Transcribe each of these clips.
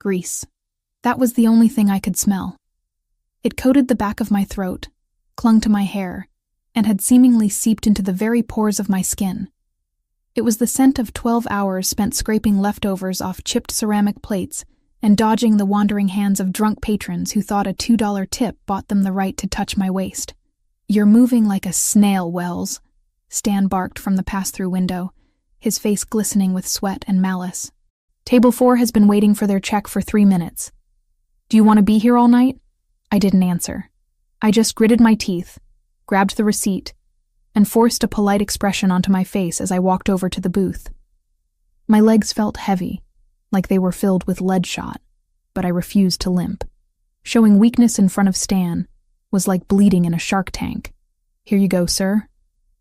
Grease. That was the only thing I could smell. It coated the back of my throat, clung to my hair, and had seemingly seeped into the very pores of my skin. It was the scent of 12 hours spent scraping leftovers off chipped ceramic plates and dodging the wandering hands of drunk patrons who thought a $2 tip bought them the right to touch my waist. "You're moving like a snail, Wells," Stan barked from the pass-through window, his face glistening with sweat and malice. "Table 4 has been waiting for their check for 3 minutes. Do you want to be here all night?" I didn't answer. I just gritted my teeth, grabbed the receipt, and forced a polite expression onto my face as I walked over to the booth. My legs felt heavy, like they were filled with lead shot, but I refused to limp. Showing weakness in front of Stan was like bleeding in a shark tank. "Here you go, sir.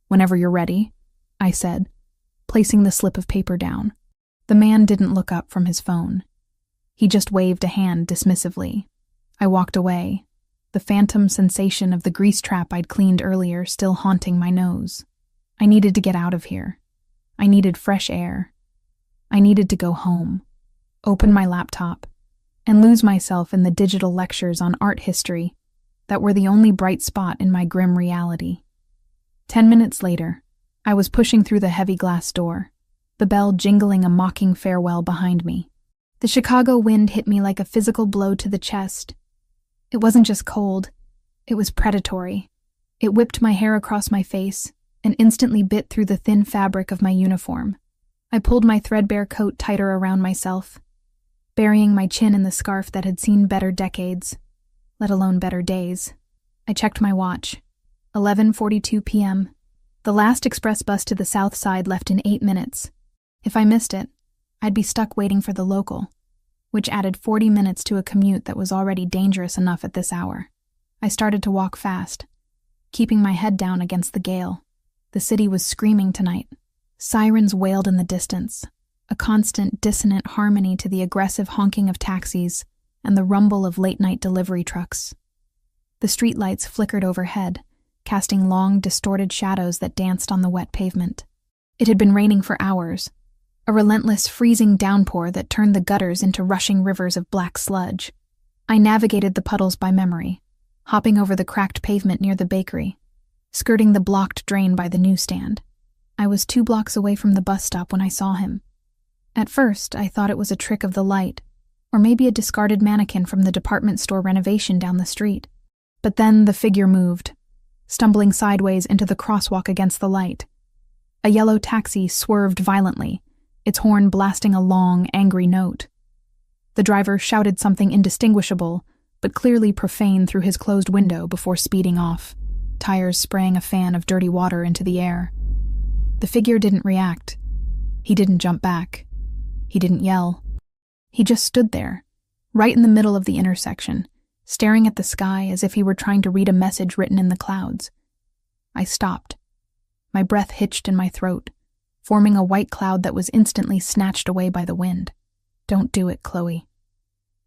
Whenever you're ready," I said, placing the slip of paper down. The man didn't look up from his phone. He just waved a hand dismissively. I walked away, the phantom sensation of the grease trap I'd cleaned earlier still haunting my nose. I needed to get out of here. I needed fresh air. I needed to go home, open my laptop, and lose myself in the digital lectures on art history that were the only bright spot in my grim reality. 10 minutes later, I was pushing through the heavy glass door, the bell jingling a mocking farewell behind me. The Chicago wind hit me like a physical blow to the chest. It wasn't just cold, it was predatory. It whipped my hair across my face and instantly bit through the thin fabric of my uniform. I pulled my threadbare coat tighter around myself, burying my chin in the scarf that had seen better decades, let alone better days. I checked my watch. 11:42 p.m. The last express bus to the south side left in 8 minutes. If I missed it, I'd be stuck waiting for the local, which added 40 minutes to a commute that was already dangerous enough at this hour. I started to walk fast, keeping my head down against the gale. The city was screaming tonight. Sirens wailed in the distance, a constant dissonant harmony to the aggressive honking of taxis and the rumble of late-night delivery trucks. The streetlights flickered overhead, casting long, distorted shadows that danced on the wet pavement. It had been raining for hours, a relentless, freezing downpour that turned the gutters into rushing rivers of black sludge. I navigated the puddles by memory, hopping over the cracked pavement near the bakery, skirting the blocked drain by the newsstand. I was 2 blocks away from the bus stop when I saw him. At first, I thought it was a trick of the light, or maybe a discarded mannequin from the department store renovation down the street. But then the figure moved, stumbling sideways into the crosswalk against the light. A yellow taxi swerved violently, its horn blasting a long, angry note. The driver shouted something indistinguishable, but clearly profane through his closed window before speeding off, tires spraying a fan of dirty water into the air. The figure didn't react. He didn't jump back. He didn't yell. He just stood there, right in the middle of the intersection, staring at the sky as if he were trying to read a message written in the clouds. I stopped. My breath hitched in my throat, forming a white cloud that was instantly snatched away by the wind. "Don't do it, Chloe,"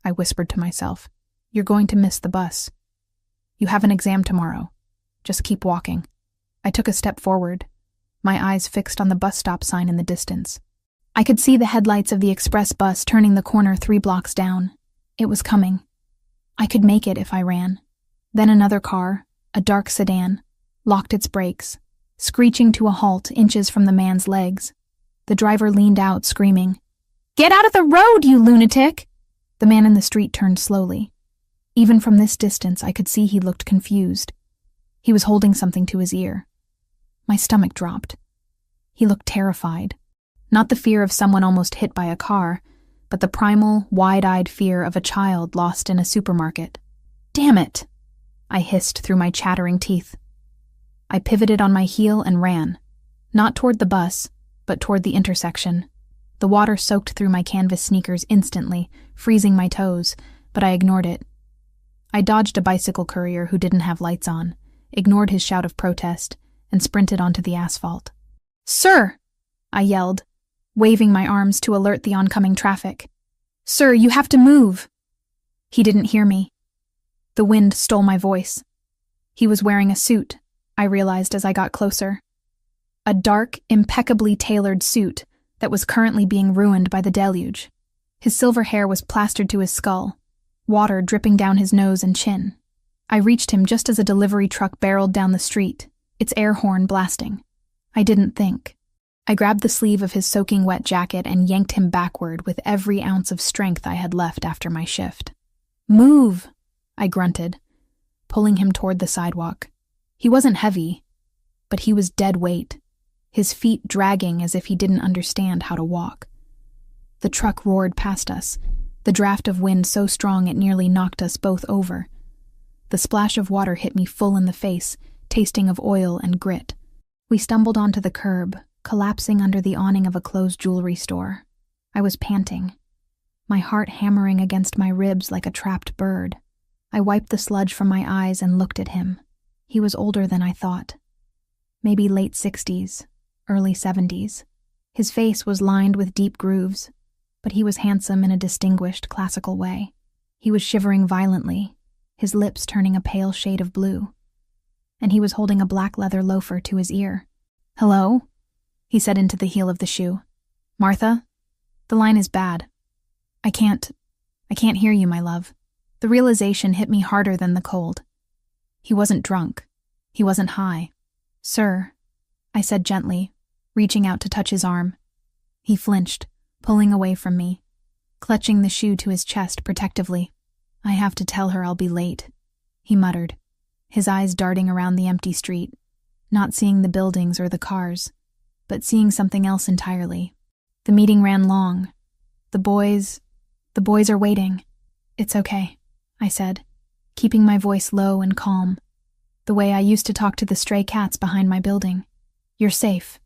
I whispered to myself. "You're going to miss the bus. You have an exam tomorrow. Just keep walking." I took a step forward, my eyes fixed on the bus stop sign in the distance. I could see the headlights of the express bus turning the corner 3 blocks down. It was coming. I could make it if I ran. Then another car, a dark sedan, locked its brakes, screeching to a halt inches from the man's legs. The driver leaned out, screaming, "Get out of the road, you lunatic!" The man in the street turned slowly. Even from this distance, I could see he looked confused. He was holding something to his ear. My stomach dropped. He looked terrified. Not the fear of someone almost hit by a car, but the primal, wide-eyed fear of a child lost in a supermarket. "Damn it!" I hissed through my chattering teeth. I pivoted on my heel and ran, not toward the bus, but toward the intersection. The water soaked through my canvas sneakers instantly, freezing my toes, but I ignored it. I dodged a bicycle courier who didn't have lights on, ignored his shout of protest, and sprinted onto the asphalt. "Sir!" I yelled, waving my arms to alert the oncoming traffic. "Sir, you have to move!" He didn't hear me. The wind stole my voice. He was wearing a suit, I realized as I got closer. A dark, impeccably tailored suit that was currently being ruined by the deluge. His silver hair was plastered to his skull, water dripping down his nose and chin. I reached him just as a delivery truck barreled down the street, its air horn blasting. I didn't think. I grabbed the sleeve of his soaking wet jacket and yanked him backward with every ounce of strength I had left after my shift. "Move!" I grunted, pulling him toward the sidewalk. He wasn't heavy, but he was dead weight, his feet dragging as if he didn't understand how to walk. The truck roared past us, the draft of wind so strong it nearly knocked us both over. The splash of water hit me full in the face, tasting of oil and grit. We stumbled onto the curb, collapsing under the awning of a closed jewelry store. I was panting, my heart hammering against my ribs like a trapped bird. I wiped the sludge from my eyes and looked at him. He was older than I thought. Maybe late 60s, early 70s. His face was lined with deep grooves, but he was handsome in a distinguished classical way. He was shivering violently, his lips turning a pale shade of blue, and he was holding a black leather loafer to his ear. "Hello?" he said into the heel of the shoe. "Martha? The line is bad. I can't hear you, my love." The realization hit me harder than the cold. He wasn't drunk. He wasn't high. "Sir," I said gently, reaching out to touch his arm. He flinched, pulling away from me, clutching the shoe to his chest protectively. "I have to tell her I'll be late," he muttered, his eyes darting around the empty street, not seeing the buildings or the cars, but seeing something else entirely. The meeting ran long. The boys are waiting." "It's okay," I said, keeping my voice low and calm, the way I used to talk to the stray cats behind my building. "You're safe.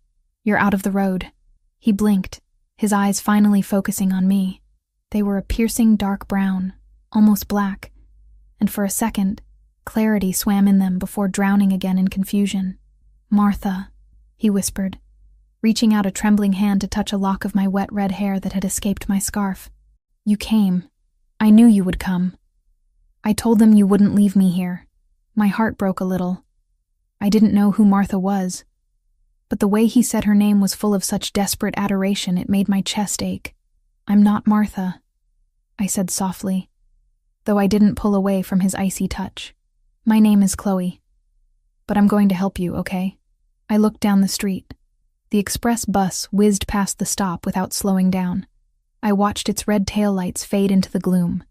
You're out of the road." He blinked, his eyes finally focusing on me. They were a piercing dark brown, almost black, and for a second, clarity swam in them before drowning again in confusion. "Martha," he whispered, reaching out a trembling hand to touch a lock of my wet red hair that had escaped my scarf. "You came. I knew you would come. I told them you wouldn't leave me here." My heart broke a little. I didn't know who Martha was, but the way he said her name was full of such desperate adoration it made my chest ache. "I'm not Martha," I said softly, though I didn't pull away from his icy touch. "My name is Chloe, but I'm going to help you, okay?" I looked down the street. The express bus whizzed past the stop without slowing down. I watched its red taillights fade into the gloom.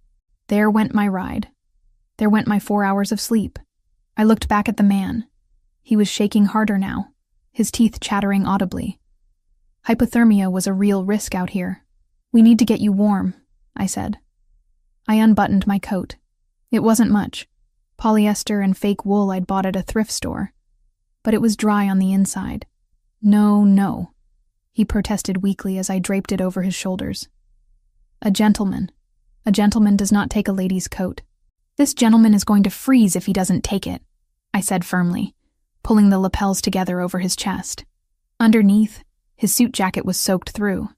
There went my ride. There went my 4 hours of sleep. I looked back at the man. He was shaking harder now, his teeth chattering audibly. Hypothermia was a real risk out here. "We need to get you warm," I said. I unbuttoned my coat. It wasn't much, polyester and fake wool I'd bought at a thrift store, but it was dry on the inside. No, he protested weakly as I draped it over his shoulders. A gentleman does not take a lady's coat. "This gentleman is going to freeze if he doesn't take it," I said firmly, pulling the lapels together over his chest. Underneath, his suit jacket was soaked through.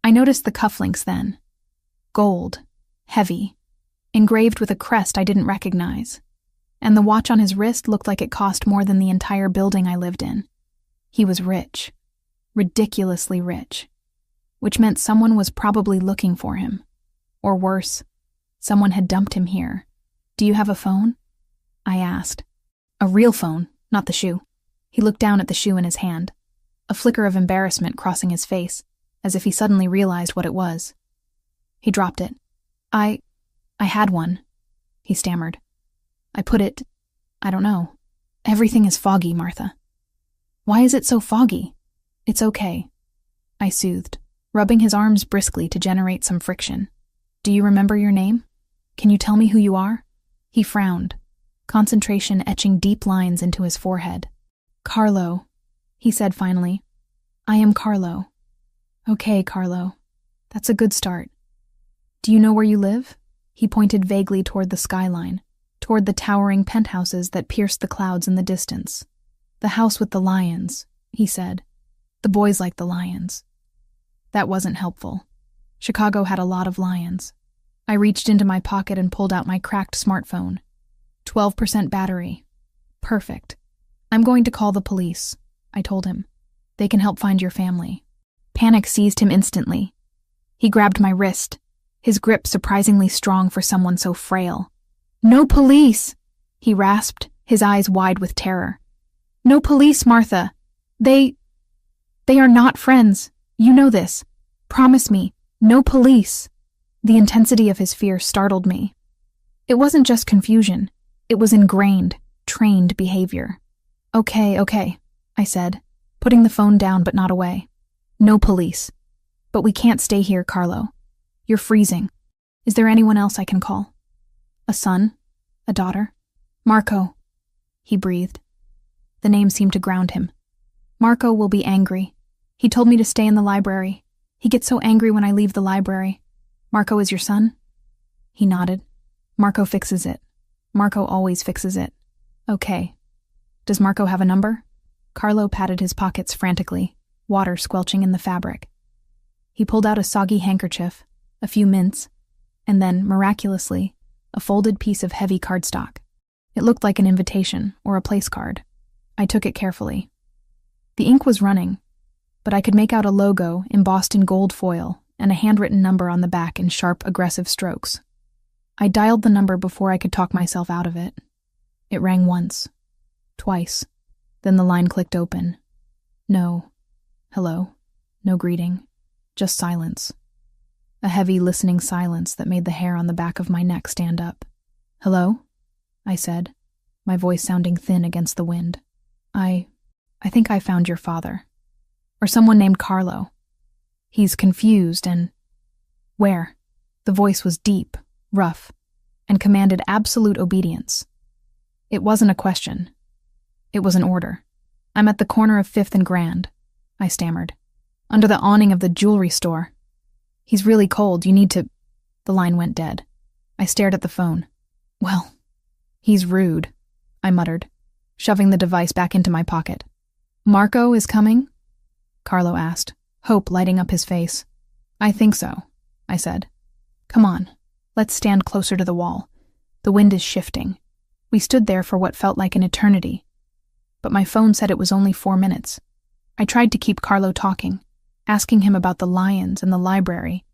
I noticed the cufflinks then. Gold, heavy, engraved with a crest I didn't recognize, and the watch on his wrist looked like it cost more than the entire building I lived in. He was rich, ridiculously rich, which meant someone was probably looking for him. Or worse, someone had dumped him here. "Do you have a phone?" I asked. "A real phone, not the shoe." He looked down at the shoe in his hand, a flicker of embarrassment crossing his face, as if he suddenly realized what it was. He dropped it. I had one," he stammered. "I don't know. Everything is foggy, Martha." "Why is it so foggy?" "It's okay," I soothed, rubbing his arms briskly to generate some friction. "Do you remember your name? Can you tell me who you are?" He frowned, concentration etching deep lines into his forehead. "Carlo," he said finally. "I am Carlo." "Okay, Carlo. That's a good start. Do you know where you live?" He pointed vaguely toward the skyline, toward the towering penthouses that pierced the clouds in the distance. "The house with the lions," he said. "The boys like the lions." That wasn't helpful. Chicago had a lot of lions. I reached into my pocket and pulled out my cracked smartphone. 12% battery. Perfect. "I'm going to call the police," I told him. "They can help find your family." Panic seized him instantly. He grabbed my wrist, his grip surprisingly strong for someone so frail. "No police!" he rasped, his eyes wide with terror. "No police, Martha. They are not friends. You know this. Promise me, no police." The intensity of his fear startled me. It wasn't just confusion. It was ingrained, trained behavior. Okay, I said, putting the phone down but not away. "No police. But we can't stay here, Carlo. You're freezing. Is there anyone else I can call? A son? A daughter?" "Marco," he breathed. The name seemed to ground him. "Marco will be angry. He told me to stay in the library. He gets so angry when I leave the library. Marco is your son?" He nodded. "Marco fixes it. Marco always fixes it." "Okay. Does Marco have a number?" Carlo patted his pockets frantically, water squelching in the fabric. He pulled out a soggy handkerchief, a few mints, and then, miraculously, a folded piece of heavy cardstock. It looked like an invitation or a place card. I took it carefully. The ink was running, but I could make out a logo embossed in gold foil and a handwritten number on the back in sharp, aggressive strokes. I dialed the number before I could talk myself out of it. It rang once, twice, then the line clicked open. No hello, no greeting, just silence. A heavy, listening silence that made the hair on the back of my neck stand up. "Hello?" I said, my voice sounding thin against the wind. I think I found your father. Or someone named Carlo. He's confused and..." "Where?" The voice was deep, rough, and commanded absolute obedience. It wasn't a question. It was an order. "I'm at the corner of 5th and Grand," I stammered. "Under the awning of the jewelry store. He's really cold, you need to..." The line went dead. I stared at the phone. "Well, he's rude," I muttered, shoving the device back into my pocket. "Marco is coming?" Carlo asked, hope lighting up his face. "I think so," I said. "Come on, let's stand closer to the wall. The wind is shifting." We stood there for what felt like an eternity, but my phone said it was only 4 minutes. I tried to keep Carlo talking, asking him about the lions and the library,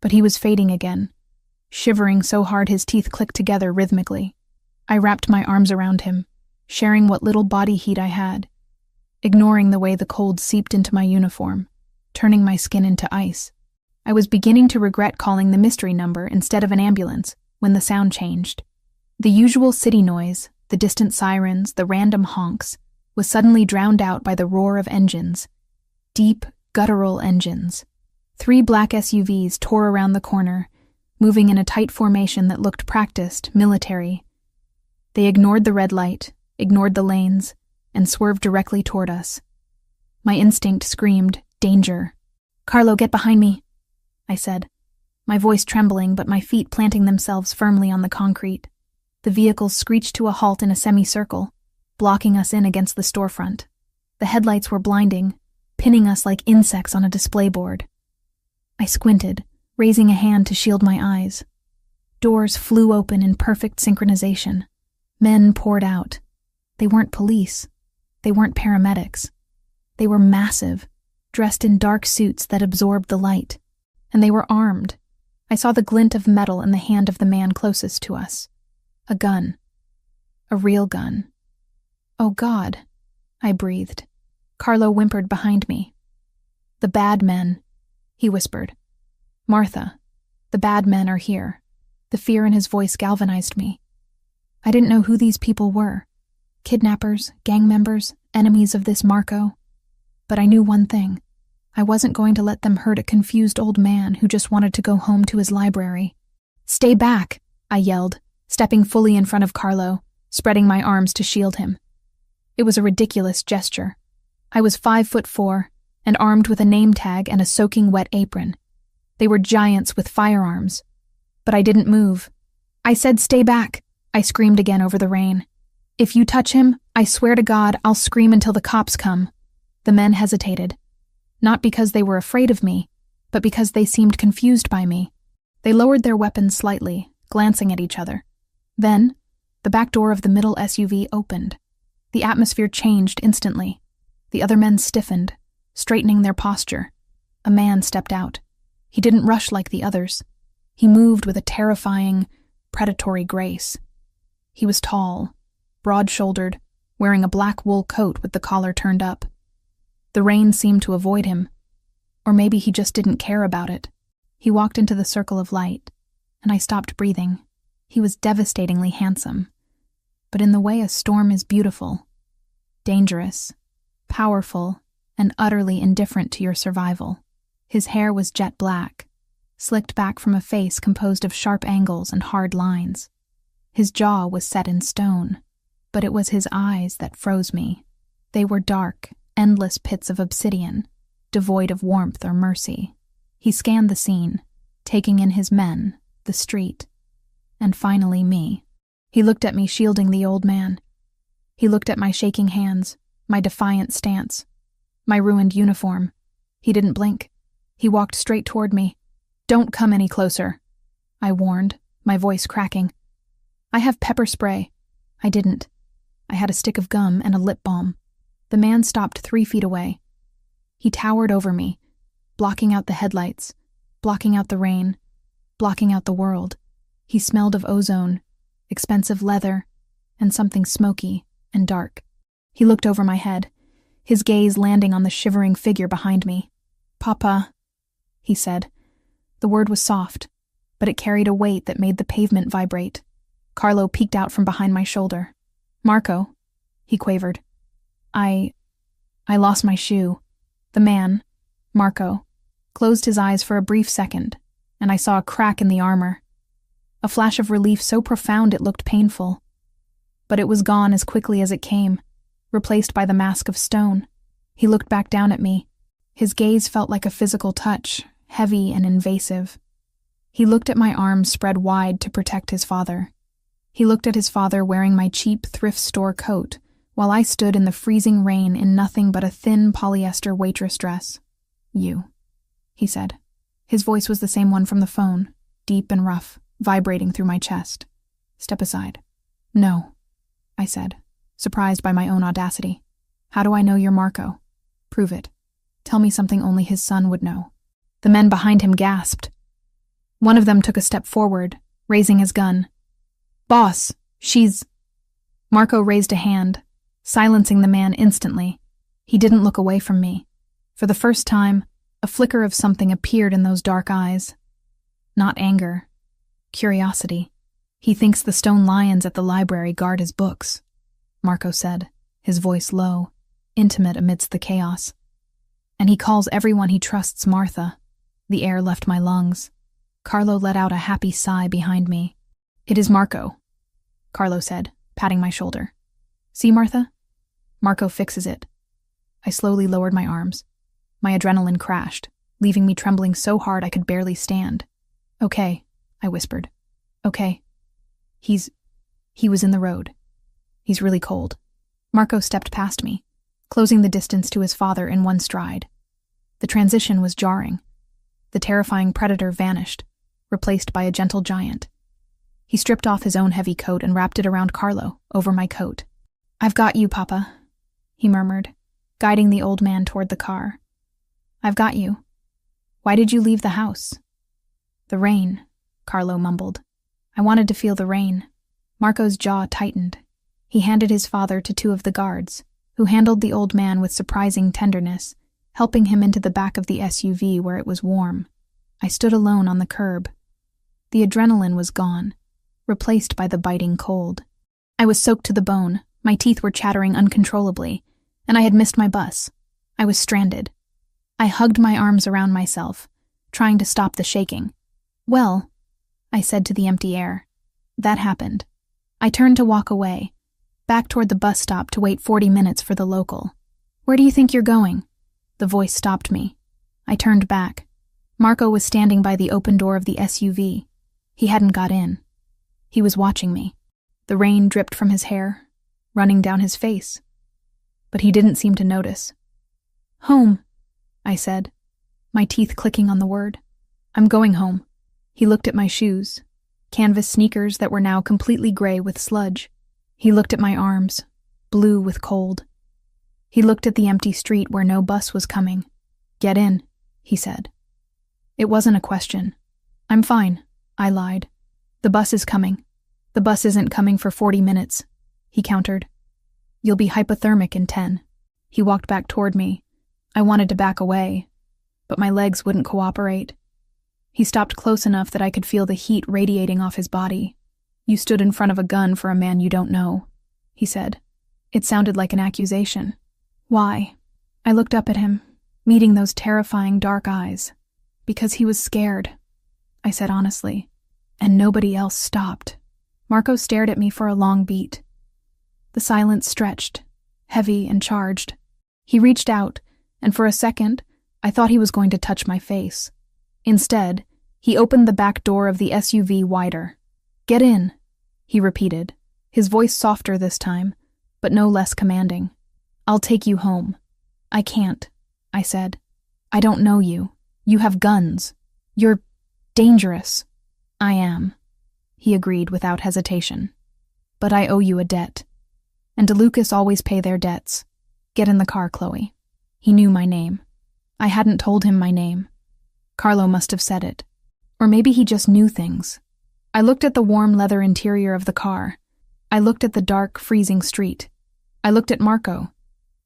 but he was fading again, shivering so hard his teeth clicked together rhythmically. I wrapped my arms around him, sharing what little body heat I had, ignoring the way the cold seeped into my uniform, turning my skin into ice. I was beginning to regret calling the mystery number instead of an ambulance when the sound changed. The usual city noise, the distant sirens, the random honks, was suddenly drowned out by the roar of engines. Deep, guttural engines. 3 black SUVs tore around the corner, moving in a tight formation that looked practiced, military. They ignored the red light, ignored the lanes, and swerved directly toward us. My instinct screamed, "Danger." "Carlo, get behind me," I said, my voice trembling but my feet planting themselves firmly on the concrete. The vehicles screeched to a halt in a semicircle, blocking us in against the storefront. The headlights were blinding, pinning us like insects on a display board. I squinted, raising a hand to shield my eyes. Doors flew open in perfect synchronization. Men poured out. They weren't police. They weren't paramedics. They were massive, dressed in dark suits that absorbed the light. And they were armed. I saw the glint of metal in the hand of the man closest to us. A gun. A real gun. "Oh God," I breathed. Carlo whimpered behind me. "The bad men," he whispered. "Martha, the bad men are here." The fear in his voice galvanized me. I didn't know who these people were. Kidnappers, gang members, enemies of this Marco. But I knew one thing. I wasn't going to let them hurt a confused old man who just wanted to go home to his library. "Stay back," I yelled, stepping fully in front of Carlo, spreading my arms to shield him. It was a ridiculous gesture. I was 5'4" and armed with a name tag and a soaking wet apron. They were giants with firearms. But I didn't move. "I said stay back," I screamed again over the rain. "If you touch him, I swear to God, I'll scream until the cops come." The men hesitated. Not because they were afraid of me, but because they seemed confused by me. They lowered their weapons slightly, glancing at each other. Then, the back door of the middle SUV opened. The atmosphere changed instantly. The other men stiffened, straightening their posture. A man stepped out. He didn't rush like the others. He moved with a terrifying, predatory grace. He was tall, broad-shouldered, wearing a black wool coat with the collar turned up. The rain seemed to avoid him, or maybe he just didn't care about it. He walked into the circle of light, and I stopped breathing. He was devastatingly handsome, but in the way a storm is beautiful, dangerous, powerful, and utterly indifferent to your survival. His hair was jet black, slicked back from a face composed of sharp angles and hard lines. His jaw was set in stone, but it was his eyes that froze me. They were dark, endless pits of obsidian, devoid of warmth or mercy. He scanned the scene, taking in his men, the street, and finally me. He looked at me shielding the old man. He looked at my shaking hands, my defiant stance, my ruined uniform. He didn't blink. He walked straight toward me. "Don't come any closer," I warned, my voice cracking. "I have pepper spray." I didn't. I had a stick of gum and a lip balm. The man stopped 3 feet away. He towered over me, blocking out the headlights, blocking out the rain, blocking out the world. He smelled of ozone, expensive leather, and something smoky and dark. He looked over my head, his gaze landing on the shivering figure behind me. "Papa," he said. The word was soft, but it carried a weight that made the pavement vibrate. Carlo peeked out from behind my shoulder. "Marco," he quavered. I lost my shoe." The man, Marco, closed his eyes for a brief second, and I saw a crack in the armor. A flash of relief so profound it looked painful. But it was gone as quickly as it came, replaced by the mask of stone. He looked back down at me. His gaze felt like a physical touch, heavy and invasive. He looked at my arms spread wide to protect his father. He looked at his father wearing my cheap thrift store coat, while I stood in the freezing rain in nothing but a thin polyester waitress dress. "You," he said. His voice was the same one from the phone, deep and rough, vibrating through my chest. "Step aside." "No," I said, surprised by my own audacity. "How do I know you're Marco? Prove it. Tell me something only his son would know." The men behind him gasped. One of them took a step forward, raising his gun. "Boss, she's—" Marco raised a hand, silencing the man instantly. He didn't look away from me. For the first time, a flicker of something appeared in those dark eyes. Not anger. Curiosity. "He thinks the stone lions at the library guard his books," Marco said, his voice low, intimate amidst the chaos. "And he calls everyone he trusts Martha." The air left my lungs. Carlo let out a happy sigh behind me. "It is Marco," Carlo said, patting my shoulder. "See, Martha? Marco fixes it." I slowly lowered my arms. My adrenaline crashed, leaving me trembling so hard I could barely stand. "Okay," I whispered. "Okay. He was in the road. He's really cold." Marco stepped past me, closing the distance to his father in one stride. The transition was jarring. The terrifying predator vanished, replaced by a gentle giant. He stripped off his own heavy coat and wrapped it around Carlo, over my coat. "I've got you, Papa," he murmured, guiding the old man toward the car. "I've got you. Why did you leave the house?" "The rain," Carlo mumbled. "I wanted to feel the rain." Marco's jaw tightened. He handed his father to 2 of the guards, who handled the old man with surprising tenderness, helping him into the back of the SUV where it was warm. I stood alone on the curb. The adrenaline was gone, replaced by the biting cold. I was soaked to the bone, my teeth were chattering uncontrollably, and I had missed my bus. I was stranded. I hugged my arms around myself, trying to stop the shaking. "Well," I said to the empty air, "that happened." I turned to walk away, back toward the bus stop to wait 40 minutes for the local. "Where do you think you're going?" The voice stopped me. I turned back. Marco was standing by the open door of the SUV. He hadn't got in. He was watching me. The rain dripped from his hair, running down his face. But he didn't seem to notice. "Home," I said, my teeth clicking on the word. "I'm going home." He looked at my shoes, canvas sneakers that were now completely gray with sludge. He looked at my arms, blue with cold. He looked at the empty street where no bus was coming. "Get in," he said. It wasn't a question. I'm fine, I lied. The bus is coming. The bus isn't coming for 40 minutes, he countered. You'll be hypothermic in 10. He walked back toward me. I wanted to back away, but my legs wouldn't cooperate. He stopped close enough that I could feel the heat radiating off his body. You stood in front of a gun for a man you don't know, he said. It sounded like an accusation. Why? I looked up at him, meeting those terrifying dark eyes. Because he was scared, I said honestly, and nobody else stopped. Marco stared at me for a long beat. The silence stretched, heavy and charged. He reached out, and for a second, I thought he was going to touch my face. Instead, he opened the back door of the SUV wider. Get in, he repeated, his voice softer this time, but no less commanding. I'll take you home. I can't, I said. I don't know you. You have guns. You're dangerous. I am, he agreed without hesitation. But I owe you a debt. And DeLucas always pay their debts. Get in the car, Chloe. He knew my name. I hadn't told him my name. Carlo must have said it. Or maybe he just knew things. I looked at the warm leather interior of the car. I looked at the dark, freezing street. I looked at Marco,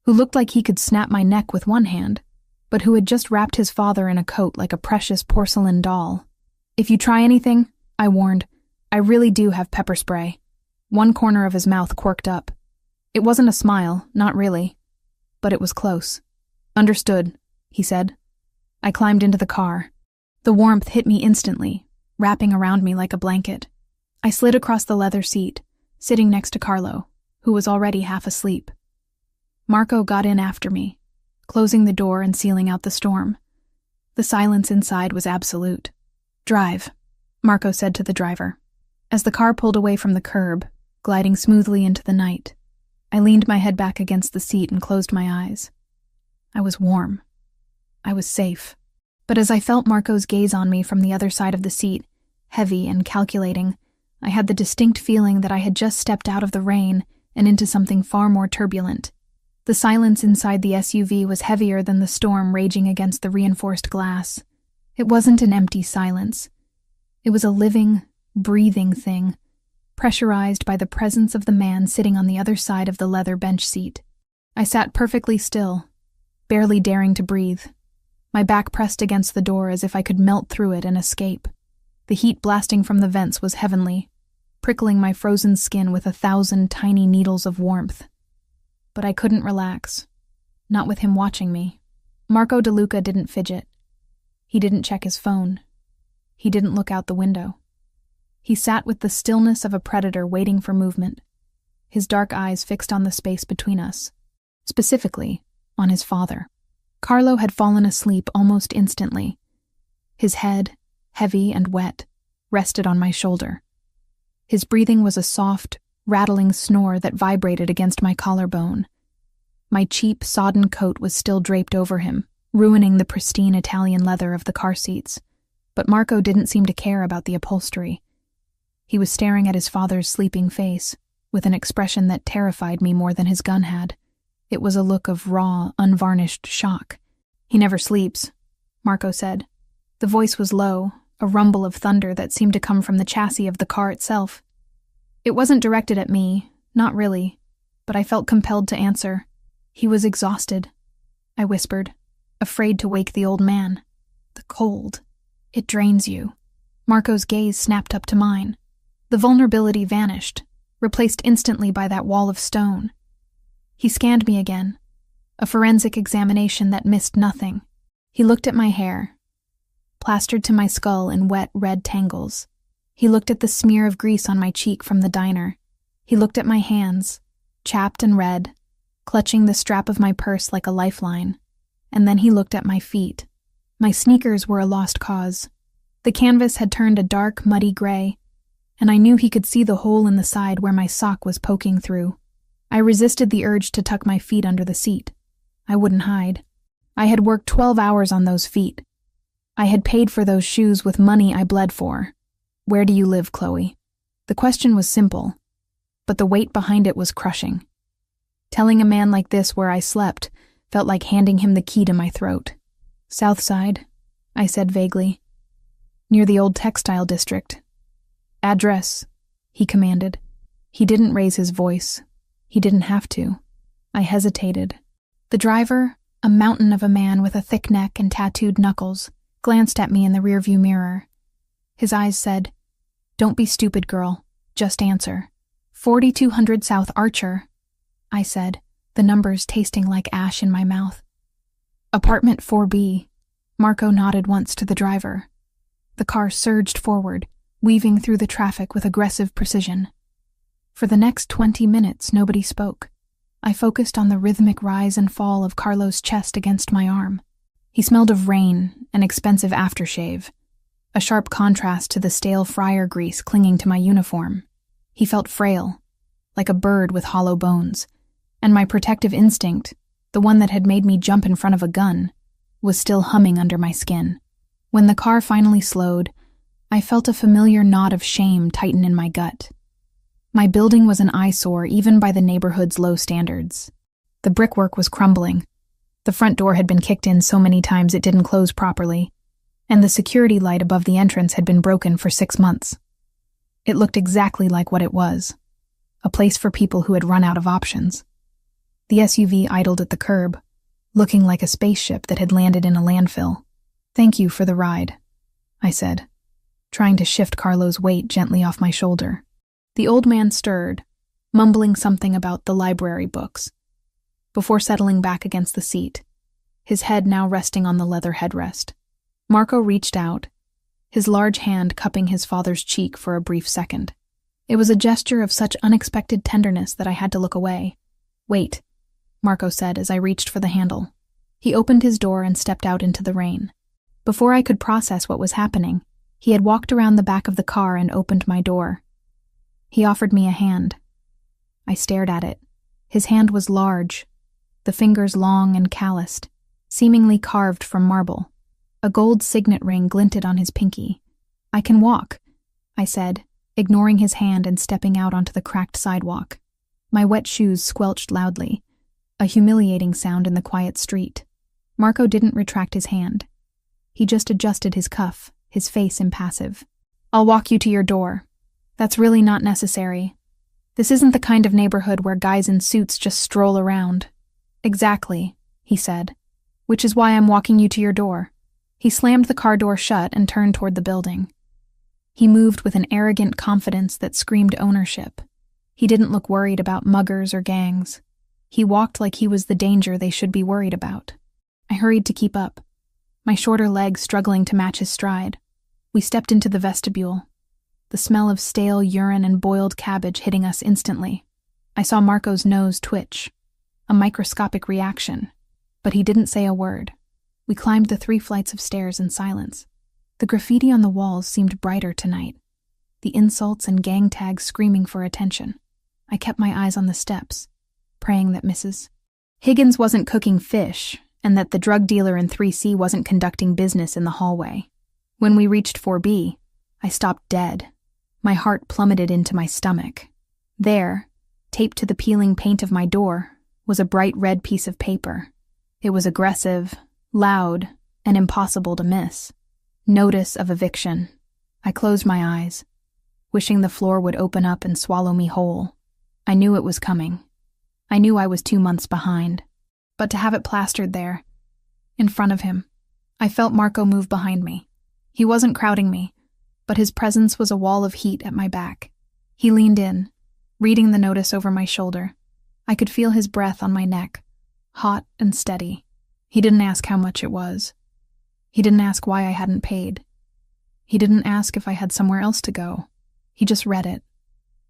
who looked like he could snap my neck with one hand, but who had just wrapped his father in a coat like a precious porcelain doll. If you try anything, I warned, I really do have pepper spray. One corner of his mouth quirked up. It wasn't a smile, not really. But it was close. Understood, he said. I climbed into the car. The warmth hit me instantly, wrapping around me like a blanket. I slid across the leather seat, sitting next to Carlo, who was already half asleep. Marco got in after me, closing the door and sealing out the storm. The silence inside was absolute. Drive, Marco said to the driver. As the car pulled away from the curb, gliding smoothly into the night, I leaned my head back against the seat and closed my eyes. I was warm. I was safe. But as I felt Marco's gaze on me from the other side of the seat, heavy and calculating, I had the distinct feeling that I had just stepped out of the rain and into something far more turbulent. The silence inside the SUV was heavier than the storm raging against the reinforced glass. It wasn't an empty silence. It was a living, breathing thing, pressurized by the presence of the man sitting on the other side of the leather bench seat. I sat perfectly still, barely daring to breathe, my back pressed against the door as if I could melt through it and escape. The heat blasting from the vents was heavenly, prickling my frozen skin with 1,000 tiny needles of warmth. But I couldn't relax, not with him watching me. Marco DeLuca didn't fidget. He didn't check his phone. He didn't look out the window. He sat with the stillness of a predator waiting for movement, his dark eyes fixed on the space between us, specifically on his father. Carlo had fallen asleep almost instantly. His head, heavy and wet, rested on my shoulder. His breathing was a soft, rattling snore that vibrated against my collarbone. My cheap, sodden coat was still draped over him, ruining the pristine Italian leather of the car seats. But Marco didn't seem to care about the upholstery. He was staring at his father's sleeping face, with an expression that terrified me more than his gun had. It was a look of raw, unvarnished shock. He never sleeps, Marco said. The voice was low, a rumble of thunder that seemed to come from the chassis of the car itself. It wasn't directed at me, not really, but I felt compelled to answer. He was exhausted, I whispered, afraid to wake the old man. The cold. It drains you. Marco's gaze snapped up to mine. The vulnerability vanished, replaced instantly by that wall of stone. He scanned me again, a forensic examination that missed nothing. He looked at my hair, plastered to my skull in wet, red tangles. He looked at the smear of grease on my cheek from the diner. He looked at my hands, chapped and red, clutching the strap of my purse like a lifeline. And then he looked at my feet. My sneakers were a lost cause. The canvas had turned a dark, muddy gray, and I knew he could see the hole in the side where my sock was poking through. I resisted the urge to tuck my feet under the seat. I wouldn't hide. I had worked 12 hours on those feet. I had paid for those shoes with money I bled for. Where do you live, Chloe? The question was simple, but the weight behind it was crushing. Telling a man like this where I slept felt like handing him the key to my throat. South Side, I said vaguely. Near the old textile district. Address, he commanded. He didn't raise his voice. He didn't have to. I hesitated. The driver, a mountain of a man with a thick neck and tattooed knuckles, glanced at me in the rearview mirror. His eyes said, "Don't be stupid, girl. Just answer." 4200 South Archer, I said, the numbers tasting like ash in my mouth. Apartment 4B. Marco nodded once to the driver. The car surged forward, weaving through the traffic with aggressive precision. For the next 20 minutes, nobody spoke. I focused on the rhythmic rise and fall of Carlo's chest against my arm. He smelled of rain and expensive aftershave, a sharp contrast to the stale fryer grease clinging to my uniform. He felt frail, like a bird with hollow bones, and my protective instinct, the one that had made me jump in front of a gun, was still humming under my skin. When the car finally slowed, I felt a familiar knot of shame tighten in my gut. My building was an eyesore even by the neighborhood's low standards. The brickwork was crumbling. The front door had been kicked in so many times it didn't close properly, and the security light above the entrance had been broken for 6 months. It looked exactly like what it was, a place for people who had run out of options. The SUV idled at the curb, looking like a spaceship that had landed in a landfill. "Thank you for the ride," I said, trying to shift Carlo's weight gently off my shoulder. The old man stirred, mumbling something about the library books, before settling back against the seat, his head now resting on the leather headrest. Marco reached out, his large hand cupping his father's cheek for a brief second. It was a gesture of such unexpected tenderness that I had to look away. "Wait," Marco said as I reached for the handle. He opened his door and stepped out into the rain. Before I could process what was happening, he had walked around the back of the car and opened my door. He offered me a hand. I stared at it. His hand was large, the fingers long and calloused, seemingly carved from marble. A gold signet ring glinted on his pinky. "I can walk," I said, ignoring his hand and stepping out onto the cracked sidewalk. My wet shoes squelched loudly, a humiliating sound in the quiet street. Marco didn't retract his hand. He just adjusted his cuff, his face impassive. "I'll walk you to your door. That's really not necessary. This isn't the kind of neighborhood where guys in suits just stroll around." "Exactly," he said, "which is why I'm walking you to your door." He slammed the car door shut and turned toward the building. He moved with an arrogant confidence that screamed ownership. He didn't look worried about muggers or gangs. He walked like he was the danger they should be worried about. I hurried to keep up, my shorter legs struggling to match his stride. We stepped into the vestibule, the smell of stale urine and boiled cabbage hitting us instantly. I saw Marco's nose twitch, a microscopic reaction, but he didn't say a word. We climbed the 3 flights of stairs in silence. The graffiti on the walls seemed brighter tonight, the insults and gang tags screaming for attention. I kept my eyes on the steps, praying that Mrs. Higgins wasn't cooking fish and that the drug dealer in 3C wasn't conducting business in the hallway. When we reached 4B, I stopped dead. My heart plummeted into my stomach. There, taped to the peeling paint of my door, was a bright red piece of paper. It was aggressive, loud, and impossible to miss. Notice of eviction. I closed my eyes, wishing the floor would open up and swallow me whole. I knew it was coming. I knew I was 2 months behind. But to have it plastered there, in front of him, I felt Marco move behind me. He wasn't crowding me, but his presence was a wall of heat at my back. He leaned in, reading the notice over my shoulder. I could feel his breath on my neck, hot and steady. He didn't ask how much it was. He didn't ask why I hadn't paid. He didn't ask if I had somewhere else to go. He just read it,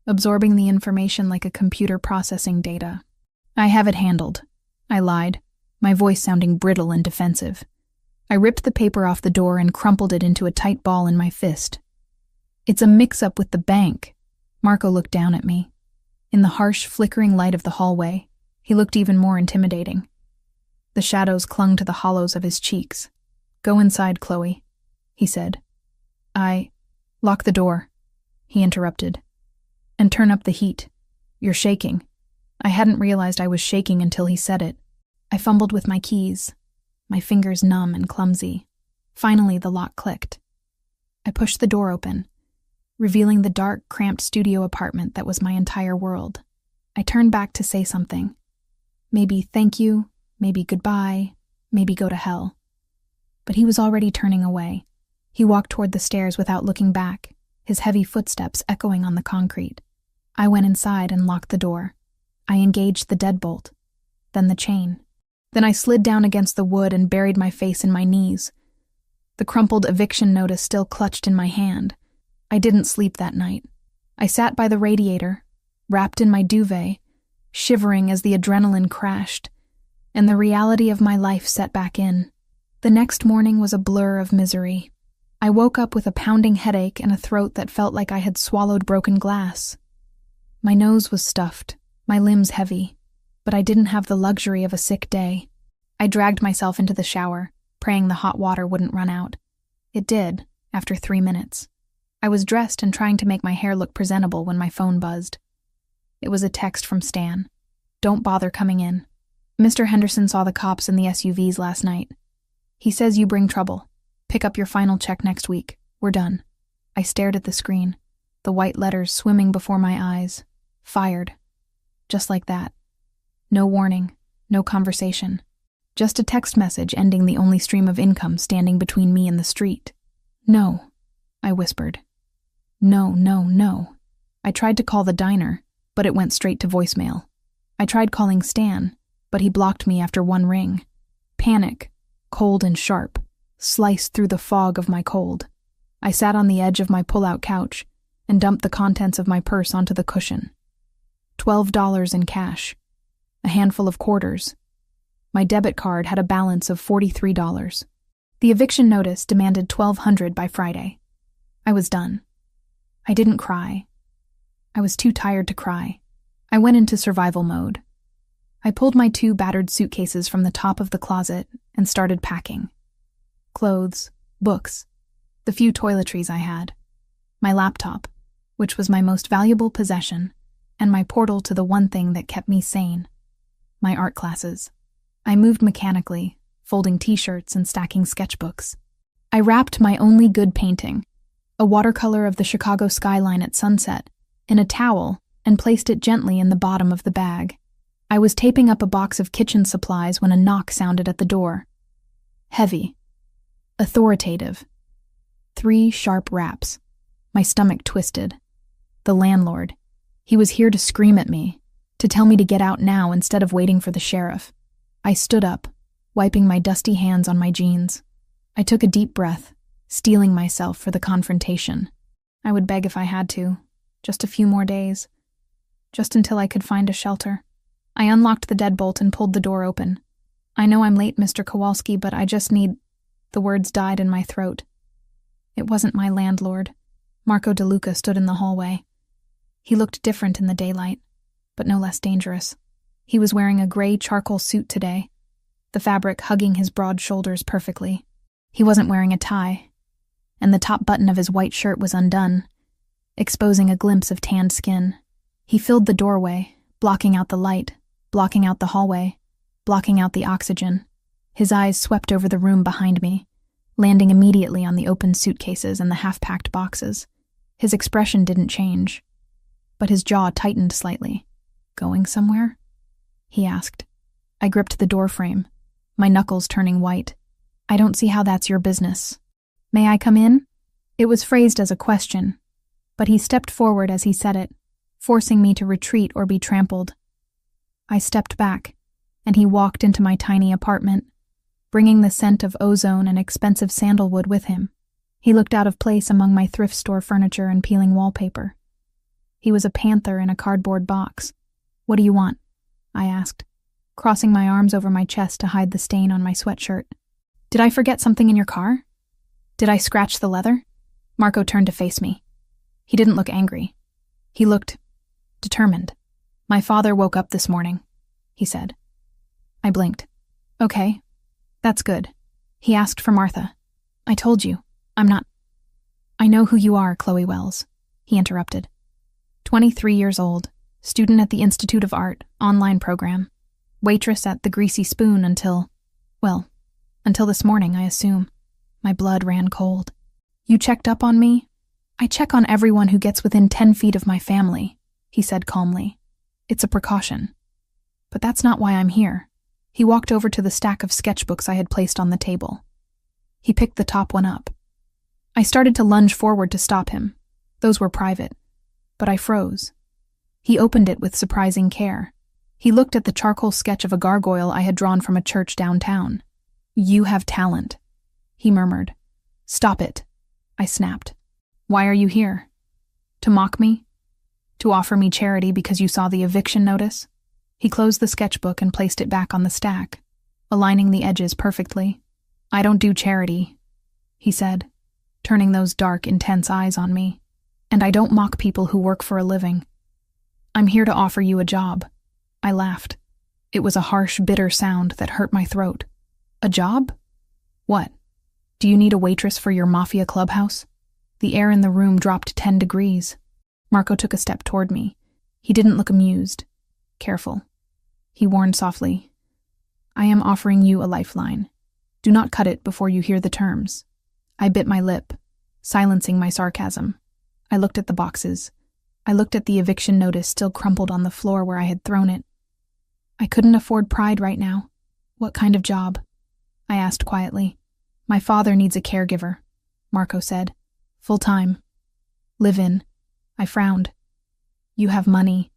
absorbing the information like a computer processing data. "I have it handled," I lied, my voice sounding brittle and defensive. I ripped the paper off the door and crumpled it into a tight ball in my fist. "It's a mix-up with the bank." Marco looked down at me. In the harsh, flickering light of the hallway, he looked even more intimidating. The shadows clung to the hollows of his cheeks. "Go inside, Chloe," he said. Lock the door," he interrupted. "And turn up the heat. You're shaking." I hadn't realized I was shaking until he said it. I fumbled with my keys, my fingers numb and clumsy. Finally, the lock clicked. I pushed the door open, revealing the dark, cramped studio apartment that was my entire world. I turned back to say something. Maybe thank you, maybe goodbye, maybe go to hell. But he was already turning away. He walked toward the stairs without looking back, his heavy footsteps echoing on the concrete. I went inside and locked the door. I engaged the deadbolt, then the chain. Then I slid down against the wood and buried my face in my knees. The crumpled eviction notice still clutched in my hand. I didn't sleep that night. I sat by the radiator, wrapped in my duvet, shivering as the adrenaline crashed, and the reality of my life set back in. The next morning was a blur of misery. I woke up with a pounding headache and a throat that felt like I had swallowed broken glass. My nose was stuffed, my limbs heavy, but I didn't have the luxury of a sick day. I dragged myself into the shower, praying the hot water wouldn't run out. It did, after 3 minutes. I was dressed and trying to make my hair look presentable when my phone buzzed. It was a text from Stan. Don't bother coming in. Mr. Henderson saw the cops in the SUVs last night. He says you bring trouble. Pick up your final check next week. We're done. I stared at the screen, the white letters swimming before my eyes. Fired. Just like that. No warning, no conversation. Just a text message ending the only stream of income standing between me and the street. No, I whispered. No, no, no. I tried to call the diner, but it went straight to voicemail. I tried calling Stan, but he blocked me after one ring. Panic, cold and sharp, sliced through the fog of my cold. I sat on the edge of my pull-out couch and dumped the contents of my purse onto the cushion. $12 in cash, a handful of quarters. My debit card had a balance of $43. The eviction notice demanded $1,200 by Friday. I was done. I didn't cry. I was too tired to cry. I went into survival mode. I pulled my 2 battered suitcases from the top of the closet and started packing. Clothes, books, the few toiletries I had, my laptop, which was my most valuable possession, and my portal to the one thing that kept me sane, my art classes. I moved mechanically, folding t-shirts and stacking sketchbooks. I wrapped my only good painting, a watercolor of the Chicago skyline at sunset, in a towel and placed it gently in the bottom of the bag. I was taping up a box of kitchen supplies when a knock sounded at the door. Heavy. Authoritative. 3 sharp raps. My stomach twisted. The landlord. He was here to scream at me, to tell me to get out now instead of waiting for the sheriff. I stood up, wiping my dusty hands on my jeans. I took a deep breath, steeling myself for the confrontation. I would beg if I had to, just a few more days, just until I could find a shelter. I unlocked the deadbolt and pulled the door open. I know I'm late, Mr. Kowalski, but I just need... The words died in my throat. It wasn't my landlord. Marco DeLuca stood in the hallway. He looked different in the daylight, but no less dangerous. He was wearing a gray charcoal suit today, the fabric hugging his broad shoulders perfectly. He wasn't wearing a tie, and the top button of his white shirt was undone, exposing a glimpse of tanned skin. He filled the doorway, blocking out the light, blocking out the hallway, blocking out the oxygen. His eyes swept over the room behind me, landing immediately on the open suitcases and the half-packed boxes. His expression didn't change, but his jaw tightened slightly. Going somewhere? He asked. I gripped the doorframe, my knuckles turning white. I don't see how that's your business. May I come in? It was phrased as a question, but he stepped forward as he said it, forcing me to retreat or be trampled. I stepped back, and he walked into my tiny apartment, bringing the scent of ozone and expensive sandalwood with him. He looked out of place among my thrift store furniture and peeling wallpaper. He was a panther in a cardboard box. What do you want? I asked, crossing my arms over my chest to hide the stain on my sweatshirt. Did I forget something in your car? Did I scratch the leather? Marco turned to face me. He didn't look angry. He looked determined. My father woke up this morning, he said. I blinked. Okay, that's good. He asked for Martha. I told you, I'm not... I know who you are, Chloe Wells, he interrupted. 23 years old, student at the Institute of Art, online program, waitress at the Greasy Spoon until this morning, I assume. My blood ran cold. You checked up on me? I check on everyone who gets within 10 feet of my family, he said calmly. It's a precaution. But that's not why I'm here. He walked over to the stack of sketchbooks I had placed on the table. He picked the top one up. I started to lunge forward to stop him. Those were private. But I froze. He opened it with surprising care. He looked at the charcoal sketch of a gargoyle I had drawn from a church downtown. You have talent, he murmured. Stop it, I snapped. Why are you here? To mock me? To offer me charity because you saw the eviction notice? He closed the sketchbook and placed it back on the stack, aligning the edges perfectly. I don't do charity, he said, turning those dark, intense eyes on me. And I don't mock people who work for a living. I'm here to offer you a job. I laughed. It was a harsh, bitter sound that hurt my throat. A job? What? Do you need a waitress for your Mafia clubhouse? The air in the room dropped 10 degrees. Marco took a step toward me. He didn't look amused. Careful. He warned softly. I am offering you a lifeline. Do not cut it before you hear the terms. I bit my lip, silencing my sarcasm. I looked at the boxes. I looked at the eviction notice still crumpled on the floor where I had thrown it. I couldn't afford pride right now. What kind of job? I asked quietly. My father needs a caregiver, Marco said. Full-time. Live-in. I frowned. You have money.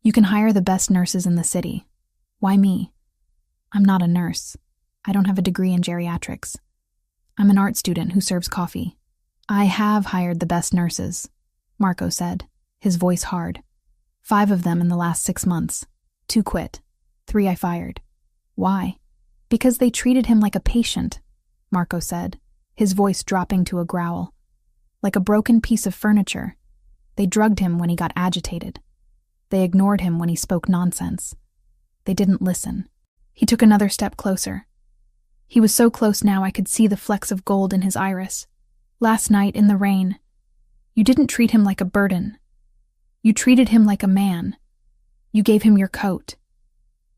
You can hire the best nurses in the city. Why me? I'm not a nurse. I don't have a degree in geriatrics. I'm an art student who serves coffee. I have hired the best nurses, Marco said, his voice hard. 5 of them in the last 6 months. 2 quit. 3 I fired. Why? Because they treated him like a patient, Marco said, his voice dropping to a growl. Like a broken piece of furniture. They drugged him when he got agitated. They ignored him when he spoke nonsense. They didn't listen. He took another step closer. He was so close now I could see the flecks of gold in his iris. Last night in the rain, you didn't treat him like a burden. You treated him like a man. You gave him your coat.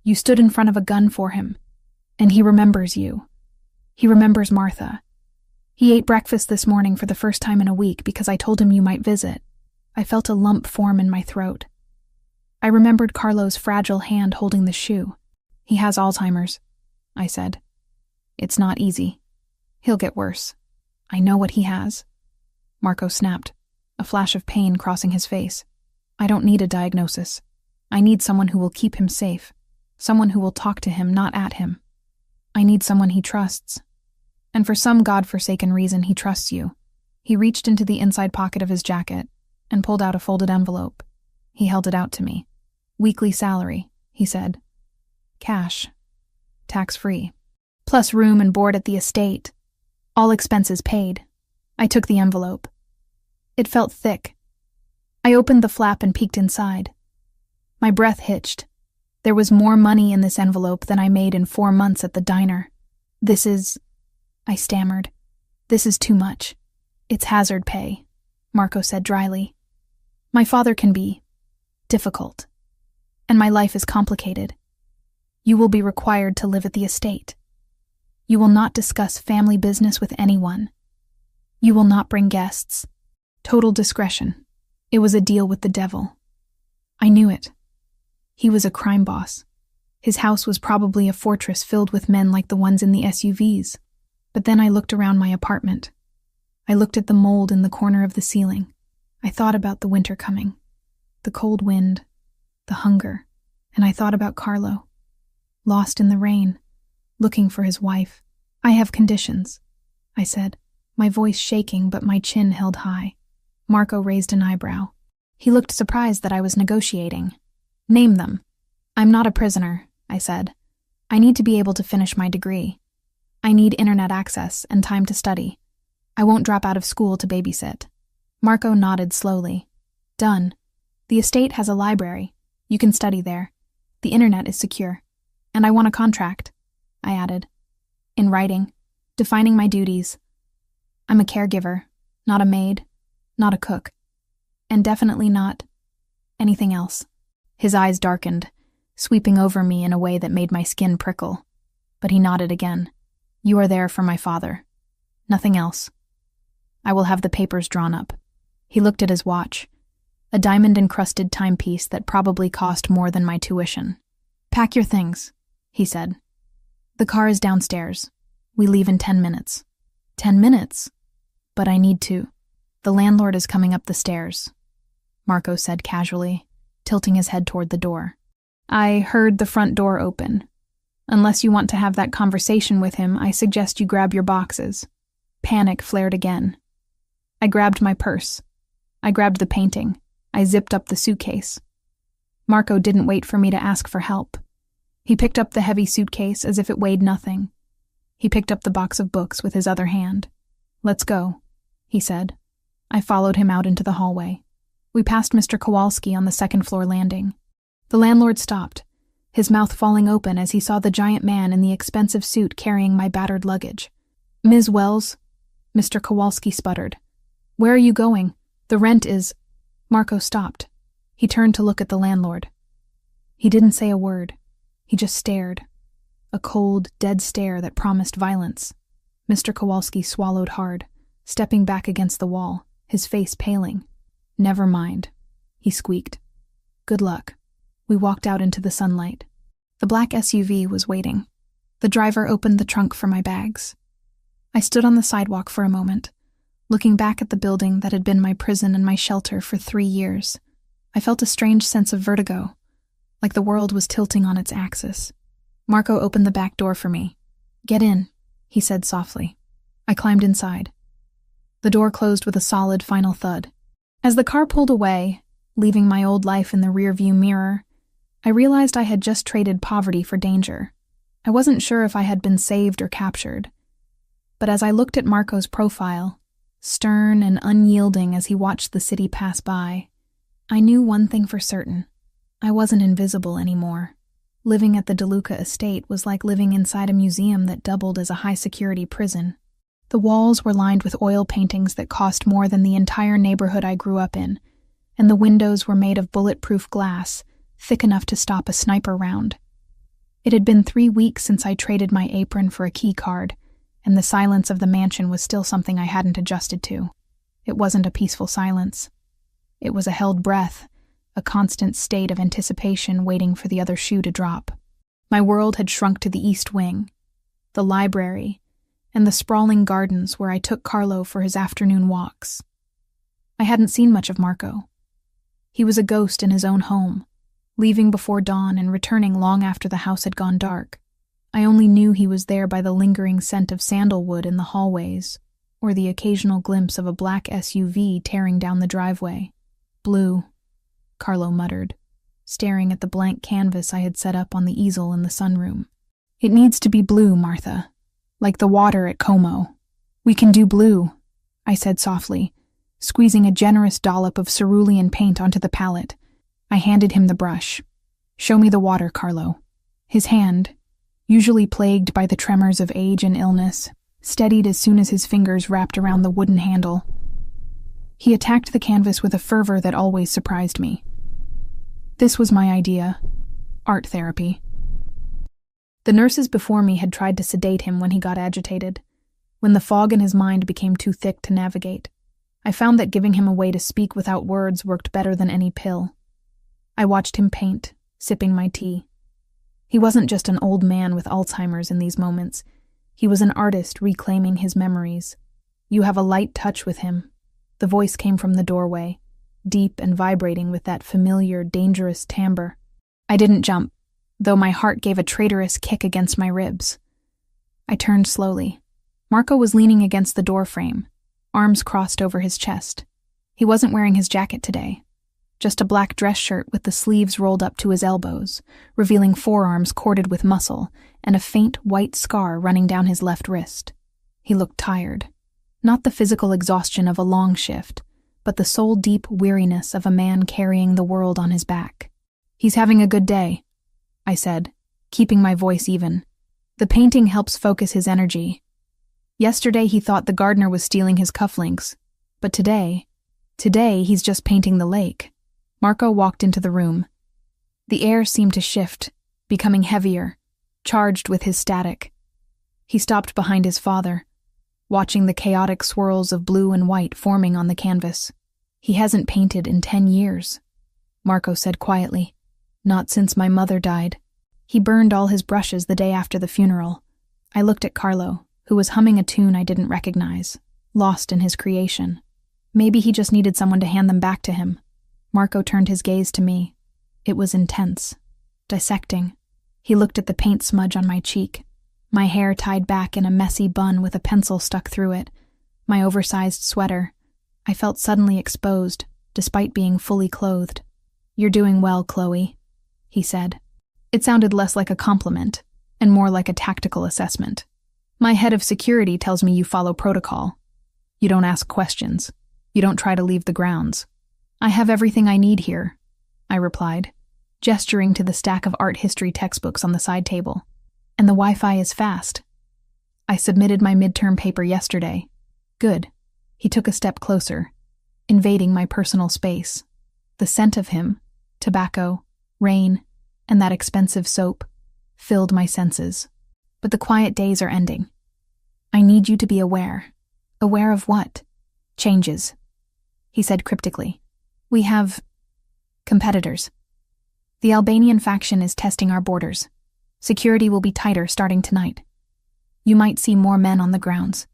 You stood in front of a gun for him. And he remembers you. He remembers Martha. He ate breakfast this morning for the first time in a week because I told him you might visit. I felt a lump form in my throat. I remembered Carlo's fragile hand holding the shoe. He has Alzheimer's, I said. It's not easy. He'll get worse. I know what he has. Marco snapped, a flash of pain crossing his face. I don't need a diagnosis. I need someone who will keep him safe. Someone who will talk to him, not at him. I need someone he trusts. And for some godforsaken reason, he trusts you. He reached into the inside pocket of his jacket and pulled out a folded envelope. He held it out to me. Weekly salary, he said. Cash. Tax-free. Plus room and board at the estate. All expenses paid. I took the envelope. It felt thick. I opened the flap and peeked inside. My breath hitched. There was more money in this envelope than I made in 4 months at the diner. This is... I stammered. This is too much. It's hazard pay, Marco said dryly. My father can be difficult, and my life is complicated. You will be required to live at the estate. You will not discuss family business with anyone. You will not bring guests. Total discretion. It was a deal with the devil. I knew it. He was a crime boss. His house was probably a fortress filled with men like the ones in the SUVs. But then I looked around my apartment. I looked at the mold in the corner of the ceiling. I thought about the winter coming, the cold wind, the hunger, and I thought about Carlo, lost in the rain, looking for his wife. I have conditions, I said, my voice shaking but my chin held high. Marco raised an eyebrow. He looked surprised that I was negotiating. Name them. I'm not a prisoner, I said. I need to be able to finish my degree. I need internet access and time to study. I won't drop out of school to babysit. Marco nodded slowly. Done. The estate has a library. You can study there. The internet is secure. And I want a contract, I added. In writing, defining my duties. I'm a caregiver, not a maid, not a cook, and definitely not anything else. His eyes darkened, sweeping over me in a way that made my skin prickle. But he nodded again. You are there for my father. Nothing else. I will have the papers drawn up. He looked at his watch, a diamond-encrusted timepiece that probably cost more than my tuition. Pack your things, he said. The car is downstairs. We leave in 10 minutes. 10 minutes? But I need to. The landlord is coming up the stairs, Marco said casually, tilting his head toward the door. I heard the front door open. Unless you want to have that conversation with him, I suggest you grab your boxes. Panic flared again. I grabbed my purse. I grabbed the painting. I zipped up the suitcase. Marco didn't wait for me to ask for help. He picked up the heavy suitcase as if it weighed nothing. He picked up the box of books with his other hand. Let's go, he said. I followed him out into the hallway. We passed Mr. Kowalski on the second-floor landing. The landlord stopped, his mouth falling open as he saw the giant man in the expensive suit carrying my battered luggage. Ms. Wells, Mr. Kowalski sputtered. Where are you going? The rent is... Marco stopped. He turned to look at the landlord. He didn't say a word. He just stared. A cold, dead stare that promised violence. Mr. Kowalski swallowed hard, stepping back against the wall, his face paling. Never mind, he squeaked. Good luck. We walked out into the sunlight. The black SUV was waiting. The driver opened the trunk for my bags. I stood on the sidewalk for a moment, looking back at the building that had been my prison and my shelter for 3 years. I felt a strange sense of vertigo, like the world was tilting on its axis. Marco opened the back door for me. Get in, he said softly. I climbed inside. The door closed with a solid final thud. As the car pulled away, leaving my old life in the rearview mirror, I realized I had just traded poverty for danger. I wasn't sure if I had been saved or captured. But as I looked at Marco's profile, stern and unyielding as he watched the city pass by, I knew one thing for certain. I wasn't invisible anymore. Living at the DeLuca estate was like living inside a museum that doubled as a high-security prison. The walls were lined with oil paintings that cost more than the entire neighborhood I grew up in, and the windows were made of bulletproof glass, thick enough to stop a sniper round. It had been 3 weeks since I traded my apron for a key card, and the silence of the mansion was still something I hadn't adjusted to. It wasn't a peaceful silence. It was a held breath, a constant state of anticipation waiting for the other shoe to drop. My world had shrunk to the East Wing, the library, and the sprawling gardens where I took Carlo for his afternoon walks. I hadn't seen much of Marco. He was a ghost in his own home, leaving before dawn and returning long after the house had gone dark. I only knew he was there by the lingering scent of sandalwood in the hallways, or the occasional glimpse of a black SUV tearing down the driveway. Blue, Carlo muttered, staring at the blank canvas I had set up on the easel in the sunroom. It needs to be blue, Martha, like the water at Como. We can do blue, I said softly, squeezing a generous dollop of cerulean paint onto the palette. I handed him the brush. Show me the water, Carlo. His hand, usually plagued by the tremors of age and illness, steadied as soon as his fingers wrapped around the wooden handle. He attacked the canvas with a fervor that always surprised me. This was my idea: art therapy. The nurses before me had tried to sedate him when he got agitated, when the fog in his mind became too thick to navigate. I found that giving him a way to speak without words worked better than any pill. I watched him paint, sipping my tea. He wasn't just an old man with Alzheimer's in these moments. He was an artist reclaiming his memories. You have a light touch with him. The voice came from the doorway, deep and vibrating with that familiar, dangerous timbre. I didn't jump, though my heart gave a traitorous kick against my ribs. I turned slowly. Marco was leaning against the door frame, arms crossed over his chest. He wasn't wearing his jacket today, just a black dress shirt with the sleeves rolled up to his elbows, revealing forearms corded with muscle and a faint white scar running down his left wrist. He looked tired. Not the physical exhaustion of a long shift, but the soul-deep weariness of a man carrying the world on his back. He's having a good day, I said, keeping my voice even. The painting helps focus his energy. Yesterday he thought the gardener was stealing his cufflinks, but today he's just painting the lake. Marco walked into the room. The air seemed to shift, becoming heavier, charged with his static. He stopped behind his father. watching the chaotic swirls of blue and white forming on the canvas. "He hasn't painted in 10 years, Marco said quietly. "Not since my mother died. He burned all his brushes the day after the funeral." I looked at Carlo, who was humming a tune I didn't recognize, lost in his creation. Maybe he just needed someone to hand them back to him. Marco turned his gaze to me. It was intense, dissecting. He looked at the paint smudge on my cheek, my hair tied back in a messy bun with a pencil stuck through it, my oversized sweater. I felt suddenly exposed, despite being fully clothed. "You're doing well, Chloe," he said. It sounded less like a compliment and more like a tactical assessment. "My head of security tells me you follow protocol. You don't ask questions. You don't try to leave the grounds." "I have everything I need here," I replied, gesturing to the stack of art history textbooks on the side table. "And the Wi-Fi is fast. I submitted my midterm paper yesterday." "Good." He took a step closer, invading my personal space. The scent of him, tobacco, rain, and that expensive soap, filled my senses. "But the quiet days are ending. I need you to be aware." "Aware of what?" "Changes," he said cryptically. "We have competitors. The Albanian faction is testing our borders. Security will be tighter starting tonight. You might see more men on the grounds.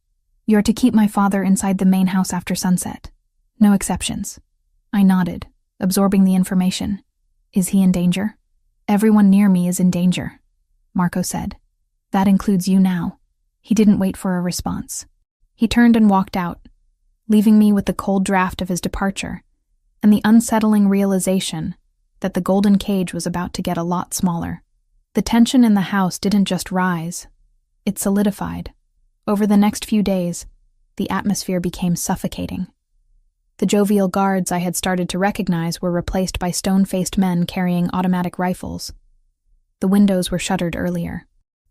You're to keep my father inside the main house after sunset. No exceptions." I nodded, absorbing the information. "Is he in danger?" "Everyone near me is in danger," Marco said. "That includes you now." He didn't wait for a response. He turned and walked out, leaving me with the cold draft of his departure and the unsettling realization that the golden cage was about to get a lot smaller. The tension in the house didn't just rise, it solidified. Over the next few days, the atmosphere became suffocating. The jovial guards I had started to recognize were replaced by stone-faced men carrying automatic rifles. The windows were shuttered earlier.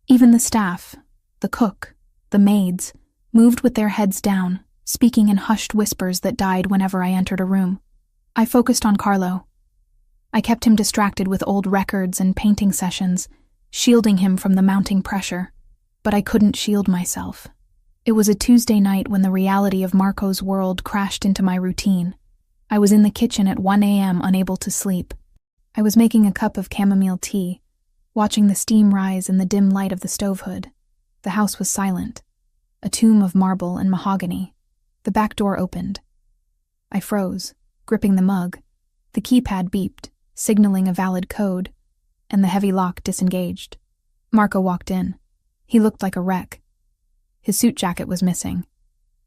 Even the staff, the cook, the maids, moved with their heads down, speaking in hushed whispers that died whenever I entered a room. I focused on Carlo. I kept him distracted with old records and painting sessions, shielding him from the mounting pressure. But I couldn't shield myself. It was a Tuesday night when the reality of Marco's world crashed into my routine. I was in the kitchen at 1 a.m. unable to sleep. I was making a cup of chamomile tea, watching the steam rise in the dim light of the stove hood. The house was silent, a tomb of marble and mahogany. The back door opened. I froze, gripping the mug. The keypad beeped, signaling a valid code, and the heavy lock disengaged. Marco walked in. He looked like a wreck. His suit jacket was missing.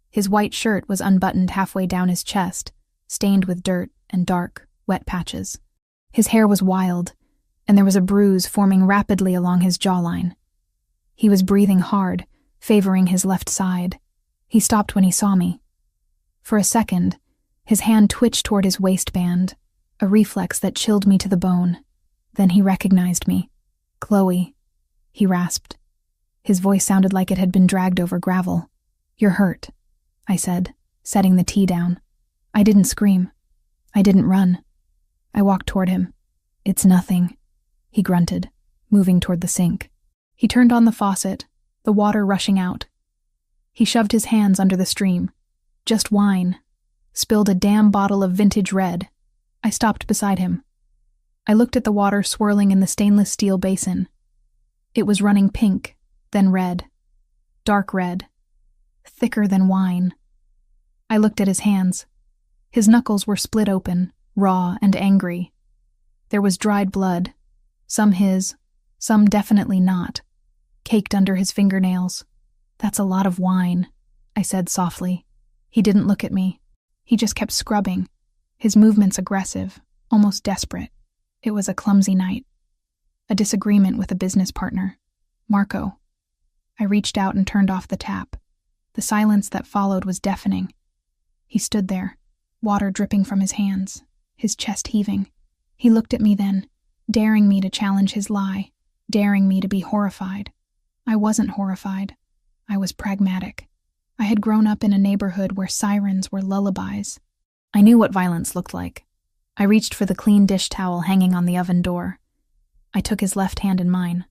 His white shirt was unbuttoned halfway down his chest, stained with dirt and dark, wet patches. His hair was wild, and there was a bruise forming rapidly along his jawline. He was breathing hard, favoring his left side. He stopped when he saw me. For a second, his hand twitched toward his waistband, a reflex that chilled me to the bone. Then he recognized me. "Chloe," he rasped. His voice sounded like it had been dragged over gravel. "You're hurt," I said, setting the tea down. I didn't scream. I didn't run. I walked toward him. "It's nothing," he grunted, moving toward the sink. He turned on the faucet, the water rushing out. He shoved his hands under the stream. "Just wine." Spilled a damn bottle of vintage red. I stopped beside him. I looked at the water swirling in the stainless steel basin. It was running pink, then red. Dark red. Thicker than wine. I looked at his hands. His knuckles were split open, raw and angry. There was dried blood, some his, some definitely not, caked under his fingernails. "That's a lot of wine," I said softly. He didn't look at me. He just kept scrubbing, his movements aggressive, almost desperate. It was a clumsy night. A disagreement with a business partner. Marco. I reached out and turned off the tap. The silence that followed was deafening. He stood there, water dripping from his hands, his chest heaving. He looked at me then, daring me to challenge his lie, daring me to be horrified. I wasn't horrified. I was pragmatic. I had grown up in a neighborhood where sirens were lullabies. I knew what violence looked like. I reached for the clean dish towel hanging on the oven door. I took his left hand in mine.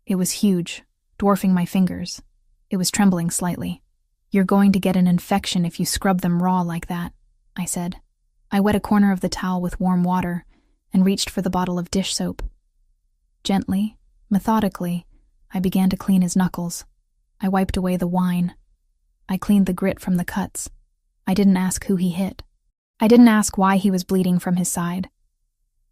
It was huge, dwarfing my fingers. It was trembling slightly. You're going to get an infection if you scrub them raw like that, I said. I wet a corner of the towel with warm water and reached for the bottle of dish soap. Gently, methodically, I began to clean his knuckles. I wiped away the wine. I cleaned the grit from the cuts. I didn't ask who he hit. I didn't ask why he was bleeding from his side.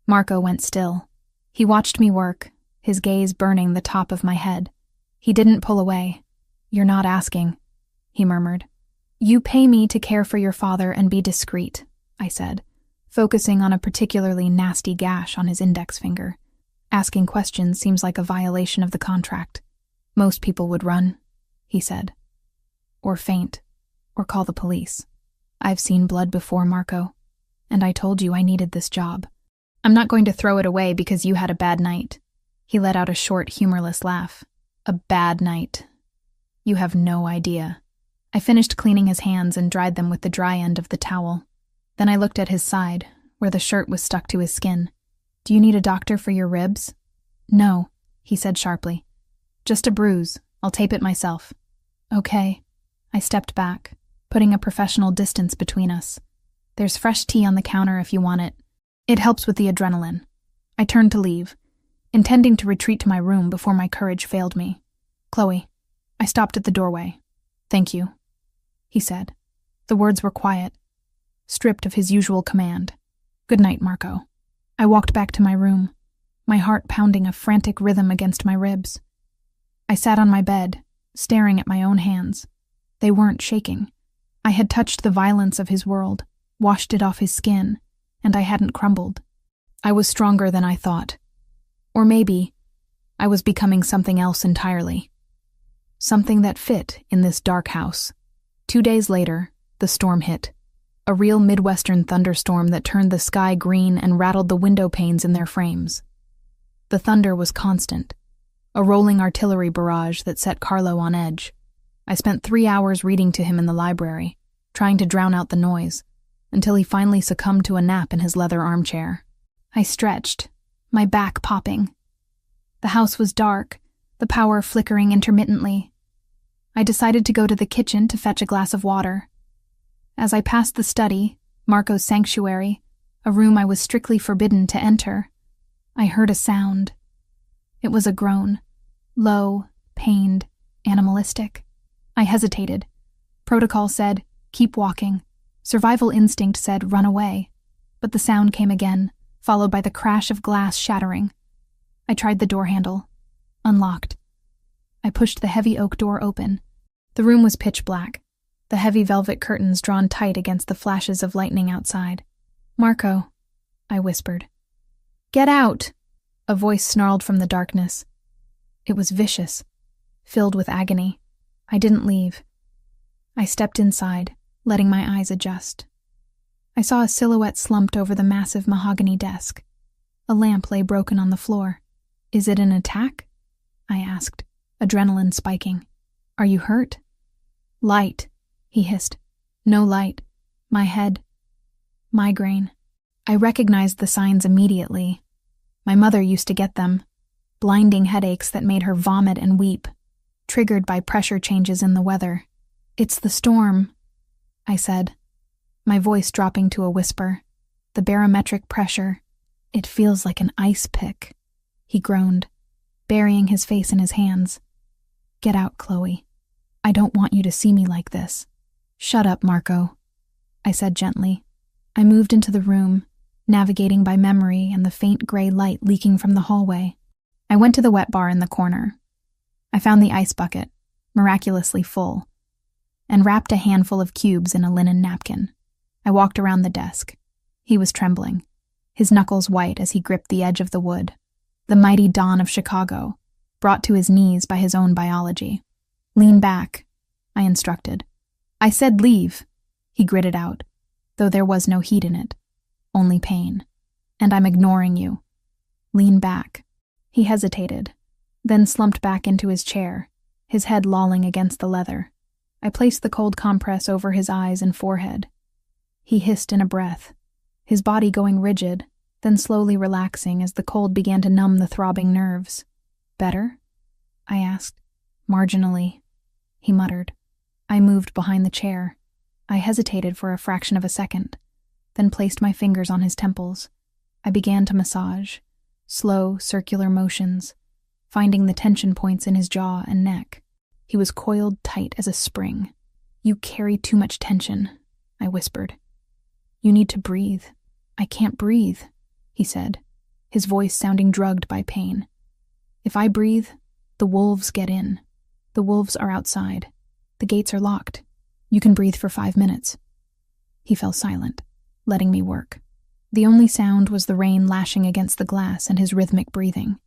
Marco went still. He watched me work, his gaze burning the top of my head. He didn't pull away. You're not asking, he murmured. You pay me to care for your father and be discreet, I said, focusing on a particularly nasty gash on his index finger. Asking questions seems like a violation of the contract. Most people would run, he said. Or faint, or call the police. I've seen blood before, Marco, and I told you I needed this job. I'm not going to throw it away because you had a bad night. He let out a short, humorless laugh. A bad night. You have no idea. I finished cleaning his hands and dried them with the dry end of the towel. Then I looked at his side, where the shirt was stuck to his skin. Do you need a doctor for your ribs? No, he said sharply. Just a bruise. I'll tape it myself. Okay. I stepped back, putting a professional distance between us. There's fresh tea on the counter if you want it. It helps with the adrenaline. I turned to leave, intending to retreat to my room before my courage failed me. Chloe, I stopped at the doorway. Thank you, he said. The words were quiet, stripped of his usual command. Good night, Marco. I walked back to my room, my heart pounding a frantic rhythm against my ribs. I sat on my bed, staring at my own hands. They weren't shaking. I had touched the violence of his world, washed it off his skin, and I hadn't crumbled. I was stronger than I thought. Or maybe I was becoming something else entirely. Something that fit in this dark house. 2 days later, the storm hit. A real Midwestern thunderstorm that turned the sky green and rattled the window panes in their frames. The thunder was constant, a rolling artillery barrage that set Carlo on edge. I spent 3 hours reading to him in the library, trying to drown out the noise, until he finally succumbed to a nap in his leather armchair. I stretched, my back popping. The house was dark, the power flickering intermittently. I decided to go to the kitchen to fetch a glass of water. As I passed the study, Marco's sanctuary, a room I was strictly forbidden to enter, I heard a sound. It was a groan, low, pained, animalistic. I hesitated. Protocol said, keep walking. Survival instinct said, run away. But the sound came again, followed by the crash of glass shattering. I tried the door handle. Unlocked. I pushed the heavy oak door open. The room was pitch black, the heavy velvet curtains drawn tight against the flashes of lightning outside. Marco, I whispered. Get out! A voice snarled from the darkness. It was vicious, filled with agony. I didn't leave. I stepped inside, letting my eyes adjust. I saw a silhouette slumped over the massive mahogany desk. A lamp lay broken on the floor. Is it an attack? I asked, adrenaline spiking. Are you hurt? Light, he hissed. No light. My head. Migraine. I recognized the signs immediately. My mother used to get them. Blinding headaches that made her vomit and weep, triggered by pressure changes in the weather. It's the storm, I said, my voice dropping to a whisper. The barometric pressure. It feels like an ice pick, he groaned, burying his face in his hands. Get out, Chloe. I don't want you to see me like this. Shut up, Marco, I said gently. I moved into the room, navigating by memory and the faint gray light leaking from the hallway. I went to the wet bar in the corner. I found the ice bucket, miraculously full, and wrapped a handful of cubes in a linen napkin. I walked around the desk. He was trembling, his knuckles white as he gripped the edge of the wood. The mighty Don of Chicago, brought to his knees by his own biology. Lean back, I instructed. I said leave, he gritted out, though there was no heat in it, only pain. And I'm ignoring you. Lean back. He hesitated, then slumped back into his chair, his head lolling against the leather. I placed the cold compress over his eyes and forehead. He hissed in a breath, his body going rigid, then slowly relaxing as the cold began to numb the throbbing nerves. Better? I asked. Marginally, he muttered. I moved behind the chair. I hesitated for a fraction of a second, then placed my fingers on his temples. I began to massage, slow, circular motions, finding the tension points in his jaw and neck. He was coiled tight as a spring. "You carry too much tension," I whispered. "You need to breathe." "I can't breathe," he said, his voice sounding drugged by pain. "If I breathe, the wolves get in. The wolves are outside. The gates are locked. You can breathe for 5 minutes." He fell silent, letting me work. The only sound was the rain lashing against the glass and his rhythmic breathing.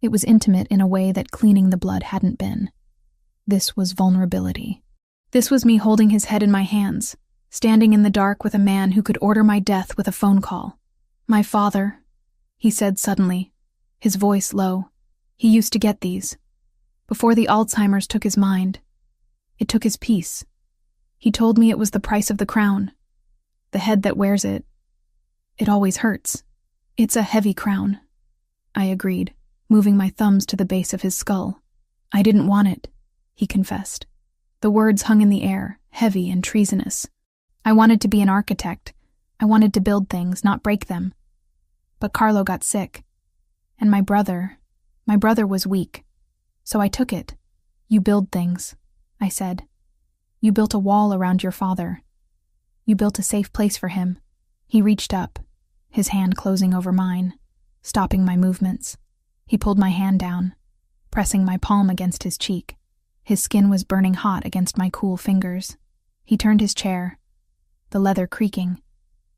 It was intimate in a way that cleaning the blood hadn't been. This was vulnerability. This was me holding his head in my hands, standing in the dark with a man who could order my death with a phone call. "My father," he said suddenly, his voice low. "He used to get these. Before the Alzheimer's took his mind. It took his peace. He told me it was the price of the crown. The head that wears it. It always hurts. It's a heavy crown." I agreed, moving my thumbs to the base of his skull. "I didn't want it," he confessed. The words hung in the air, heavy and treasonous. "I wanted to be an architect. I wanted to build things, not break them. But Carlo got sick. And my brother was weak. So I took it. You build things," I said. "You built a wall around your father. You built a safe place for him." He reached up, his hand closing over mine, stopping my movements. He pulled my hand down, pressing my palm against his cheek. His skin was burning hot against my cool fingers. He turned his chair, the leather creaking,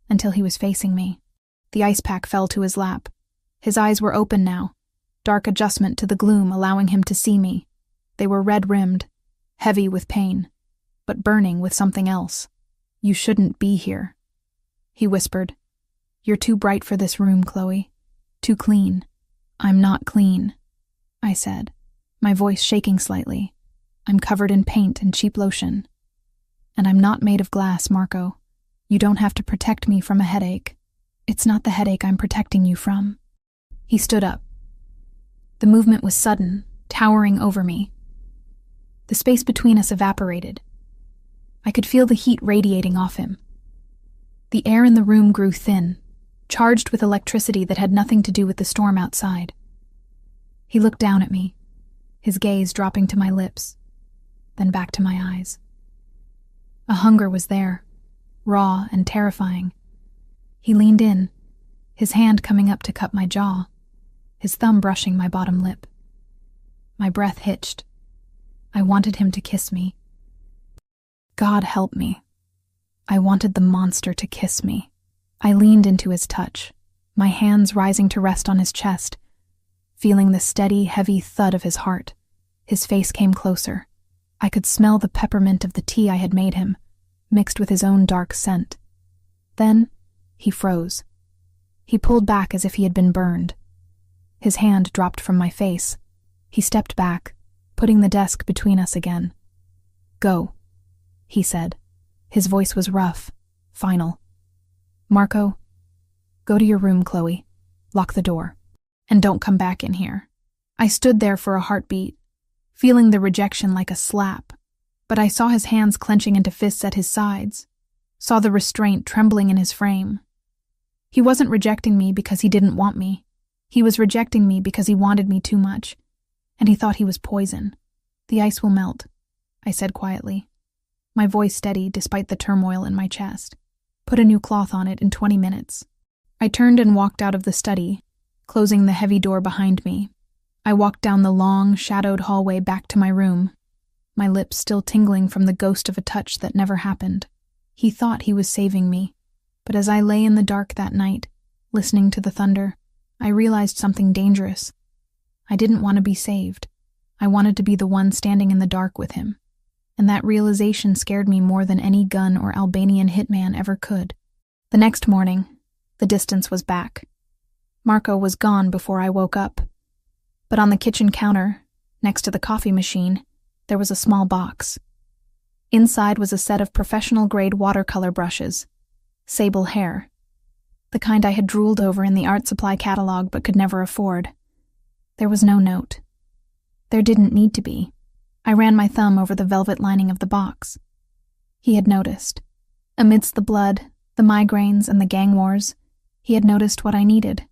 until he was facing me. The ice pack fell to his lap. His eyes were open now, dark adjustment to the gloom allowing him to see me. They were red-rimmed, heavy with pain, but burning with something else. "You shouldn't be here," he whispered. "You're too bright for this room, Chloe. Too clean." "I'm not clean," I said, my voice shaking slightly. "I'm covered in paint and cheap lotion. And I'm not made of glass, Marco. You don't have to protect me from a headache. It's not the headache I'm protecting you from." He stood up. The movement was sudden, towering over me. The space between us evaporated. I could feel the heat radiating off him. The air in the room grew thin, charged with electricity that had nothing to do with the storm outside. He looked down at me, his gaze dropping to my lips, then back to my eyes. A hunger was there, raw and terrifying. He leaned in, his hand coming up to cup my jaw, his thumb brushing my bottom lip. My breath hitched. I wanted him to kiss me. God help me. I wanted the monster to kiss me. I leaned into his touch, my hands rising to rest on his chest, feeling the steady, heavy thud of his heart. His face came closer. I could smell the peppermint of the tea I had made him, mixed with his own dark scent. Then he froze. He pulled back as if he had been burned. His hand dropped from my face. He stepped back, putting the desk between us again. "Go," he said. His voice was rough, final. "Marco, go to your room, Chloe. Lock the door. And don't come back in here." I stood there for a heartbeat, feeling the rejection like a slap, but I saw his hands clenching into fists at his sides, saw the restraint trembling in his frame. He wasn't rejecting me because he didn't want me. He was rejecting me because he wanted me too much, and he thought he was poison. "The ice will melt," I said quietly, my voice steady despite the turmoil in my chest. "Put a new cloth on it in 20 minutes. I turned and walked out of the study, closing the heavy door behind me. I walked down the long, shadowed hallway back to my room, my lips still tingling from the ghost of a touch that never happened. He thought he was saving me, but as I lay in the dark that night, listening to the thunder, I realized something dangerous. I didn't want to be saved. I wanted to be the one standing in the dark with him, and that realization scared me more than any gun or Albanian hitman ever could. The next morning, the distance was back. Marco was gone before I woke up, but on the kitchen counter, next to the coffee machine, there was a small box. Inside was a set of professional-grade watercolor brushes, sable hair, the kind I had drooled over in the art supply catalog but could never afford. There was no note. There didn't need to be. I ran my thumb over the velvet lining of the box. He had noticed. Amidst the blood, the migraines, and the gang wars, he had noticed what I needed.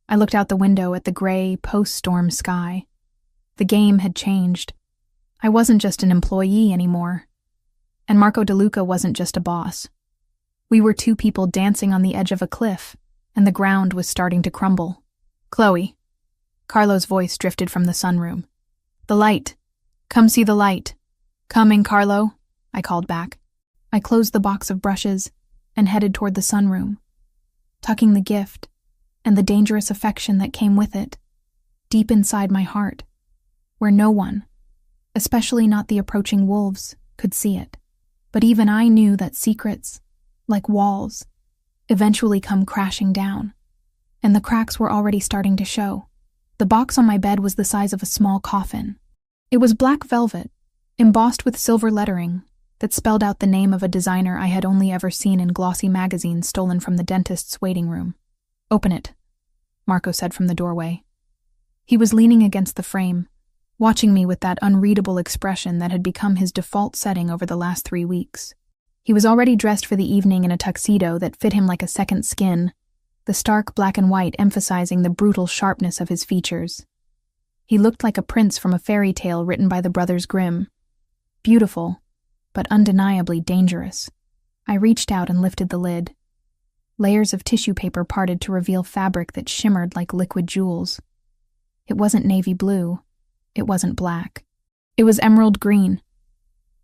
I looked out the window at the gray, post-storm sky. The game had changed. I wasn't just an employee anymore. And Marco DeLuca wasn't just a boss. We were two people dancing on the edge of a cliff, and the ground was starting to crumble. "Chloe." Carlo's voice drifted from the sunroom. "The light. Come see the light." "Coming, Carlo," I called back. I closed the box of brushes and headed toward the sunroom, tucking the gift and the dangerous affection that came with it deep inside my heart, where no one, especially not the approaching wolves, could see it. But even I knew that secrets, like walls, eventually come crashing down, and the cracks were already starting to show. The box on my bed was the size of a small coffin. It was black velvet, embossed with silver lettering that spelled out the name of a designer I had only ever seen in glossy magazines stolen from the dentist's waiting room. "Open it," Marco said from the doorway. He was leaning against the frame, watching me with that unreadable expression that had become his default setting over the last 3 weeks. He was already dressed for the evening in a tuxedo that fit him like a second skin, the stark black and white emphasizing the brutal sharpness of his features. He looked like a prince from a fairy tale written by the Brothers Grimm. Beautiful, but undeniably dangerous. I reached out and lifted the lid. Layers of tissue paper parted to reveal fabric that shimmered like liquid jewels. It wasn't navy blue. It wasn't black. It was emerald green,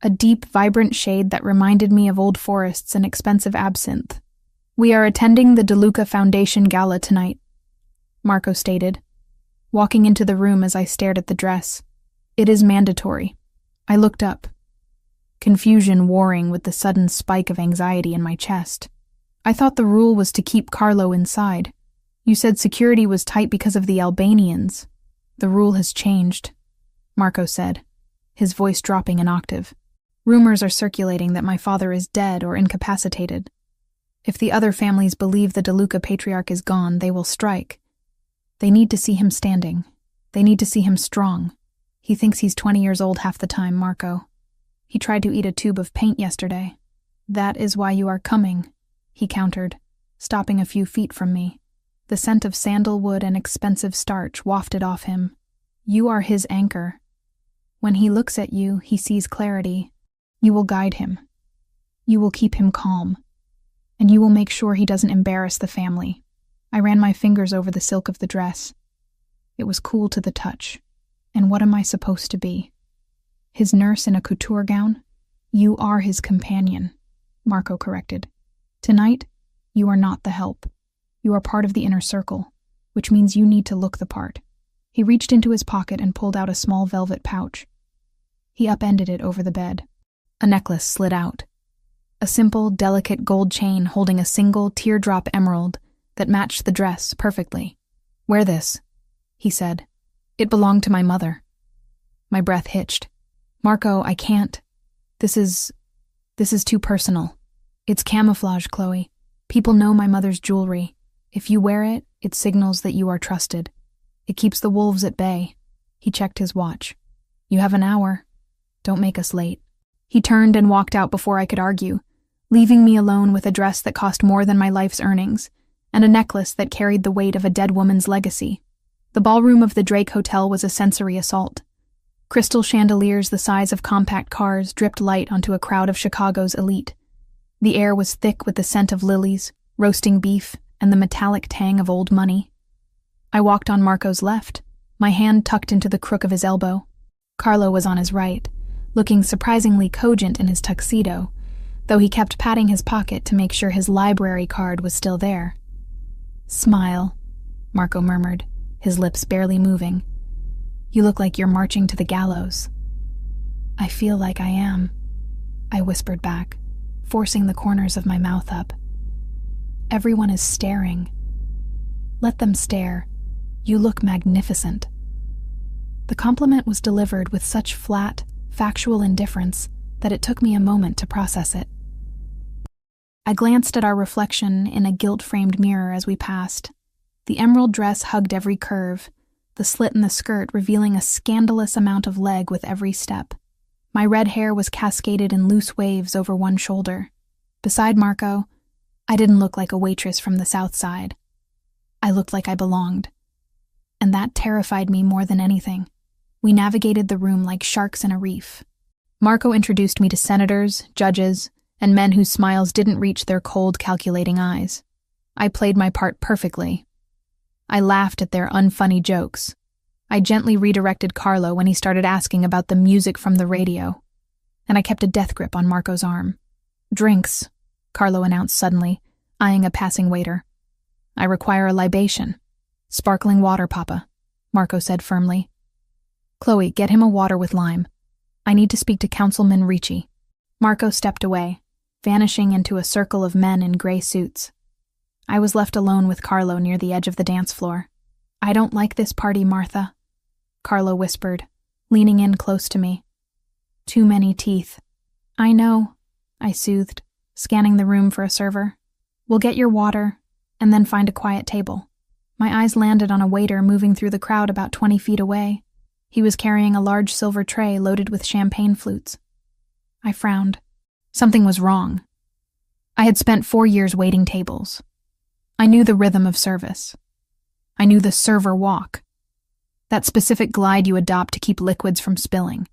a deep, vibrant shade that reminded me of old forests and expensive absinthe. "We are attending the DeLuca Foundation Gala tonight," Marco stated, walking into the room as I stared at the dress. "It is mandatory." I looked up, confusion warring with the sudden spike of anxiety in my chest. "I thought the rule was to keep Carlo inside. You said security was tight because of the Albanians." "The rule has changed," Marco said, his voice dropping an octave. "Rumors are circulating that my father is dead or incapacitated. If the other families believe the DeLuca patriarch is gone, they will strike. They need to see him standing. They need to see him strong. He thinks he's 20 years old half the time, Marco. He tried to eat a tube of paint yesterday." "That is why you are coming," he countered, stopping a few feet from me. The scent of sandalwood and expensive starch wafted off him. "You are his anchor. When he looks at you, he sees clarity. You will guide him. You will keep him calm. And you will make sure he doesn't embarrass the family." I ran my fingers over the silk of the dress. It was cool to the touch. And what am I supposed to be? His nurse in a couture gown? "You are his companion," Marco corrected. "Tonight, you are not the help. You are part of the inner circle, which means you need to look the part." He reached into his pocket and pulled out a small velvet pouch. He upended it over the bed. A necklace slid out. A simple, delicate gold chain holding a single teardrop emerald that matched the dress perfectly. "Wear this," he said. "It belonged to my mother." My breath hitched. "Marco, I can't. This is too personal. It's camouflage, Chloe. People know my mother's jewelry. If you wear it, it signals that you are trusted. It keeps the wolves at bay." He checked his watch. "You have an hour. Don't make us late." He turned and walked out before I could argue, leaving me alone with a dress that cost more than my life's earnings, and a necklace that carried the weight of a dead woman's legacy. The ballroom of the Drake Hotel was a sensory assault. Crystal chandeliers the size of compact cars dripped light onto a crowd of Chicago's elite. The air was thick with the scent of lilies, roasting beef, and the metallic tang of old money. I walked on Marco's left, my hand tucked into the crook of his elbow. Carlo was on his right, looking surprisingly cogent in his tuxedo, though he kept patting his pocket to make sure his library card was still there. "Smile," Marco murmured, his lips barely moving. "You look like you're marching to the gallows." "I feel like I am," I whispered back, forcing the corners of my mouth up. "Everyone is staring. Let them stare. You look magnificent." The compliment was delivered with such flat, factual indifference that it took me a moment to process it. I glanced at our reflection in a gilt-framed mirror as we passed. The emerald dress hugged every curve, the slit in the skirt revealing a scandalous amount of leg with every step. My red hair was cascaded in loose waves over one shoulder. Beside Marco, I didn't look like a waitress from the South Side. I looked like I belonged. And that terrified me more than anything. We navigated the room like sharks in a reef. Marco introduced me to senators, judges, and men whose smiles didn't reach their cold, calculating eyes. I played my part perfectly. I laughed at their unfunny jokes. I gently redirected Carlo when he started asking about the music from the radio, and I kept a death grip on Marco's arm. "Drinks," Carlo announced suddenly, eyeing a passing waiter. "I require a libation." "Sparkling water, Papa," Marco said firmly. "Chloe, get him a water with lime. I need to speak to Councilman Ricci." Marco stepped away, vanishing into a circle of men in gray suits. I was left alone with Carlo near the edge of the dance floor. "I don't like this party, Martha," Carlo whispered, leaning in close to me. "Too many teeth." "I know," I soothed, scanning the room for a server. "We'll get your water, and then find a quiet table." My eyes landed on a waiter moving through the crowd about 20 feet away. He was carrying a large silver tray loaded with champagne flutes. I frowned. Something was wrong. I had spent 4 years waiting tables. I knew the rhythm of service. I knew the server walk. That specific glide you adopt to keep liquids from spilling.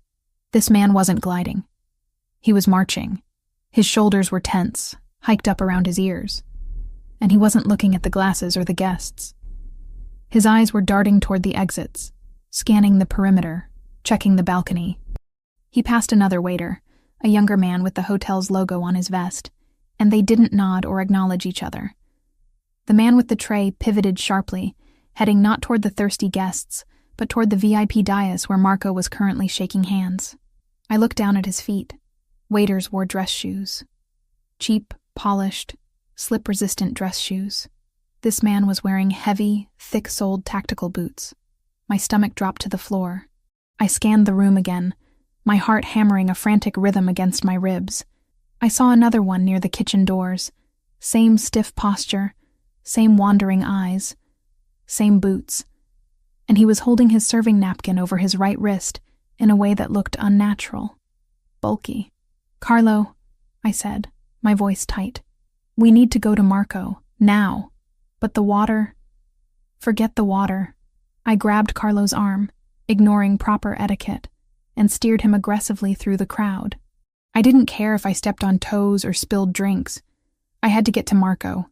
This man wasn't gliding. He was marching. His shoulders were tense, hiked up around his ears. And he wasn't looking at the glasses or the guests. His eyes were darting toward the exits, scanning the perimeter, checking the balcony. He passed another waiter, a younger man with the hotel's logo on his vest, and they didn't nod or acknowledge each other. The man with the tray pivoted sharply, heading not toward the thirsty guests, but toward the VIP dais where Marco was currently shaking hands. I looked down at his feet. Waiters wore dress shoes. Cheap, polished, slip-resistant dress shoes. This man was wearing heavy, thick-soled tactical boots. My stomach dropped to the floor. I scanned the room again, my heart hammering a frantic rhythm against my ribs. I saw another one near the kitchen doors. Same stiff posture, same wandering eyes, same boots. And he was holding his serving napkin over his right wrist in a way that looked unnatural, bulky. "Carlo," I said, my voice tight. "We need to go to Marco, now. But the water..." "Forget the water." I grabbed Carlo's arm, ignoring proper etiquette, and steered him aggressively through the crowd. I didn't care if I stepped on toes or spilled drinks. I had to get to Marco.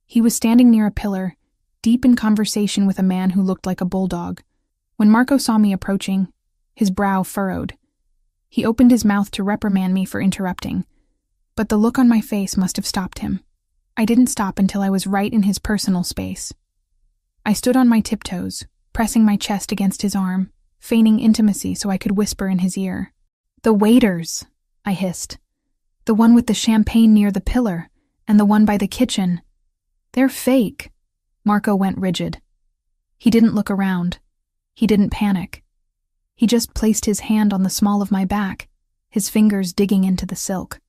He was standing near a pillar, deep in conversation with a man who looked like a bulldog. When Marco saw me approaching, his brow furrowed. He opened his mouth to reprimand me for interrupting, but the look on my face must have stopped him. I didn't stop until I was right in his personal space. I stood on my tiptoes, pressing my chest against his arm, feigning intimacy so I could whisper in his ear. "The waiters," I hissed. "The one with the champagne near the pillar, and the one by the kitchen. They're fake." Marco went rigid. He didn't look around. He didn't panic. He just placed his hand on the small of my back, his fingers digging into the silk.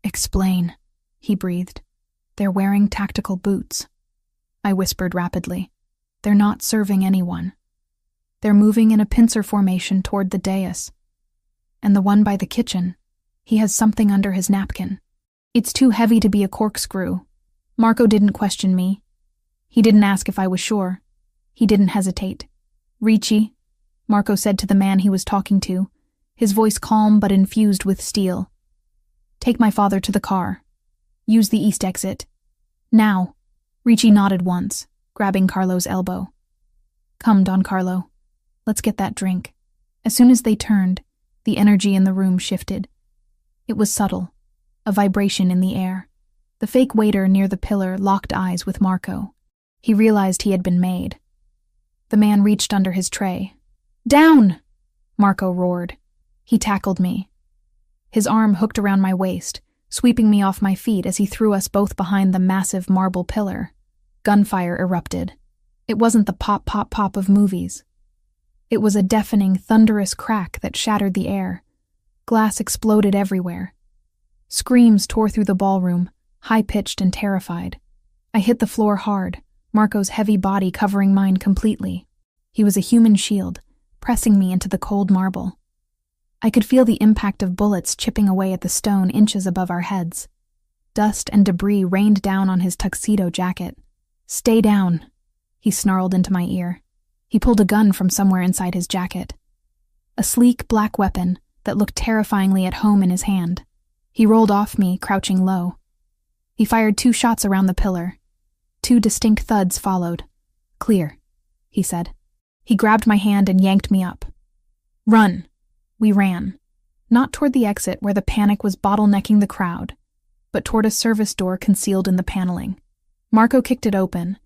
"Explain," he breathed. "They're wearing tactical boots." I whispered rapidly. "They're not serving anyone. They're moving in a pincer formation toward the dais. And the one by the kitchen, he has something under his napkin. It's too heavy to be a corkscrew." Marco didn't question me. He didn't ask if I was sure. He didn't hesitate. "Ricci," Marco said to the man he was talking to, his voice calm but infused with steel. "Take my father to the car. Use the east exit. Now." Ricci nodded once, grabbing Carlo's elbow. "Come, Don Carlo. Let's get that drink." As soon as they turned, the energy in the room shifted. It was subtle, a vibration in the air. The fake waiter near the pillar locked eyes with Marco. He realized he had been made. The man reached under his tray. "Down!" Marco roared. He tackled me. His arm hooked around my waist, sweeping me off my feet as he threw us both behind the massive marble pillar. Gunfire erupted. It wasn't the pop, pop, pop of movies. It was a deafening, thunderous crack that shattered the air. Glass exploded everywhere. Screams tore through the ballroom, high-pitched and terrified. I hit the floor hard, Marco's heavy body covering mine completely. He was a human shield, pressing me into the cold marble. I could feel the impact of bullets chipping away at the stone inches above our heads. Dust and debris rained down on his tuxedo jacket. "Stay down," he snarled into my ear. He pulled a gun from somewhere inside his jacket. A sleek black weapon that looked terrifyingly at home in his hand. He rolled off me, crouching low. He fired 2 shots around the pillar. 2 distinct thuds followed. "Clear," he said. He grabbed my hand and yanked me up. "Run." We ran. Not toward the exit where the panic was bottlenecking the crowd, but toward a service door concealed in the paneling. Marco kicked it open,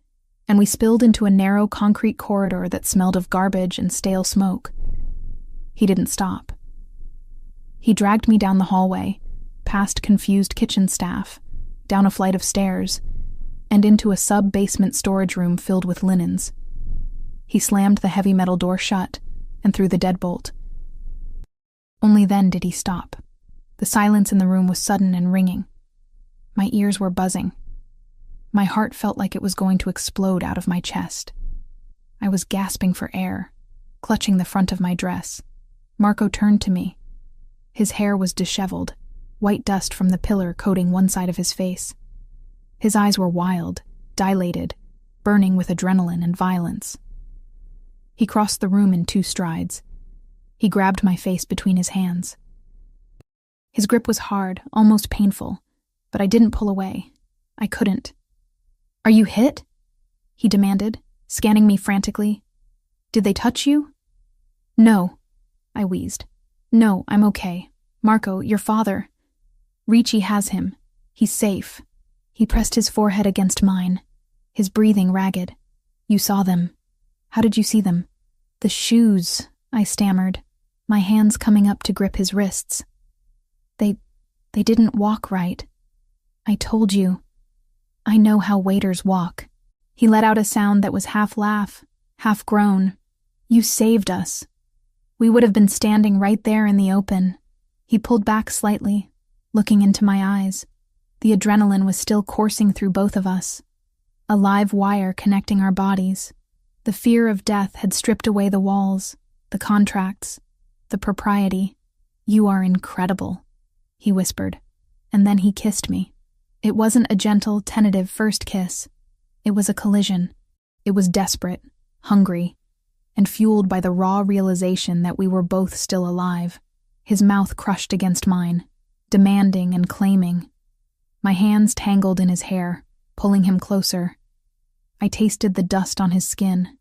and we spilled into a narrow concrete corridor that smelled of garbage and stale smoke. He didn't stop. He dragged me down the hallway, past confused kitchen staff, down a flight of stairs, and into a sub-basement storage room filled with linens. He slammed the heavy metal door shut and threw the deadbolt. Only then did he stop. The silence in the room was sudden and ringing. My ears were buzzing. My heart felt like it was going to explode out of my chest. I was gasping for air, clutching the front of my dress. Marco turned to me. His hair was disheveled, white dust from the pillar coating one side of his face. His eyes were wild, dilated, burning with adrenaline and violence. He crossed the room in 2 strides. He grabbed my face between his hands. His grip was hard, almost painful, but I didn't pull away. I couldn't. "Are you hit?" he demanded, scanning me frantically. "Did they touch you?" "No," I wheezed. "No, I'm okay. Marco, your father. Ricci has him. He's safe." He pressed his forehead against mine, his breathing ragged. "You saw them. How did you see them?" "The shoes," I stammered, my hands coming up to grip his wrists. They didn't walk right. I told you. I know how waiters walk." He let out a sound that was half laugh, half groan. "You saved us. We would have been standing right there in the open." He pulled back slightly, looking into my eyes. The adrenaline was still coursing through both of us, a live wire connecting our bodies. The fear of death had stripped away the walls, the contracts, the propriety. "You are incredible," he whispered, and then he kissed me. It wasn't a gentle, tentative first kiss. It was a collision. It was desperate, hungry, and fueled by the raw realization that we were both still alive. His mouth crushed against mine, demanding and claiming. My hands tangled in his hair, pulling him closer. I tasted the dust on his skin,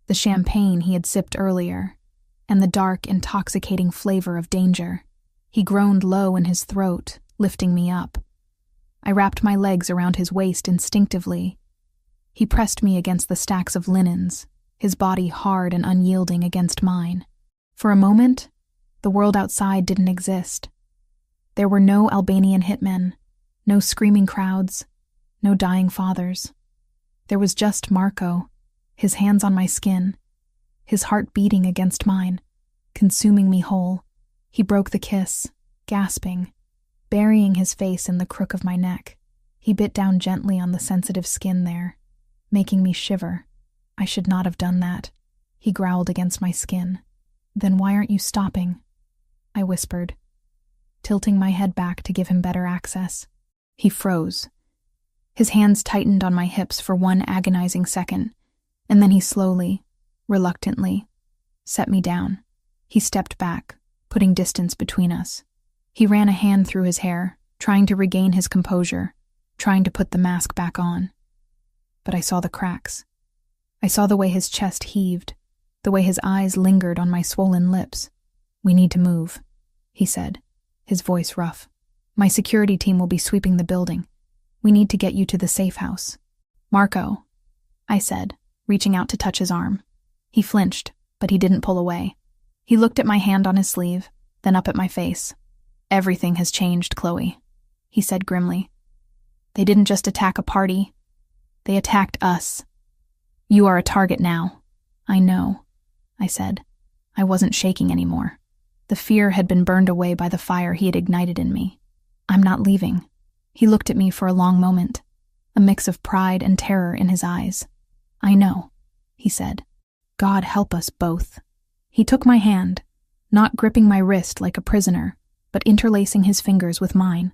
the champagne he had sipped earlier, and the dark, intoxicating flavor of danger. He groaned low in his throat, lifting me up. I wrapped my legs around his waist instinctively. He pressed me against the stacks of linens, his body hard and unyielding against mine. For a moment, the world outside didn't exist. There were no Albanian hitmen, no screaming crowds, no dying fathers. There was just Marco, his hands on my skin, his heart beating against mine, consuming me whole. He broke the kiss, gasping, burying his face in the crook of my neck. He bit down gently on the sensitive skin there, making me shiver. "I should not have done that," he growled against my skin. "Then why aren't you stopping?" I whispered, tilting my head back to give him better access. He froze. His hands tightened on my hips for one agonizing second, and then he slowly, reluctantly, set me down. He stepped back, putting distance between us. He ran a hand through his hair, trying to regain his composure, trying to put the mask back on. But I saw the cracks. I saw the way his chest heaved, the way his eyes lingered on my swollen lips. "We need to move," he said, his voice rough. "My security team will be sweeping the building. We need to get you to the safe house." "Marco," I said, reaching out to touch his arm. He flinched, but he didn't pull away. He looked at my hand on his sleeve, then up at my face. "Everything has changed, Chloe," he said grimly. "They didn't just attack a party. They attacked us. You are a target now." "I know," I said. I wasn't shaking anymore. The fear had been burned away by the fire he had ignited in me. "I'm not leaving." He looked at me for a long moment, a mix of pride and terror in his eyes. "I know," he said. "God help us both." He took my hand, not gripping my wrist like a prisoner, but interlacing his fingers with mine.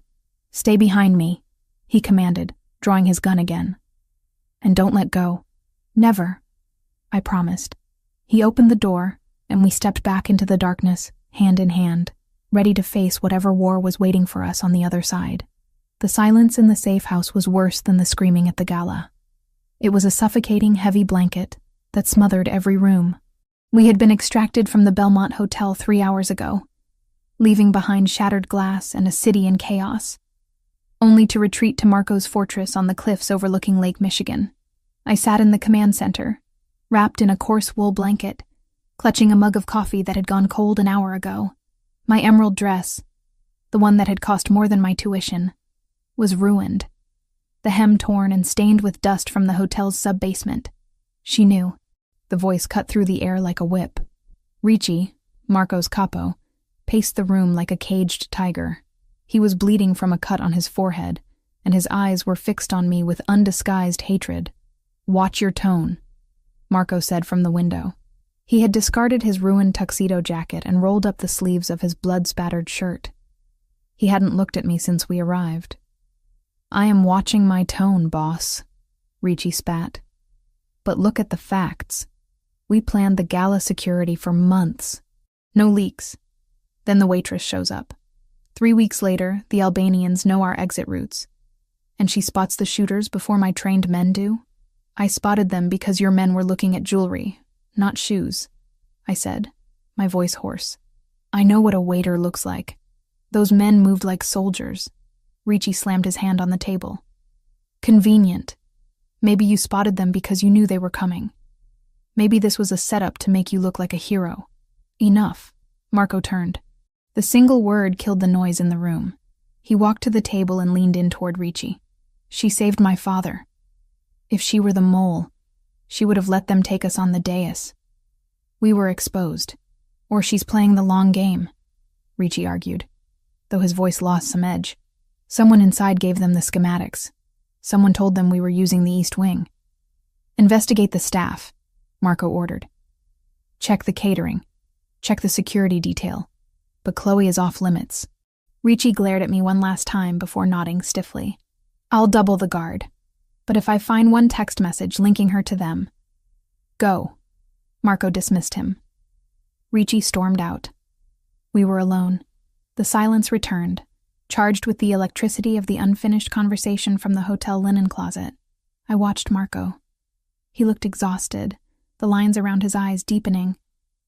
"Stay behind me," he commanded, drawing his gun again. "And don't let go." "Never," I promised. He opened the door, and we stepped back into the darkness, hand in hand, ready to face whatever war was waiting for us on the other side. The silence in the safe house was worse than the screaming at the gala. It was a suffocating, heavy blanket that smothered every room. We had been extracted from the Belmont Hotel 3 hours ago, leaving behind shattered glass and a city in chaos, only to retreat to Marco's fortress on the cliffs overlooking Lake Michigan. I sat in the command center, wrapped in a coarse wool blanket, clutching a mug of coffee that had gone cold an hour ago. My emerald dress, the one that had cost more than my tuition, was ruined, the hem torn and stained with dust from the hotel's sub-basement. She knew. The voice cut through the air like a whip. Ricci, Marco's capo, paced the room like a caged tiger. He was bleeding from a cut on his forehead, and his eyes were fixed on me with undisguised hatred. "Watch your tone," Marco said from the window. He had discarded his ruined tuxedo jacket and rolled up the sleeves of his blood-spattered shirt. He hadn't looked at me since we arrived. "I am watching my tone, boss," Ricci spat. "But look at the facts. We planned the gala security for months. No leaks. Then the waitress shows up. 3 weeks later, the Albanians know our exit routes. And she spots the shooters before my trained men do. I spotted them because your men were looking at jewelry, not shoes," I said, my voice hoarse. "I know what a waiter looks like. Those men moved like soldiers." Ricci slammed his hand on the table. "Convenient. Maybe you spotted them because you knew they were coming. Maybe this was a setup to make you look like a hero." "Enough." Marco turned. The single word killed the noise in the room. He walked to the table and leaned in toward Ricci. "She saved my father. If she were the mole, she would have let them take us on the dais. We were exposed. Or she's playing the long game," Ricci argued, though his voice lost some edge. "Someone inside gave them the schematics. Someone told them we were using the East Wing." "Investigate the staff," Marco ordered. "Check the catering. Check the security detail. But Chloe is off limits." Ricci glared at me one last time before nodding stiffly. "I'll double the guard. But if I find one text message linking her to them..." "Go." Marco dismissed him. Ricci stormed out. We were alone. The silence returned, charged with the electricity of the unfinished conversation from the hotel linen closet. I watched Marco. He looked exhausted, the lines around his eyes deepening.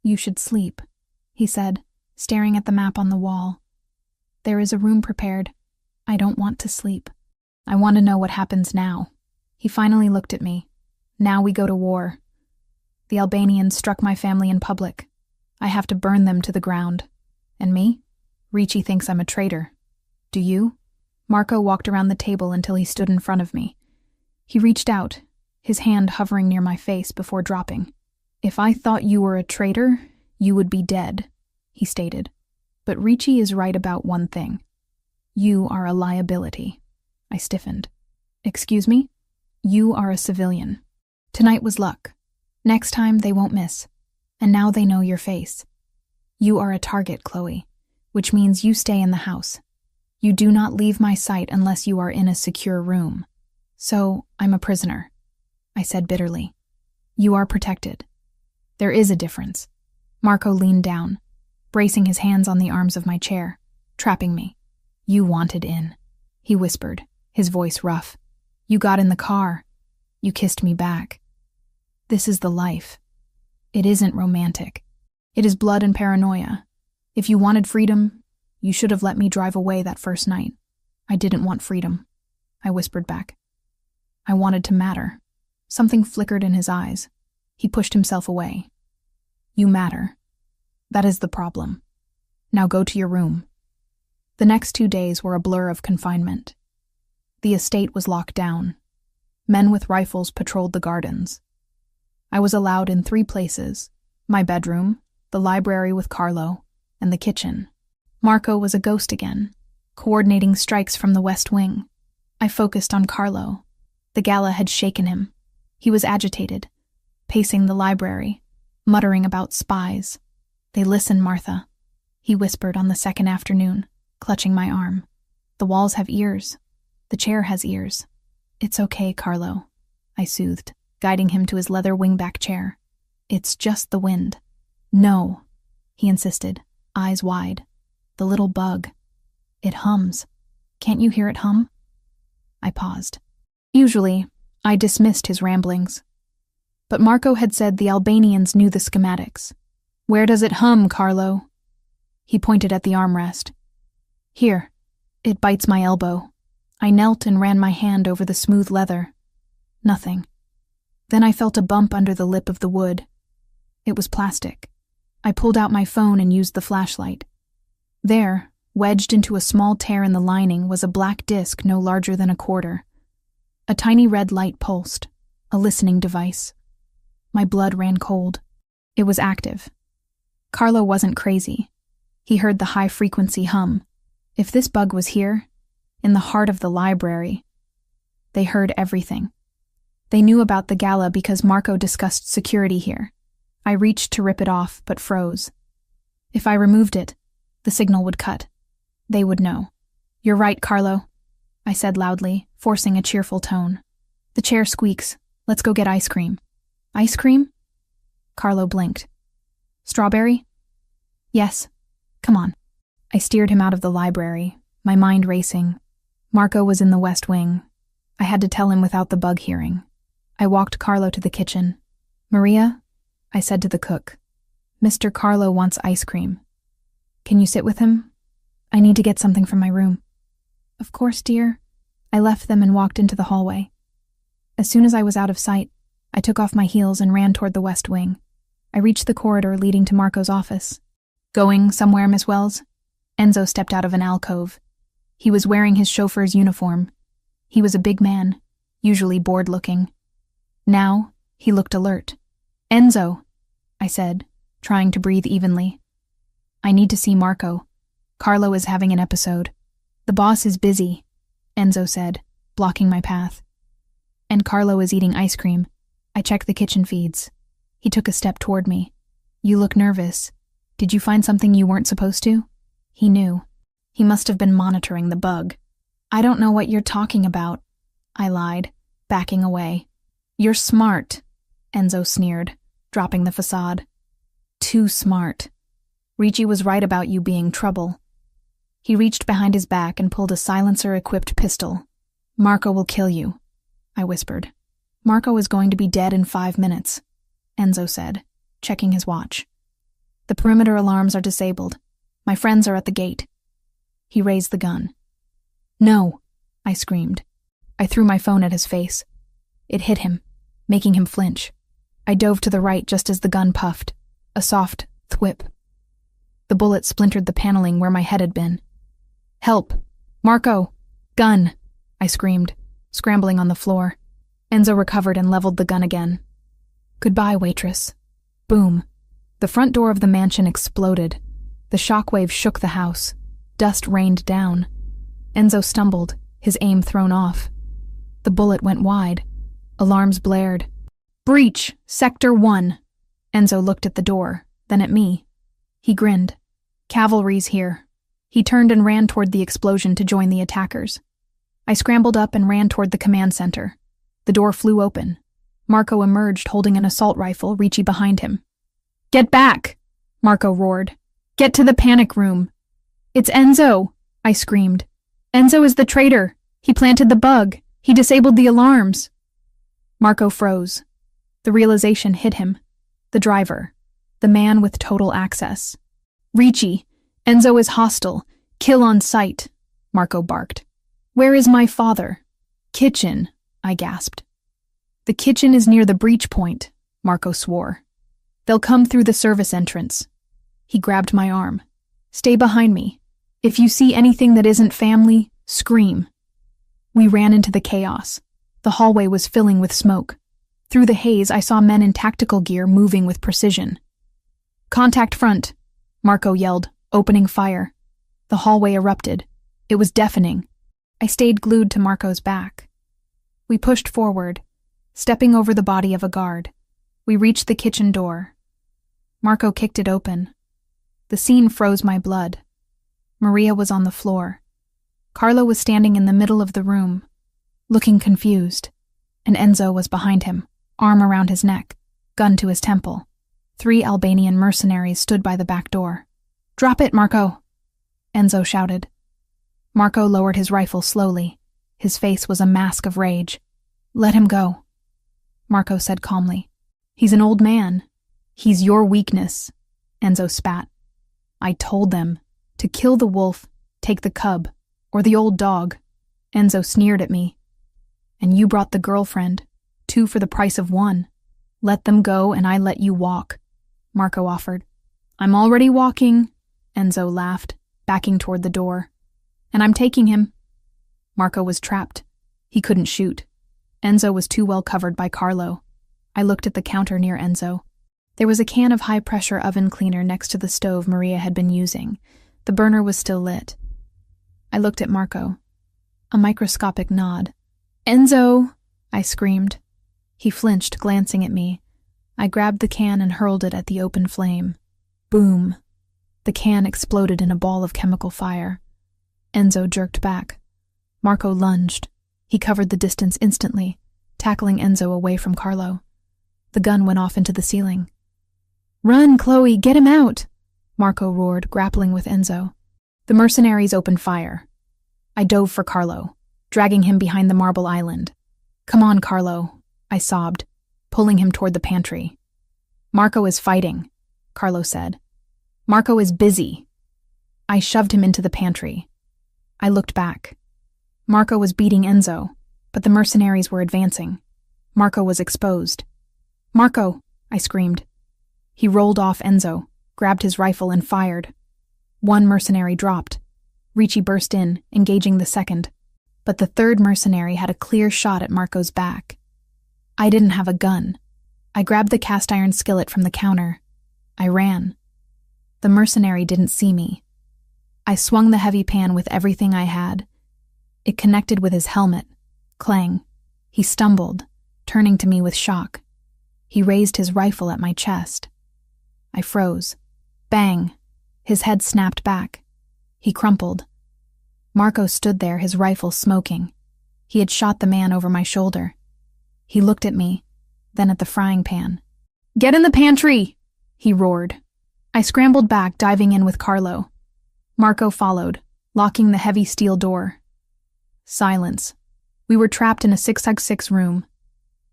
"You should sleep," he said, staring at the map on the wall. "There is a room prepared. I don't want to sleep. I want to know what happens now." He finally looked at me. "Now we go to war. The Albanians struck my family in public. I have to burn them to the ground. And me? Ricci thinks I'm a traitor. Do you?" Marco walked around the table until he stood in front of me. He reached out, his hand hovering near my face before dropping. "If I thought you were a traitor, you would be dead," he stated. "But Ricci is right about one thing. You are a liability." I stiffened. "Excuse me? You are a civilian. Tonight was luck. Next time they won't miss. And now they know your face. You are a target, Chloe, which means you stay in the house. You do not leave my sight unless you are in a secure room. So, I'm a prisoner," I said bitterly. "You are protected. There is a difference." Marco leaned down, bracing his hands on the arms of my chair, trapping me. "You wanted in," he whispered, his voice rough. "You got in the car. You kissed me back. This is the life. It isn't romantic. It is blood and paranoia. If you wanted freedom, you should have let me drive away that first night." "I didn't want freedom," I whispered back. "I wanted to matter." Something flickered in his eyes. He pushed himself away. "You matter. That is the problem. Now go to your room." The next 2 days were a blur of confinement. The estate was locked down. Men with rifles patrolled the gardens. I was allowed in 3 places: my bedroom, the library with Carlo, and the kitchen. Marco was a ghost again, coordinating strikes from the West Wing. I focused on Carlo. The gala had shaken him. He was agitated, pacing the library, muttering about spies. "They listen, Martha. he whispered on the second afternoon, clutching my arm. The walls have ears. The chair has ears. It's okay, Carlo, I soothed, guiding him to his leather wingback chair. It's just the wind. No, he insisted, eyes wide. The little bug. It hums. Can't you hear it hum? I paused. Usually, I dismissed his ramblings. But Marco had said the Albanians knew the schematics. Where does it hum, Carlo? He pointed at the armrest. Here. It bites my elbow. I knelt and ran my hand over the smooth leather. Nothing. Then I felt a bump under the lip of the wood. It was plastic. I pulled out my phone and used the flashlight. There, wedged into a small tear in the lining, was a black disc no larger than a quarter. A tiny red light pulsed, a listening device. My blood ran cold. It was active. Carlo wasn't crazy. He heard the high-frequency hum. If this bug was here, in the heart of the library, they heard everything. They knew about the gala because Marco discussed security here. I reached to rip it off, but froze. If I removed it, the signal would cut. They would know. You're right, Carlo, I said loudly, forcing a cheerful tone. The chair squeaks. Let's go get ice cream. Ice cream? Carlo blinked. Strawberry? Yes. Come on. I steered him out of the library, my mind racing. Marco was in the West Wing. I had to tell him without the bug hearing. I walked Carlo to the kitchen. Maria, I said to the cook, Mr. Carlo wants ice cream. Can you sit with him? I need to get something from my room. Of course, dear. I left them and walked into the hallway. As soon as I was out of sight, I took off my heels and ran toward the West Wing. I reached the corridor leading to Marco's office. Going somewhere, Miss Wells? Enzo stepped out of an alcove. He was wearing his chauffeur's uniform. He was a big man, usually bored-looking. Now, he looked alert. Enzo, I said, trying to breathe evenly. I need to see Marco. Carlo is having an episode. The boss is busy, Enzo said, blocking my path. And Carlo is eating ice cream. I checked the kitchen feeds. He took a step toward me. You look nervous. Did you find something you weren't supposed to? He knew. He must have been monitoring the bug. I don't know what you're talking about, I lied, backing away. You're smart, Enzo sneered, dropping the facade. Too smart. Ricci was right about you being trouble. He reached behind his back and pulled a silencer-equipped pistol. Marco will kill you, I whispered. Marco is going to be dead in 5 minutes, Enzo said, checking his watch. The perimeter alarms are disabled. My friends are at the gate. He raised the gun. No, I screamed. I threw my phone at his face. It hit him, making him flinch. I dove to the right just as the gun puffed, a soft thwip. The bullet splintered the paneling where my head had been. Help! Marco! Gun! I screamed, scrambling on the floor. Enzo recovered and leveled the gun again. Goodbye, waitress. Boom. The front door of the mansion exploded. The shockwave shook the house. Dust rained down. Enzo stumbled, his aim thrown off. The bullet went wide. Alarms blared. Breach! Sector 1! Enzo looked at the door, then at me. He grinned. Cavalry's here. He turned and ran toward the explosion to join the attackers. I scrambled up and ran toward the command center. The door flew open. Marco emerged holding an assault rifle, Ricci behind him. Get back! Marco roared. Get to the panic room. It's Enzo, I screamed. Enzo is the traitor. He planted the bug. He disabled the alarms. Marco froze. The realization hit him. The driver. The man with total access. Ricci, Enzo is hostile. Kill on sight, Marco barked. Where is my father? Kitchen, I gasped. The kitchen is near the breach point, Marco swore. They'll come through the service entrance. He grabbed my arm. Stay behind me. If you see anything that isn't family, scream. We ran into the chaos. The hallway was filling with smoke. Through the haze, I saw men in tactical gear moving with precision. Contact front, Marco yelled, opening fire. The hallway erupted. It was deafening. I stayed glued to Marco's back. We pushed forward, stepping over the body of a guard. We reached the kitchen door. Marco kicked it open. The scene froze my blood. Maria was on the floor. Carlo was standing in the middle of the room, looking confused, and Enzo was behind him, arm around his neck, gun to his temple. 3 Albanian mercenaries stood by the back door. "Drop it, Marco!" Enzo shouted. Marco lowered his rifle slowly. His face was a mask of rage. "Let him go," Marco said calmly. "He's an old man. He's your weakness," Enzo spat. "I told them to kill the wolf, take the cub, or the old dog." Enzo sneered at me. "And you brought the girlfriend, 2 for the price of 1. Let them go and I let you walk," Marco offered. "I'm already walking," Enzo laughed, backing toward the door. "And I'm taking him." Marco was trapped. He couldn't shoot. Enzo was too well covered by Carlo. I looked at the counter near Enzo. There was a can of high-pressure oven cleaner next to the stove Maria had been using. The burner was still lit. I looked at Marco. A microscopic nod. "Enzo!" I screamed. He flinched, glancing at me. I grabbed the can and hurled it at the open flame. Boom! The can exploded in a ball of chemical fire. Enzo jerked back. Marco lunged. He covered the distance instantly, tackling Enzo away from Carlo. The gun went off into the ceiling. "Run, Chloe, get him out!" Marco roared, grappling with Enzo. The mercenaries opened fire. I dove for Carlo, dragging him behind the marble island. "Come on, Carlo," I sobbed, pulling him toward the pantry. "Marco is fighting," Carlo said. "Marco is busy." I shoved him into the pantry. I looked back. Marco was beating Enzo, but the mercenaries were advancing. Marco was exposed. "Marco!" I screamed. He rolled off Enzo, grabbed his rifle and fired. 1 mercenary dropped. Ricci burst in, engaging the second. But the 3rd mercenary had a clear shot at Marco's back. I didn't have a gun. I grabbed the cast iron skillet from the counter. I ran. The mercenary didn't see me. I swung the heavy pan with everything I had. It connected with his helmet. Clang. He stumbled, turning to me with shock. He raised his rifle at my chest. I froze. Bang! His head snapped back. He crumpled. Marco stood there, his rifle smoking. He had shot the man over my shoulder. He looked at me, then at the frying pan. "Get in the pantry!" he roared. I scrambled back, diving in with Carlo. Marco followed, locking the heavy steel door. Silence. We were trapped in a 6x6 room.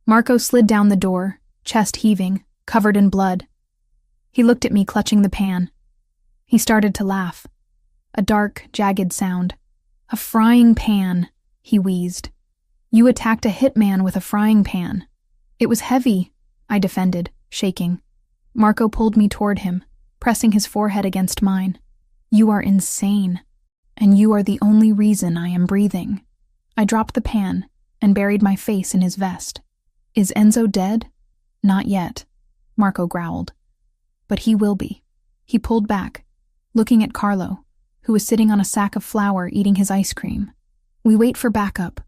Marco slid down the door, chest heaving, covered in blood. He looked at me, clutching the pan. He started to laugh. A dark, jagged sound. "A frying pan," he wheezed. "You attacked a hitman with a frying pan." "It was heavy," I defended, shaking. Marco pulled me toward him, pressing his forehead against mine. "You are insane, and you are the only reason I am breathing." I dropped the pan and buried my face in his vest. "Is Enzo dead?" "Not yet," Marco growled. "But he will be." He pulled back, looking at Carlo, who was sitting on a sack of flour eating his ice cream. "We wait for backup,"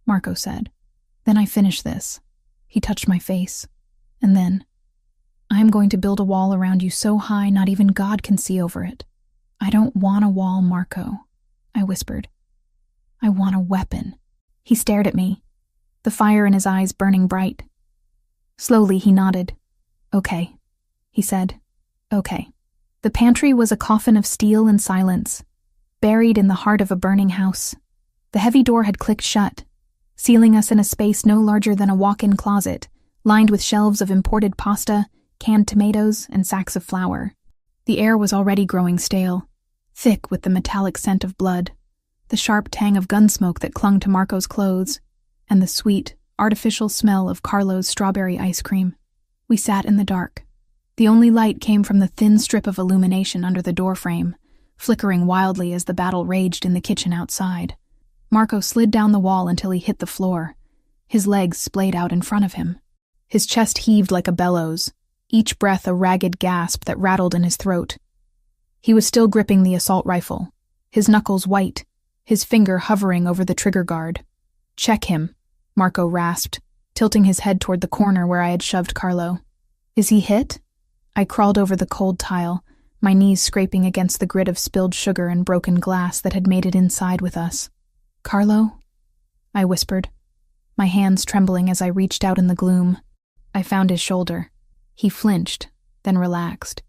Marco said. "Then I finish this." He touched my face. "And then, I am going to build a wall around you so high not even God can see over it." "I don't want a wall, Marco," I whispered. "I want a weapon." He stared at me, the fire in his eyes burning bright. Slowly he nodded. "Okay," he said. "Okay." The pantry was a coffin of steel and silence, buried in the heart of a burning house. The heavy door had clicked shut, sealing us in a space no larger than a walk-in closet, lined with shelves of imported pasta, canned tomatoes, and sacks of flour. The air was already growing stale, thick with the metallic scent of blood, the sharp tang of gun smoke that clung to Marco's clothes, and the sweet, artificial smell of Carlo's strawberry ice cream. We sat in the dark. The only light came from the thin strip of illumination under the doorframe, flickering wildly as the battle raged in the kitchen outside. Marco slid down the wall until he hit the floor, his legs splayed out in front of him. His chest heaved like a bellows, each breath a ragged gasp that rattled in his throat. He was still gripping the assault rifle, his knuckles white, his finger hovering over the trigger guard. "Check him," Marco rasped, tilting his head toward the corner where I had shoved Carlo. "Is he hit?" I crawled over the cold tile, my knees scraping against the grit of spilled sugar and broken glass that had made it inside with us. "Carlo?" I whispered, my hands trembling as I reached out in the gloom. I found his shoulder. He flinched, then relaxed.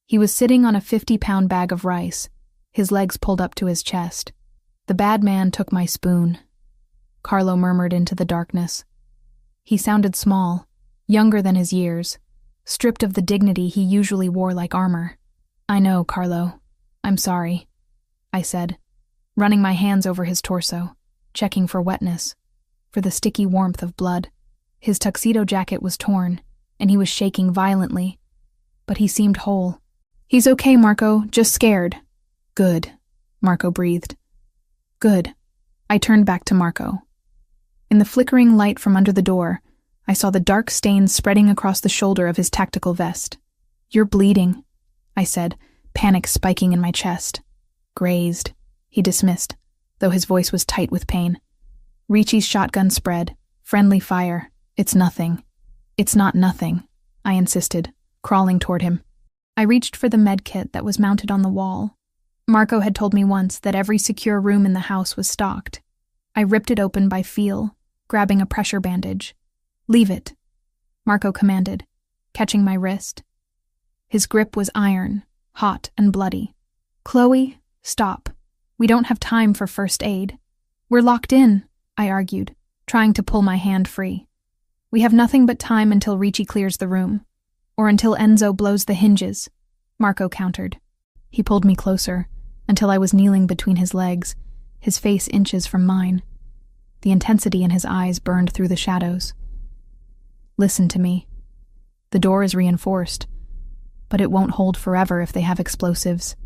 He was sitting on a 50-pound bag of rice, his legs pulled up to his chest. "The bad man took my spoon," Carlo murmured into the darkness. He sounded small, younger than his years, stripped of the dignity he usually wore like armor. "I know, Carlo. I'm sorry," I said, running my hands over his torso, checking for wetness, for the sticky warmth of blood. His tuxedo jacket was torn, and he was shaking violently, but he seemed whole. "He's okay, Marco, just scared." "Good," Marco breathed. "Good." I turned back to Marco. In the flickering light from under the door, I saw the dark stains spreading across the shoulder of his tactical vest. "You're bleeding," I said, panic spiking in my chest. "Grazed," he dismissed, though his voice was tight with pain. Ricci's shotgun spread. "Friendly fire. It's nothing." "It's not nothing," I insisted, crawling toward him. I reached for the med kit that was mounted on the wall. Marco had told me once that every secure room in the house was stocked. I ripped it open by feel, grabbing a pressure bandage. "Leave it," Marco commanded, catching my wrist. His grip was iron, hot and bloody. "Chloe, stop. We don't have time for first aid." "We're locked in," I argued, trying to pull my hand free. "We have nothing but time until Ricci clears the room, or until Enzo blows the hinges," Marco countered. He pulled me closer, until I was kneeling between his legs, his face inches from mine. The intensity in his eyes burned through the shadows. "Listen to me. The door is reinforced, but it won't hold forever if they have explosives.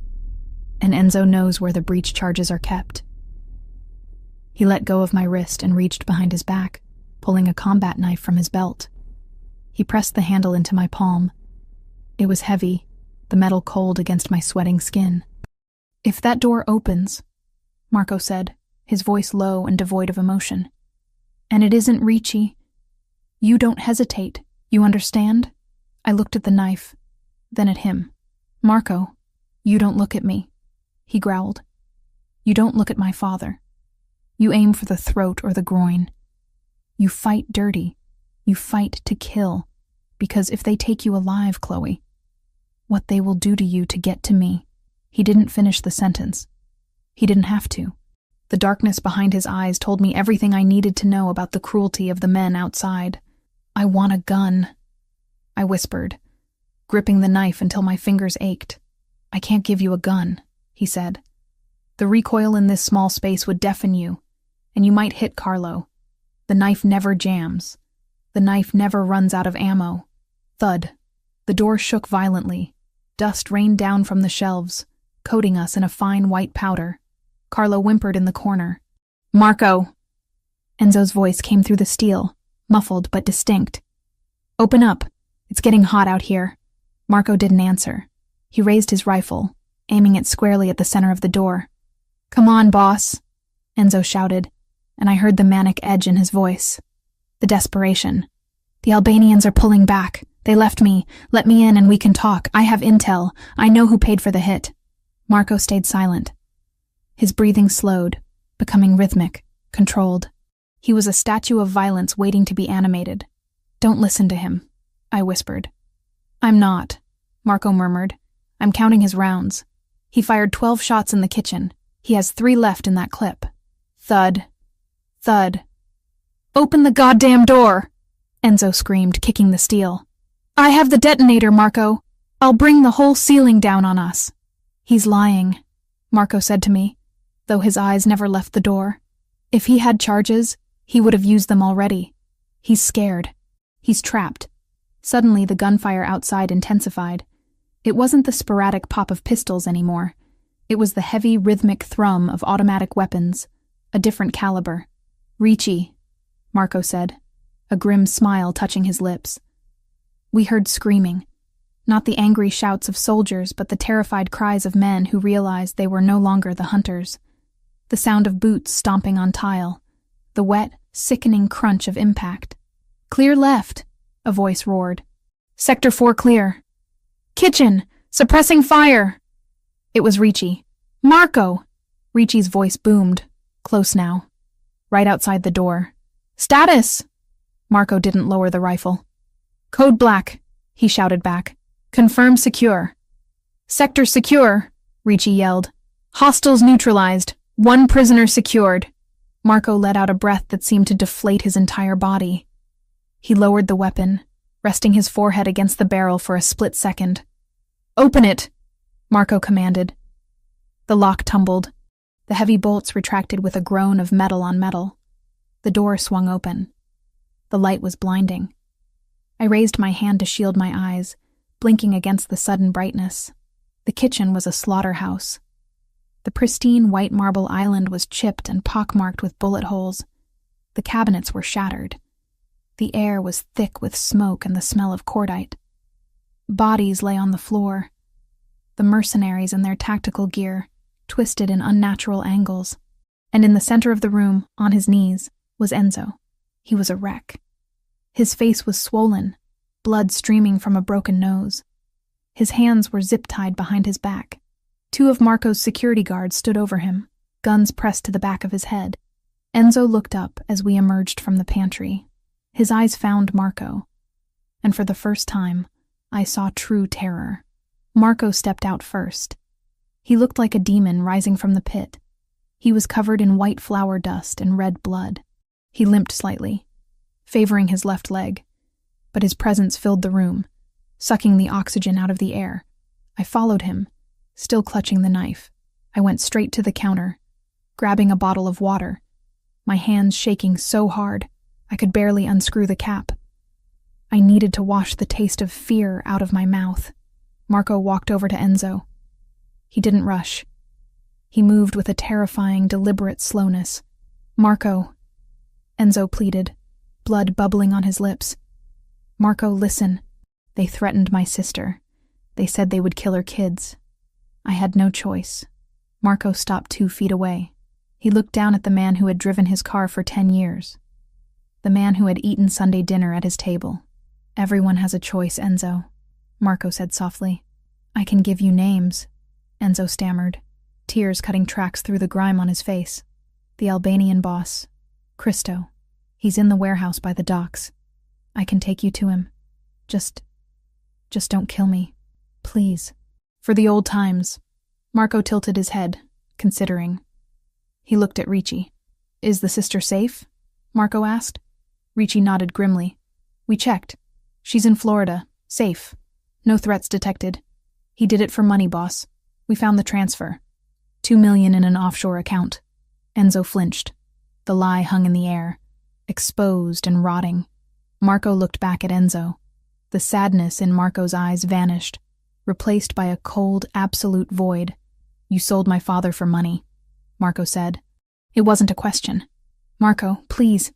And Enzo knows where the breach charges are kept." He let go of my wrist and reached behind his back, pulling a combat knife from his belt. He pressed the handle into my palm. It was heavy, the metal cold against my sweating skin. "If that door opens," Marco said, his voice low and devoid of emotion, "and it isn't Ricci, you don't hesitate, you understand?" I looked at the knife, then at him. "Marco, you don't look at me," he growled. "You don't look at my father. You aim for the throat or the groin. You fight dirty. You fight to kill, because if they take you alive, Chloe, what they will do to you to get to me." He didn't finish the sentence. He didn't have to. The darkness behind his eyes told me everything I needed to know about the cruelty of the men outside. "I want a gun," I whispered, gripping the knife until my fingers ached. "I can't give you a gun," he said. "The recoil in this small space would deafen you, and you might hit Carlo. The knife never jams. The knife never runs out of ammo." Thud. The door shook violently. Dust rained down from the shelves, coating us in a fine white powder. Carlo whimpered in the corner. "Marco!" Enzo's voice came through the steel, muffled but distinct. "Open up. It's getting hot out here." Marco didn't answer. He raised his rifle, aiming it squarely at the center of the door. "Come on, boss," Enzo shouted, and I heard the manic edge in his voice. The desperation. "The Albanians are pulling back. They left me. Let me in and we can talk. I have intel. I know who paid for the hit." Marco stayed silent. His breathing slowed, becoming rhythmic, controlled. He was a statue of violence waiting to be animated. "Don't listen to him," I whispered. "I'm not," Marco murmured. "I'm counting his rounds. He fired 12 shots in the kitchen. He has 3 left in that clip." Thud. Thud. "Open the goddamn door!" Enzo screamed, kicking the steel. "I have the detonator, Marco. I'll bring the whole ceiling down on us." "He's lying," Marco said to me, though his eyes never left the door. "If he had charges, he would have used them already. He's scared. He's trapped." Suddenly, the gunfire outside intensified. It wasn't the sporadic pop of pistols anymore. It was the heavy, rhythmic thrum of automatic weapons, a different caliber. "Ricci," Marco said, a grim smile touching his lips. We heard screaming, not the angry shouts of soldiers, but the terrified cries of men who realized they were no longer the hunters. The sound of boots stomping on tile, the wet, sickening crunch of impact. "Clear left," a voice roared. "Sector 4 clear." "Kitchen! Suppressing fire!" It was Ricci. "Marco!" Ricci's voice boomed, close now, right outside the door. "Status!" Marco didn't lower the rifle. "Code black," he shouted back. "Confirm secure." "Sector secure," Ricci yelled. "Hostiles neutralized. 1 prisoner secured." Marco let out a breath that seemed to deflate his entire body. He lowered the weapon, resting his forehead against the barrel for a split second. "Open it," Marco commanded. The lock tumbled. The heavy bolts retracted with a groan of metal on metal. The door swung open. The light was blinding. I raised my hand to shield my eyes, blinking against the sudden brightness. The kitchen was a slaughterhouse. The pristine white marble island was chipped and pockmarked with bullet holes. The cabinets were shattered. The air was thick with smoke and the smell of cordite. Bodies lay on the floor. The mercenaries in their tactical gear, twisted in unnatural angles. And in the center of the room, on his knees, was Enzo. He was a wreck. His face was swollen, blood streaming from a broken nose. His hands were zip-tied behind his back. 2 of Marco's security guards stood over him, guns pressed to the back of his head. Enzo looked up as we emerged from the pantry. His eyes found Marco, and for the first time, I saw true terror. Marco stepped out first. He looked like a demon rising from the pit. He was covered in white flour dust and red blood. He limped slightly, favoring his left leg, but his presence filled the room, sucking the oxygen out of the air. I followed him, still clutching the knife. I went straight to the counter, grabbing a bottle of water, my hands shaking so hard I could barely unscrew the cap. I needed to wash the taste of fear out of my mouth. Marco walked over to Enzo. He didn't rush. He moved with a terrifying, deliberate slowness. "Marco," Enzo pleaded, blood bubbling on his lips. "Marco, listen. They threatened my sister. They said they would kill her kids. I had no choice." Marco stopped 2 feet away. He looked down at the man who had driven his car for 10 years. The man who had eaten Sunday dinner at his table. "Everyone has a choice, Enzo," Marco said softly. "I can give you names," Enzo stammered, tears cutting tracks through the grime on his face. "The Albanian boss, Cristo. He's in the warehouse by the docks. I can take you to him. Just don't kill me. Please." "For the old times." Marco tilted his head, considering. He looked at Ricci. "Is the sister safe?" Marco asked. Ricci nodded grimly. "We checked. She's in Florida. Safe. No threats detected. He did it for money, boss. We found the transfer. 2 million in an offshore account." Enzo flinched. The lie hung in the air, exposed and rotting. Marco looked back at Enzo. The sadness in Marco's eyes vanished, replaced by a cold, absolute void. "You sold my father for money," Marco said. It wasn't a question. "Marco, please."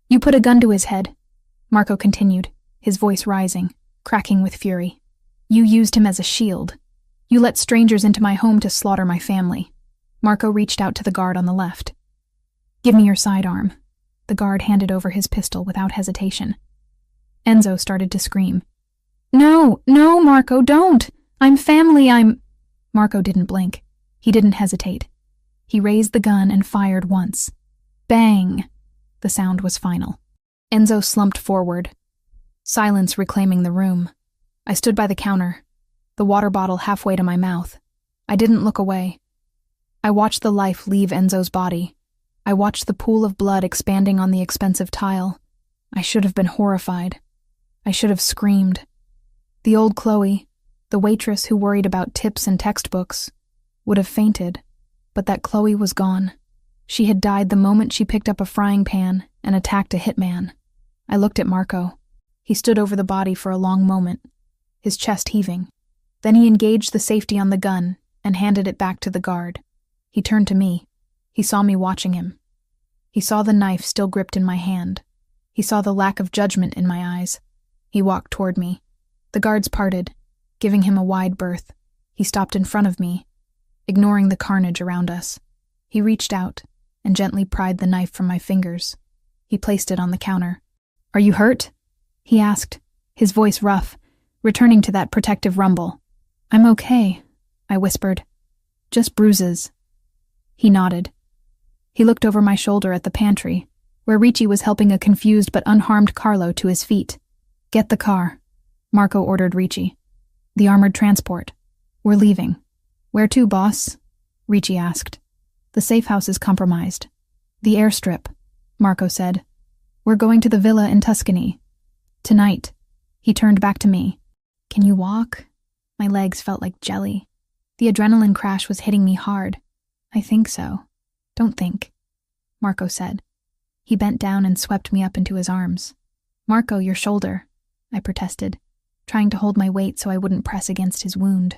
"You put a gun to his head," Marco continued, his voice rising, cracking with fury. "You used him as a shield. You let strangers into my home to slaughter my family." Marco reached out to the guard on the left. "Give me your sidearm." The guard handed over his pistol without hesitation. Enzo started to scream. No, Marco, don't! I'm family, Marco didn't blink. He didn't hesitate. He raised the gun and fired once. Bang! The sound was final. Enzo slumped forward, silence reclaiming the room. I stood by the counter, the water bottle halfway to my mouth. I didn't look away. I watched the life leave Enzo's body. I watched the pool of blood expanding on the expensive tile. I should have been horrified. I should have screamed. The old Chloe, the waitress who worried about tips and textbooks, would have fainted, but that Chloe was gone. She had died the moment she picked up a frying pan and attacked a hitman. I looked at Marco. He stood over the body for a long moment, his chest heaving. Then he engaged the safety on the gun and handed it back to the guard. He turned to me. He saw me watching him. He saw the knife still gripped in my hand. He saw the lack of judgment in my eyes. He walked toward me. The guards parted, giving him a wide berth. He stopped in front of me, ignoring the carnage around us. He reached out and gently pried the knife from my fingers. He placed it on the counter. "Are you hurt?" he asked, his voice rough, returning to that protective rumble. "I'm okay," I whispered, Just bruises." He nodded. He looked over my shoulder at the pantry, where Ricci was helping a confused but unharmed Carlo to his feet. "Get the car," Marco ordered Ricci. "The armored transport. We're leaving." "Where to, boss?" Ricci asked. "The safe house is compromised." "The airstrip," Marco said. "We're going to the villa in Tuscany. Tonight." He turned back to me. "Can you walk?" My legs felt like jelly. The adrenaline crash was hitting me hard. "I think so." "Don't think," Marco said. He bent down and swept me up into his arms. "Marco, your shoulder," I protested, trying to hold my weight so I wouldn't press against his wound.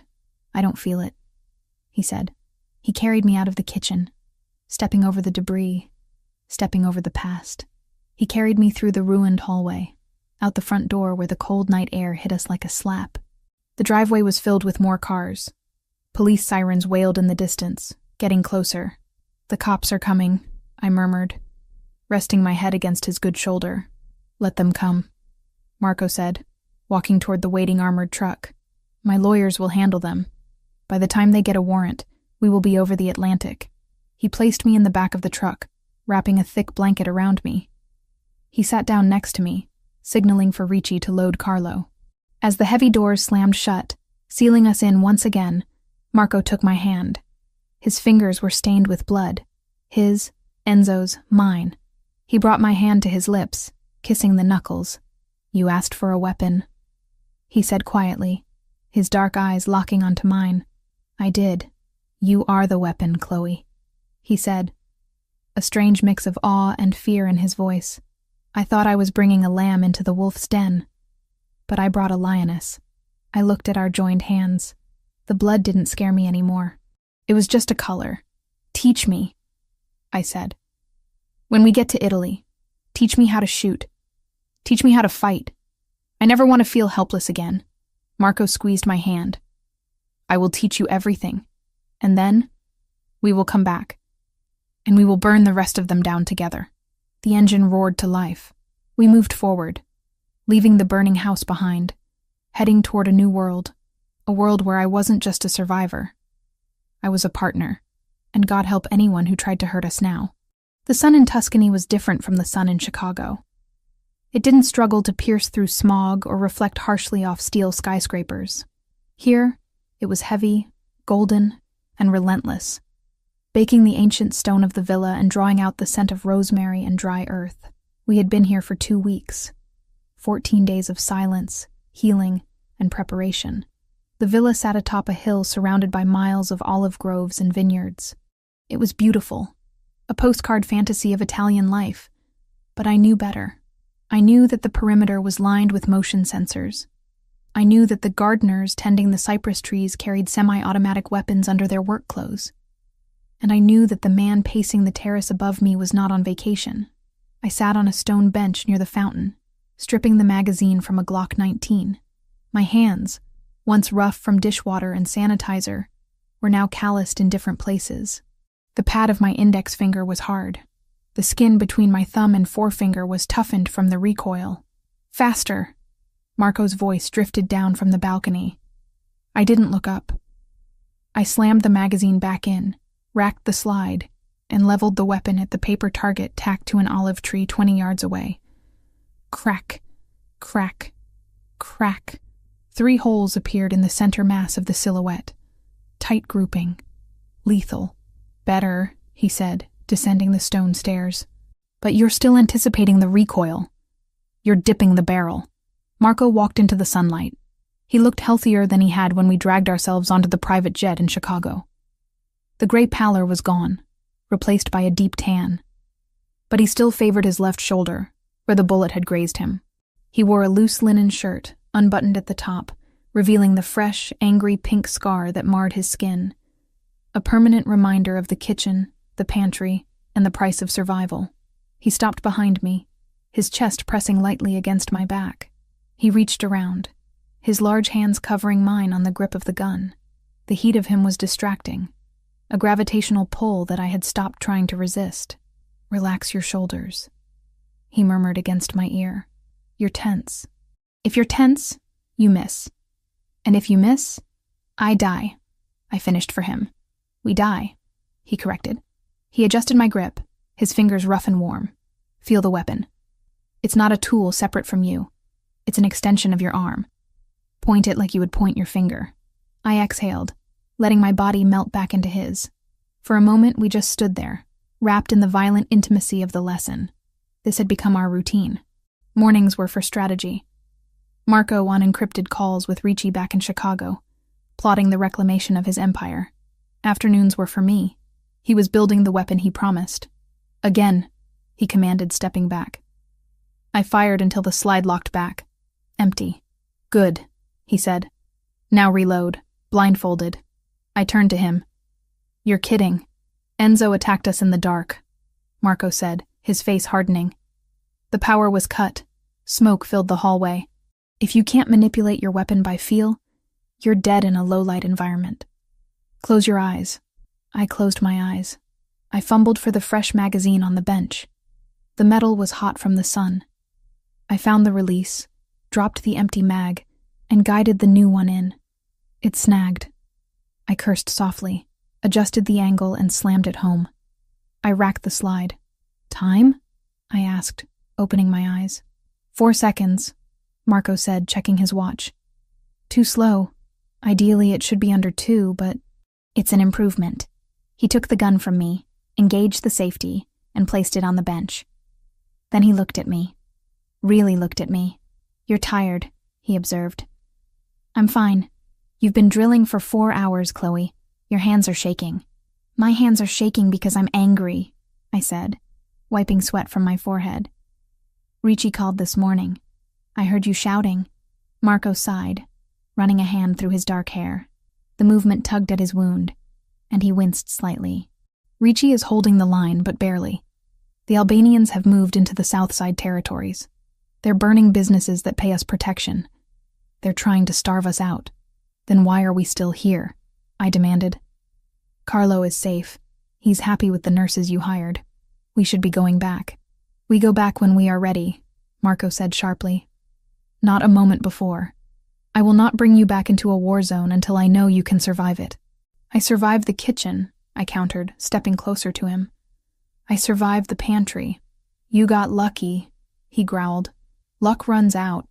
"I don't feel it," he said. He carried me out of the kitchen, stepping over the debris, stepping over the past. He carried me through the ruined hallway, out the front door where the cold night air hit us like a slap. The driveway was filled with more cars. Police sirens wailed in the distance, getting closer. "The cops are coming," I murmured, resting my head against his good shoulder. "Let them come," Marco said, walking toward the waiting armored truck. "My lawyers will handle them. By the time they get a warrant, we will be over the Atlantic." He placed me in the back of the truck, wrapping a thick blanket around me. He sat down next to me, signaling for Ricci to load Carlo. As the heavy doors slammed shut, sealing us in once again, Marco took my hand. His fingers were stained with blood. His, Enzo's, mine. He brought my hand to his lips, kissing the knuckles. "You asked for a weapon," he said quietly, his dark eyes locking onto mine. "I did. You are the weapon, Chloe," he said, a strange mix of awe and fear in his voice. I thought I was bringing a lamb into the wolf's den, but I brought a lioness. I looked at our joined hands. The blood didn't scare me anymore. It was just a color. "Teach me," I said. "When we get to Italy, teach me how to shoot. Teach me how to fight. I never want to feel helpless again." Marco squeezed my hand. "I will teach you everything, and then we will come back, and we will burn the rest of them down together." The engine roared to life. We moved forward, leaving the burning house behind, heading toward a new world, a world where I wasn't just a survivor. I was a partner, and God help anyone who tried to hurt us now. The sun in Tuscany was different from the sun in Chicago. It didn't struggle to pierce through smog or reflect harshly off steel skyscrapers. Here, it was heavy, golden, and relentless, baking the ancient stone of the villa and drawing out the scent of rosemary and dry earth. We had been here for 2 weeks, 14 days of silence, healing, and preparation. The villa sat atop a hill surrounded by miles of olive groves and vineyards. It was beautiful, a postcard fantasy of Italian life, but I knew better. I knew that the perimeter was lined with motion sensors. I knew that the gardeners tending the cypress trees carried semi-automatic weapons under their work clothes. And I knew that the man pacing the terrace above me was not on vacation. I sat on a stone bench near the fountain, stripping the magazine from a Glock 19. My hands, once rough from dishwater and sanitizer, were now calloused in different places. The pad of my index finger was hard. The skin between my thumb and forefinger was toughened from the recoil. "Faster!" Marco's voice drifted down from the balcony. I didn't look up. I slammed the magazine back in, racked the slide, and leveled the weapon at the paper target tacked to an olive tree 20 yards away. Crack, crack, crack. 3 holes appeared in the center mass of the silhouette. Tight grouping. Lethal. "Better," he said, descending the stone stairs. "But you're still anticipating the recoil. You're dipping the barrel." Marco walked into the sunlight. He looked healthier than he had when we dragged ourselves onto the private jet in Chicago. The gray pallor was gone, replaced by a deep tan. But he still favored his left shoulder, where the bullet had grazed him. He wore a loose linen shirt, unbuttoned at the top, revealing the fresh, angry pink scar that marred his skin. A permanent reminder of the kitchen, the pantry, and the price of survival. He stopped behind me, his chest pressing lightly against my back. He reached around, his large hands covering mine on the grip of the gun. The heat of him was distracting, a gravitational pull that I had stopped trying to resist. "Relax your shoulders," he murmured against my ear. "You're tense. If you're tense, you miss. And if you miss, I die," I finished for him. We die, he corrected. He adjusted my grip, his fingers rough and warm. Feel the weapon. It's not a tool separate from you. It's an extension of your arm. Point it like you would point your finger. I exhaled, letting my body melt back into his. For a moment, we just stood there, wrapped in the violent intimacy of the lesson. This had become our routine. Mornings were for strategy. Marco on encrypted calls with Ricci back in Chicago, plotting the reclamation of his empire. Afternoons were for me. He was building the weapon he promised. Again, he commanded, stepping back. I fired until the slide locked back. Empty. Good, he said. Now reload, blindfolded. I turned to him. You're kidding. Enzo attacked us in the dark, Marco said, his face hardening. The power was cut. Smoke filled the hallway. If you can't manipulate your weapon by feel, you're dead in a low-light environment. Close your eyes. I closed my eyes. I fumbled for the fresh magazine on the bench. The metal was hot from the sun. I found the release, dropped the empty mag, and guided the new one in. It snagged. I cursed softly, adjusted the angle, and slammed it home. I racked the slide. Time? I asked, opening my eyes. 4 seconds, Marco said, checking his watch. Too slow. Ideally, it should be under 2, but it's an improvement. He took the gun from me, engaged the safety, and placed it on the bench. Then he looked at me. Really looked at me. You're tired, he observed. I'm fine. You've been drilling for 4 hours, Chloe. Your hands are shaking. My hands are shaking because I'm angry, I said, wiping sweat from my forehead. Ricci called this morning. I heard you shouting. Marco sighed, running a hand through his dark hair. The movement tugged at his wound, and he winced slightly. Ricci is holding the line, but barely. The Albanians have moved into the Southside territories. They're burning businesses that pay us protection. They're trying to starve us out. Then why are we still here? I demanded. Carlo is safe. He's happy with the nurses you hired. We should be going back. We go back when we are ready, Marco said sharply. Not a moment before. I will not bring you back into a war zone until I know you can survive it. I survived the kitchen, I countered, stepping closer to him. I survived the pantry. You got lucky, he growled. Luck runs out.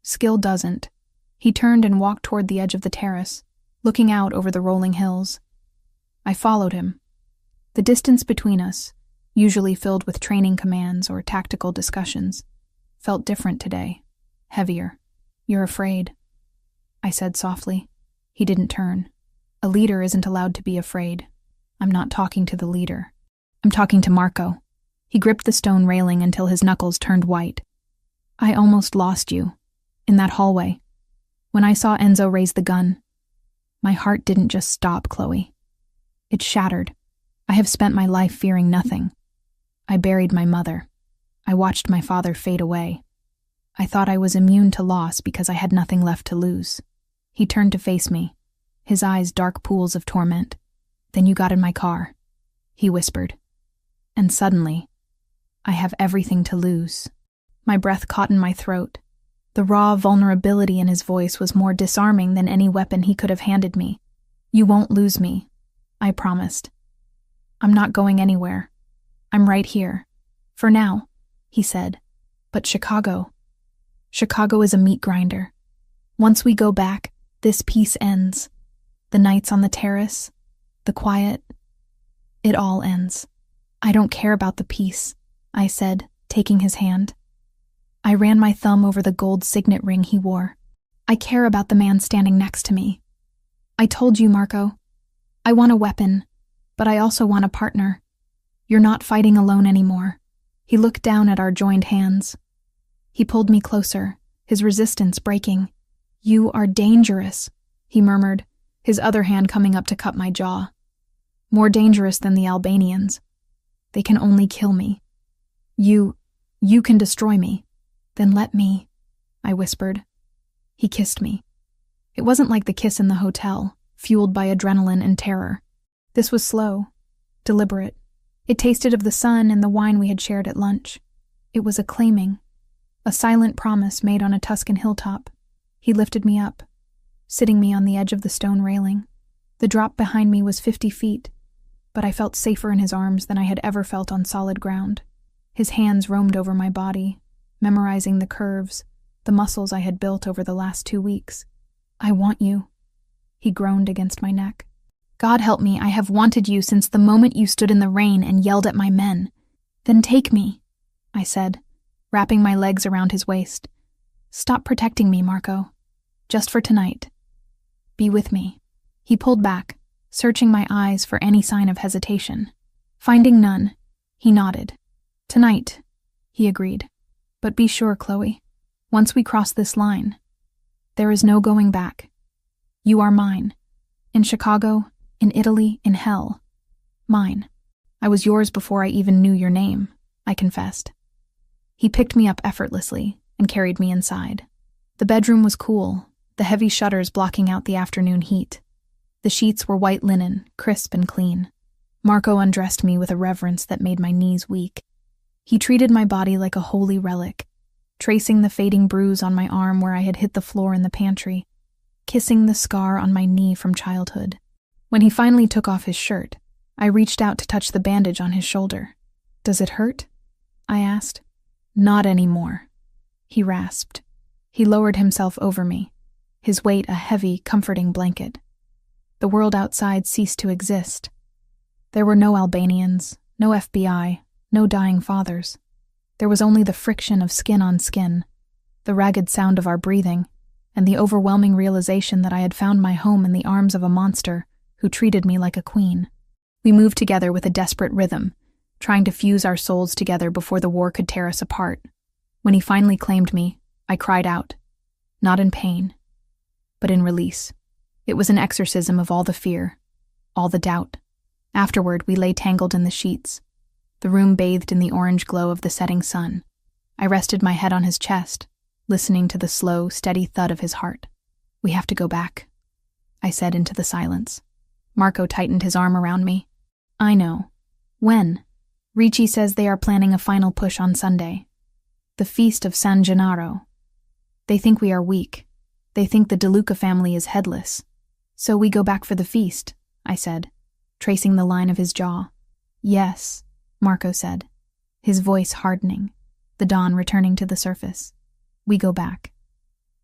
Skill doesn't. He turned and walked toward the edge of the terrace, looking out over the rolling hills. I followed him. The distance between us, usually filled with training commands or tactical discussions, felt different today, heavier. You're afraid, I said softly. He didn't turn. A leader isn't allowed to be afraid. I'm not talking to the leader. I'm talking to Marco. He gripped the stone railing until his knuckles turned white. I almost lost you. In that hallway. When I saw Enzo raise the gun, my heart didn't just stop, Chloe. It shattered. I have spent my life fearing nothing. I buried my mother. I watched my father fade away. I thought I was immune to loss because I had nothing left to lose. He turned to face me, his eyes dark pools of torment. Then you got in my car, he whispered. And suddenly, I have everything to lose. My breath caught in my throat. The raw vulnerability in his voice was more disarming than any weapon he could have handed me. You won't lose me, I promised. I'm not going anywhere. I'm right here. For now, he said. But Chicago. Chicago is a meat grinder. Once we go back, this peace ends. The nights on the terrace, the quiet, it all ends. I don't care about the peace, I said, taking his hand. I ran my thumb over the gold signet ring he wore. I care about the man standing next to me. I told you, Marco. I want a weapon, but I also want a partner. You're not fighting alone anymore. He looked down at our joined hands. He pulled me closer, his resistance breaking. You are dangerous, he murmured, his other hand coming up to cut my jaw. More dangerous than the Albanians. They can only kill me. You can destroy me. Then let me, I whispered. He kissed me. It wasn't like the kiss in the hotel, fueled by adrenaline and terror. This was slow, deliberate. It tasted of the sun and the wine we had shared at lunch. It was a claiming, a silent promise made on a Tuscan hilltop. He lifted me up, sitting me on the edge of the stone railing. The drop behind me was 50 feet, but I felt safer in his arms than I had ever felt on solid ground. His hands roamed over my body, memorizing the curves, the muscles I had built over the last 2 weeks. "I want you," he groaned against my neck. "God help me, I have wanted you since the moment you stood in the rain and yelled at my men." "Then take me," I said, wrapping my legs around his waist. "Stop protecting me, Marco. Just for tonight. Be with me." He pulled back, searching my eyes for any sign of hesitation. Finding none, he nodded. "Tonight," he agreed. "But be sure, Chloe, once we cross this line, there is no going back. You are mine. In Chicago, in Italy, in hell. Mine. I was yours before I even knew your name," I confessed. He picked me up effortlessly and carried me inside. The bedroom was cool, the heavy shutters blocking out the afternoon heat. The sheets were white linen, crisp and clean. Marco undressed me with a reverence that made my knees weak. He treated my body like a holy relic, tracing the fading bruise on my arm where I had hit the floor in the pantry, kissing the scar on my knee from childhood. When he finally took off his shirt, I reached out to touch the bandage on his shoulder. "Does it hurt?" I asked. "Not anymore," he rasped. He lowered himself over me, his weight a heavy, comforting blanket. The world outside ceased to exist. There were no Albanians, no FBI, no dying fathers. There was only the friction of skin on skin, the ragged sound of our breathing, and the overwhelming realization that I had found my home in the arms of a monster who treated me like a queen. We moved together with a desperate rhythm, trying to fuse our souls together before the war could tear us apart. When he finally claimed me, I cried out, not in pain, but in release. It was an exorcism of all the fear, all the doubt. Afterward, we lay tangled in the sheets, the room bathed in the orange glow of the setting sun. I rested my head on his chest, listening to the slow, steady thud of his heart. "We have to go back," I said into the silence. Marco tightened his arm around me. "I know. When?" "Ricci says they are planning a final push on Sunday. The feast of San Gennaro. They think we are weak. They think the De Luca family is headless. So we go back for the feast," I said, tracing the line of his jaw. "Yes," Marco said, his voice hardening, the dawn returning to the surface. "We go back.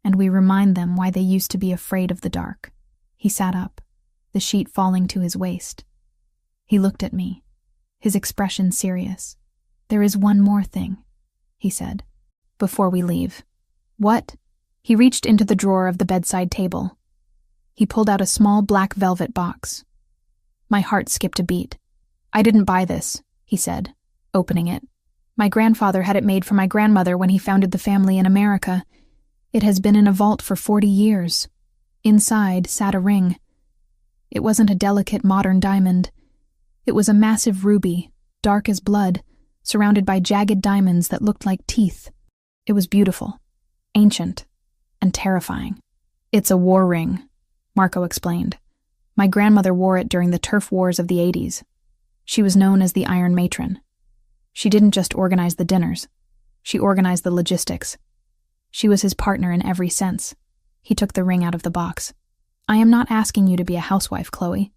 And we remind them why they used to be afraid of the dark." He sat up, the sheet falling to his waist. He looked at me, his expression serious. "There is one more thing," he said, "before we leave." "What?" He reached into the drawer of the bedside table. He pulled out a small black velvet box. My heart skipped a beat. "I didn't buy this," he said, opening it. "My grandfather had it made for my grandmother when he founded the family in America. It has been in a vault for 40 years. Inside sat a ring. It wasn't a delicate modern diamond. It was a massive ruby, dark as blood, surrounded by jagged diamonds that looked like teeth. It was beautiful, ancient, and terrifying. "It's a war ring," Marco explained. "My grandmother wore it during the turf wars of the 80s. She was known as the Iron Matron. She didn't just organize the dinners. She organized the logistics. She was his partner in every sense." He took the ring out of the box. "I am not asking you to be a housewife, Chloe.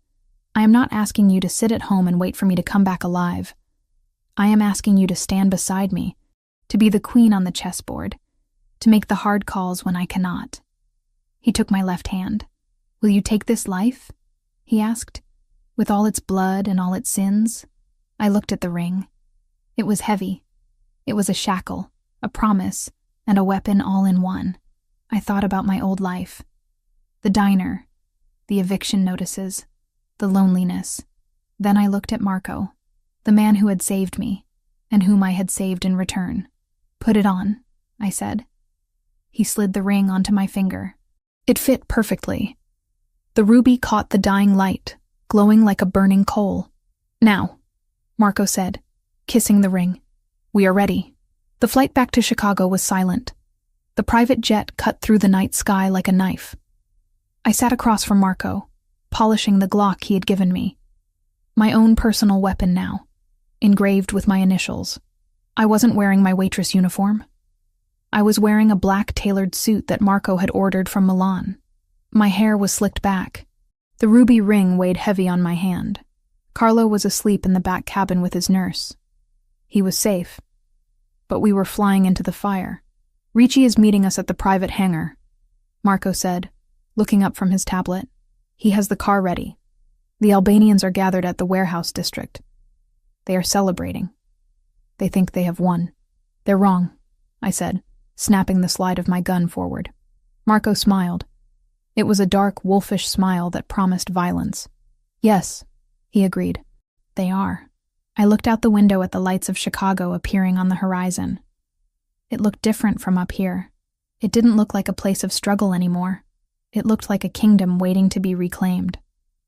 I am not asking you to sit at home and wait for me to come back alive. I am asking you to stand beside me, to be the queen on the chessboard, to make the hard calls when I cannot." He took my left hand. "Will you take this life?" he asked, "with all its blood and all its sins?" I looked at the ring. It was heavy. It was a shackle, a promise, and a weapon all in one. I thought about my old life. The diner, the eviction notices, the loneliness. Then I looked at Marco, the man who had saved me, and whom I had saved in return. "Put it on," I said. He slid the ring onto my finger. It fit perfectly. The ruby caught the dying light, glowing like a burning coal. "Now," Marco said, kissing the ring. "We are ready." The flight back to Chicago was silent. The private jet cut through the night sky like a knife. I sat across from Marco, polishing the Glock he had given me. My own personal weapon now, engraved with my initials. I wasn't wearing my waitress uniform. I was wearing a black tailored suit that Marco had ordered from Milan. My hair was slicked back. The ruby ring weighed heavy on my hand. Carlo was asleep in the back cabin with his nurse. He was safe, but we were flying into the fire. Ricci is meeting us at the private hangar, Marco said, looking up from his tablet. He has the car ready. The Albanians are gathered at the warehouse district. They are celebrating. They think they have won. They're wrong, I said, snapping the slide of my gun forward. Marco smiled. It was a dark, wolfish smile that promised violence. Yes, he agreed. They are. I looked out the window at the lights of Chicago appearing on the horizon. It looked different from up here. It didn't look like a place of struggle anymore. It looked like a kingdom waiting to be reclaimed.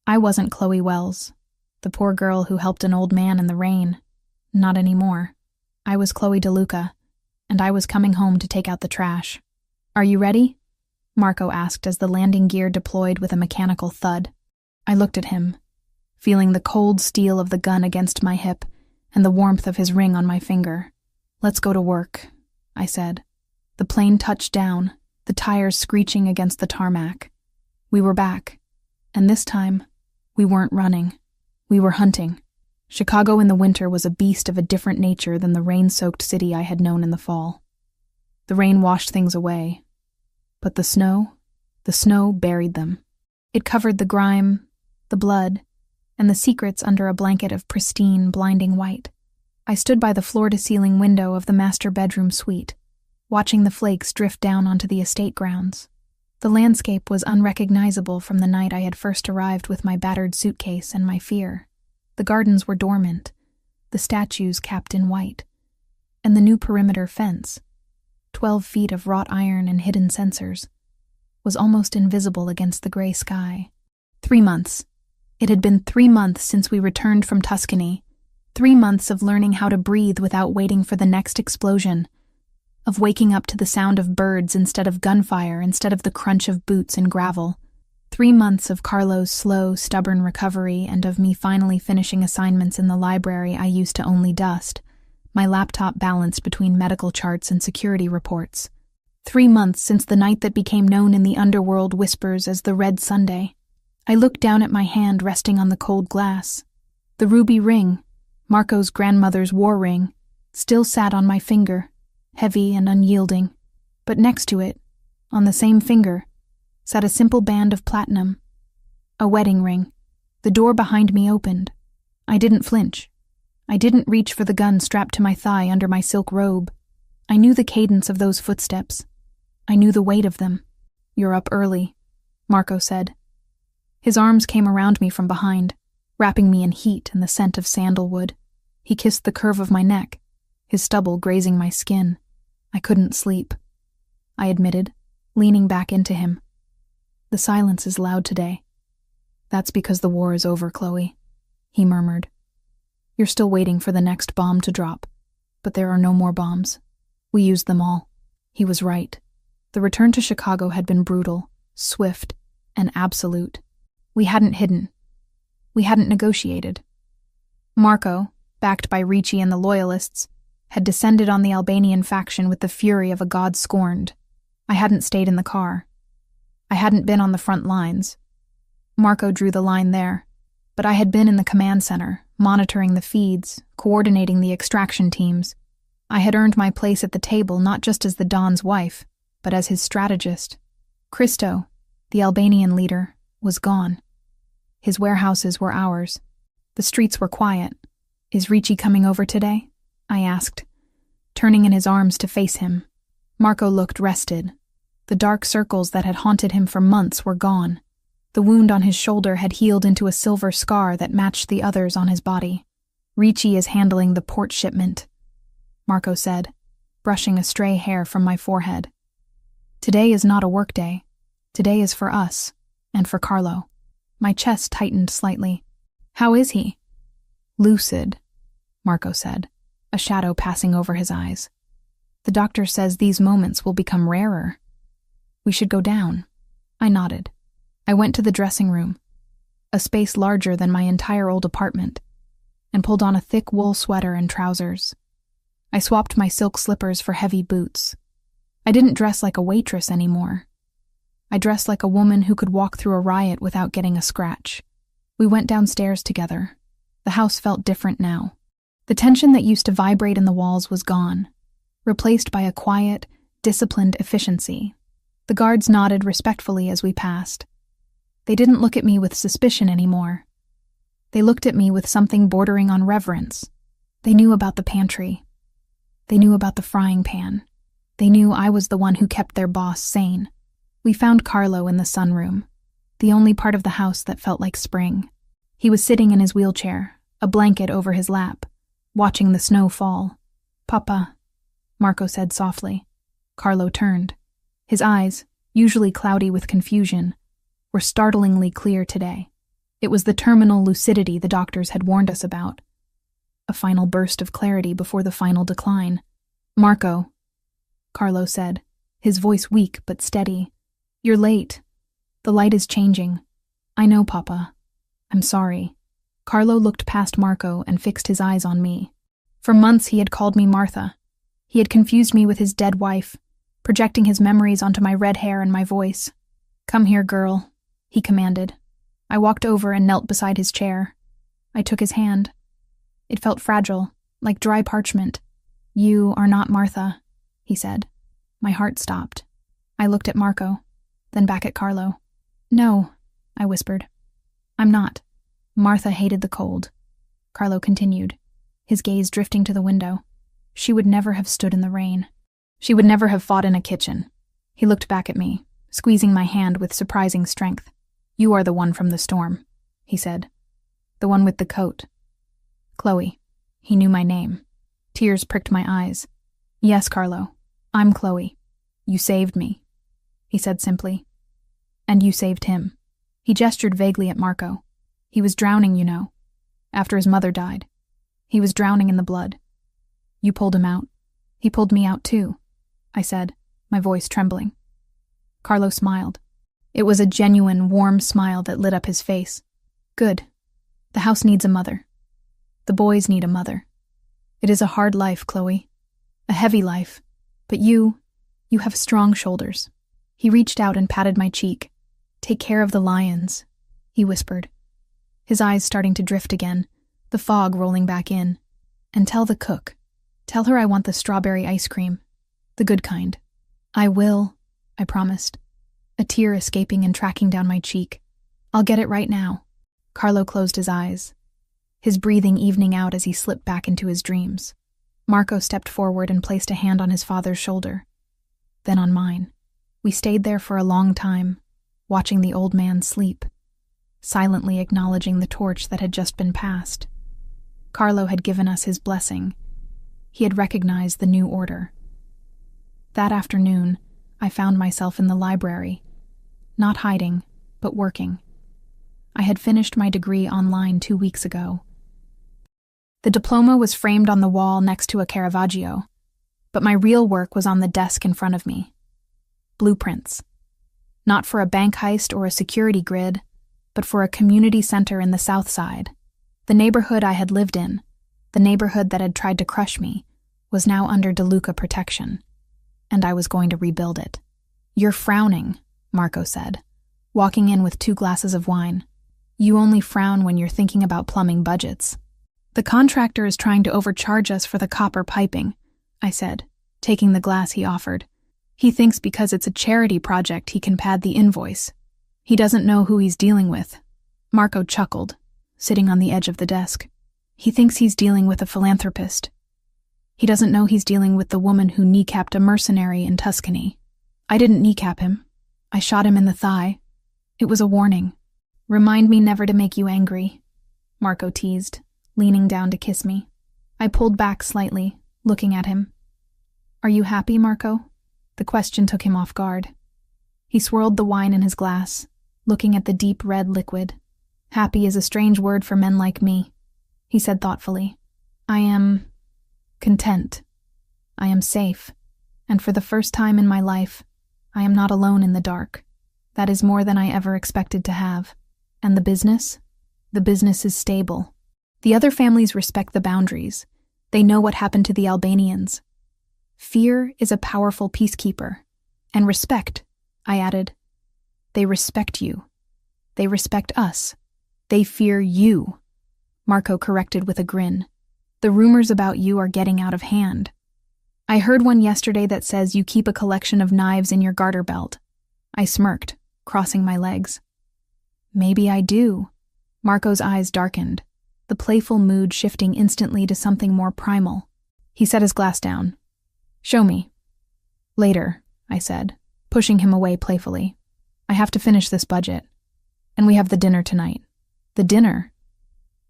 I wasn't Chloe Wells, the poor girl who helped an old man in the rain. Not anymore. I was Chloe DeLuca, and I was coming home to take out the trash. Are you ready? Marco asked as the landing gear deployed with a mechanical thud. I looked at him, feeling the cold steel of the gun against my hip and the warmth of his ring on my finger. Let's go to work, I said. The plane touched down, the tires screeching against the tarmac. We were back, and this time, we weren't running. We were hunting. Chicago in the winter was a beast of a different nature than the rain-soaked city I had known in the fall. The rain washed things away, but the snow buried them. It covered the grime, the blood, and the secrets under a blanket of pristine, blinding white. I stood by the floor-to-ceiling window of the master bedroom suite, watching the flakes drift down onto the estate grounds. The landscape was unrecognizable from the night I had first arrived with my battered suitcase and my fear. The gardens were dormant, the statues capped in white, and the new perimeter fence, 12 feet of wrought iron and hidden sensors, was almost invisible against the gray sky. 3 months. It had been 3 months since we returned from Tuscany, 3 months of learning how to breathe without waiting for the next explosion, of waking up to the sound of birds instead of gunfire, instead of the crunch of boots and gravel. 3 months of Carlo's slow, stubborn recovery and of me finally finishing assignments in the library I used to only dust, my laptop balanced between medical charts and security reports. 3 months since the night that became known in the underworld whispers as the Red Sunday. I looked down at my hand resting on the cold glass. The ruby ring, Marco's grandmother's war ring, still sat on my finger, heavy and unyielding, but next to it, on the same finger, sat a simple band of platinum, a wedding ring. The door behind me opened. I didn't flinch. I didn't reach for the gun strapped to my thigh under my silk robe. I knew the cadence of those footsteps. I knew the weight of them. You're up early, Marco said. His arms came around me from behind, wrapping me in heat and the scent of sandalwood. He kissed the curve of my neck, his stubble grazing my skin. I couldn't sleep, I admitted, leaning back into him. The silence is loud today. That's because the war is over, Chloe, he murmured. You're still waiting for the next bomb to drop, but there are no more bombs. We used them all. He was right. The return to Chicago had been brutal, swift, and absolute. We hadn't hidden. We hadn't negotiated. Marco, backed by Ricci and the Loyalists, had descended on the Albanian faction with the fury of a god scorned. I hadn't stayed in the car. I hadn't been on the front lines. Marco drew the line there, but I had been in the command center, monitoring the feeds, coordinating the extraction teams. I had earned my place at the table not just as the Don's wife, but as his strategist. Christo, the Albanian leader, was gone. His warehouses were ours. The streets were quiet. Is Ricci coming over today? I asked, turning in his arms to face him. Marco looked rested. The dark circles that had haunted him for months were gone. The wound on his shoulder had healed into a silver scar that matched the others on his body. Ricci is handling the port shipment, Marco said, brushing a stray hair from my forehead. Today is not a work day. Today is for us, and for Carlo. My chest tightened slightly. How is he? Lucid, Marco said, a shadow passing over his eyes. The doctor says these moments will become rarer. We should go down. I nodded. I went to the dressing room, a space larger than my entire old apartment, and pulled on a thick wool sweater and trousers. I swapped my silk slippers for heavy boots. I didn't dress like a waitress anymore. I dressed like a woman who could walk through a riot without getting a scratch. We went downstairs together. The house felt different now. The tension that used to vibrate in the walls was gone, replaced by a quiet, disciplined efficiency. The guards nodded respectfully as we passed. They didn't look at me with suspicion anymore. They looked at me with something bordering on reverence. They knew about the pantry. They knew about the frying pan. They knew I was the one who kept their boss sane. We found Carlo in the sunroom, the only part of the house that felt like spring. He was sitting in his wheelchair, a blanket over his lap, watching the snow fall. "Papa," Marco said softly. Carlo turned. His eyes, usually cloudy with confusion, were startlingly clear today. It was the terminal lucidity the doctors had warned us about. A final burst of clarity before the final decline. "Marco," Carlo said, his voice weak but steady. "You're late. The light is changing." "I know, Papa. I'm sorry." Carlo looked past Marco and fixed his eyes on me. For months he had called me Martha. He had confused me with his dead wife, projecting his memories onto my red hair and my voice. "Come here, girl," he commanded. I walked over and knelt beside his chair. I took his hand. It felt fragile, like dry parchment. "You are not Martha," he said. My heart stopped. I looked at Marco, then back at Carlo. "No," I whispered. "I'm not." Martha hated the cold. Carlo continued, his gaze drifting to the window. "She would never have stood in the rain. She would never have fought in a kitchen." He looked back at me, squeezing my hand with surprising strength. "You are the one from the storm," he said. "The one with the coat." "Chloe." He knew my name. Tears pricked my eyes. "Yes, Carlo. I'm Chloe. You saved me," he said simply. "And you saved him." He gestured vaguely at Marco. "He was drowning, you know, after his mother died. He was drowning in the blood. You pulled him out. He pulled me out too," I said, my voice trembling. Carlo smiled. It was a genuine, warm smile that lit up his face. "Good. The house needs a mother. The boys need a mother. It is a hard life, Chloe. A heavy life. But you have strong shoulders." He reached out and patted my cheek. "Take care of the lions," he whispered, his eyes starting to drift again, the fog rolling back in. "And tell the cook. Tell her I want the strawberry ice cream. The good kind." "I will," I promised, a tear escaping and tracking down my cheek. "I'll get it right now." Carlo closed his eyes, his breathing evening out as he slipped back into his dreams. Marco stepped forward and placed a hand on his father's shoulder, then on mine. We stayed there for a long time, watching the old man sleep, silently acknowledging the torch that had just been passed. Carlo had given us his blessing. He had recognized the new order. That afternoon, I found myself in the library, not hiding, but working. I had finished my degree online 2 weeks ago. The diploma was framed on the wall next to a Caravaggio, but my real work was on the desk in front of me. Blueprints. Not for a bank heist or a security grid, but for a community center in the South Side. The neighborhood I had lived in, the neighborhood that had tried to crush me, was now under DeLuca protection, and I was going to rebuild it. "You're frowning," Marco said, walking in with 2 glasses of wine. "You only frown when you're thinking about plumbing budgets." "The contractor is trying to overcharge us for the copper piping," I said, taking the glass he offered. "He thinks because it's a charity project he can pad the invoice. He doesn't know who he's dealing with." Marco chuckled, sitting on the edge of the desk. "He thinks he's dealing with a philanthropist. He doesn't know he's dealing with the woman who kneecapped a mercenary in Tuscany. I didn't kneecap him. I shot him in the thigh. It was a warning. Remind me never to make you angry," Marco teased, leaning down to kiss me. I pulled back slightly, looking at him. "Are you happy, Marco?" The question took him off guard. He swirled the wine in his glass, looking at the deep red liquid. "Happy is a strange word for men like me," he said thoughtfully. "I am content. I am safe, and for the first time in my life, I am not alone in the dark. That is more than I ever expected to have. And the business? The business is stable. The other families respect the boundaries. They know what happened to the Albanians. Fear is a powerful peacekeeper. And respect," I added. "They respect you. They respect us. They fear you." Marco corrected with a grin. "The rumors about you are getting out of hand. I heard one yesterday that says you keep a collection of knives in your garter belt." I smirked, crossing my legs. "Maybe I do." Marco's eyes darkened, the playful mood shifting instantly to something more primal. He set his glass down. "Show me." "Later," I said, pushing him away playfully. "I have to finish this budget. And we have the dinner tonight." "The dinner?"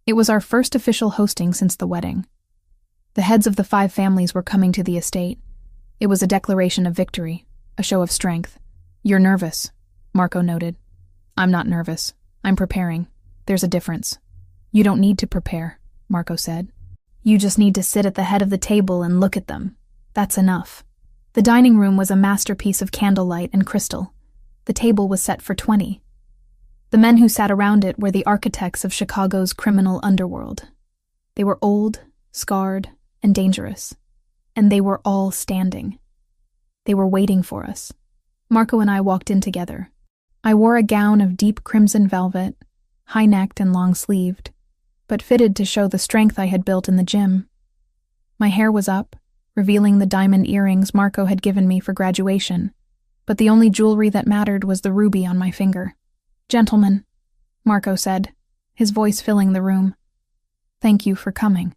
It was our first official hosting since the wedding. The heads of the 5 families were coming to the estate. It was a declaration of victory, a show of strength. "You're nervous," Marco noted. "I'm not nervous. I'm preparing. There's a difference." "You don't need to prepare," Marco said. "You just need to sit at the head of the table and look at them. That's enough." The dining room was a masterpiece of candlelight and crystal. The table was set for 20. The men who sat around it were the architects of Chicago's criminal underworld. They were old, scarred, and dangerous. And they were all standing. They were waiting for us. Marco and I walked in together. I wore a gown of deep crimson velvet, high-necked and long-sleeved, but fitted to show the strength I had built in the gym. My hair was up, revealing the diamond earrings Marco had given me for graduation, but the only jewelry that mattered was the ruby on my finger. "Gentlemen," Marco said, his voice filling the room. "Thank you for coming.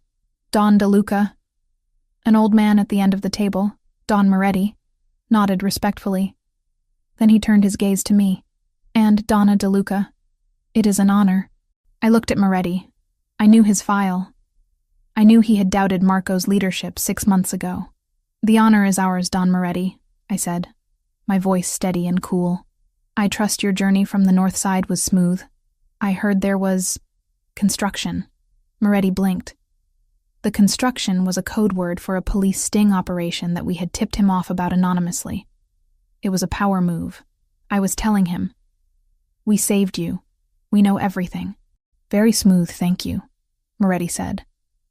Don DeLuca." An old man at the end of the table, Don Moretti, nodded respectfully. Then he turned his gaze to me. "And Donna DeLuca, it is an honor." I looked at Moretti. I knew his file. I knew he had doubted Marco's leadership 6 months ago. "The honor is ours, Don Moretti," I said, my voice steady and cool. "I trust your journey from the north side was smooth. I heard there was construction." Moretti blinked. The construction was a code word for a police sting operation that we had tipped him off about anonymously. It was a power move. I was telling him, "We saved you. We know everything." "Very smooth, thank you," Moretti said,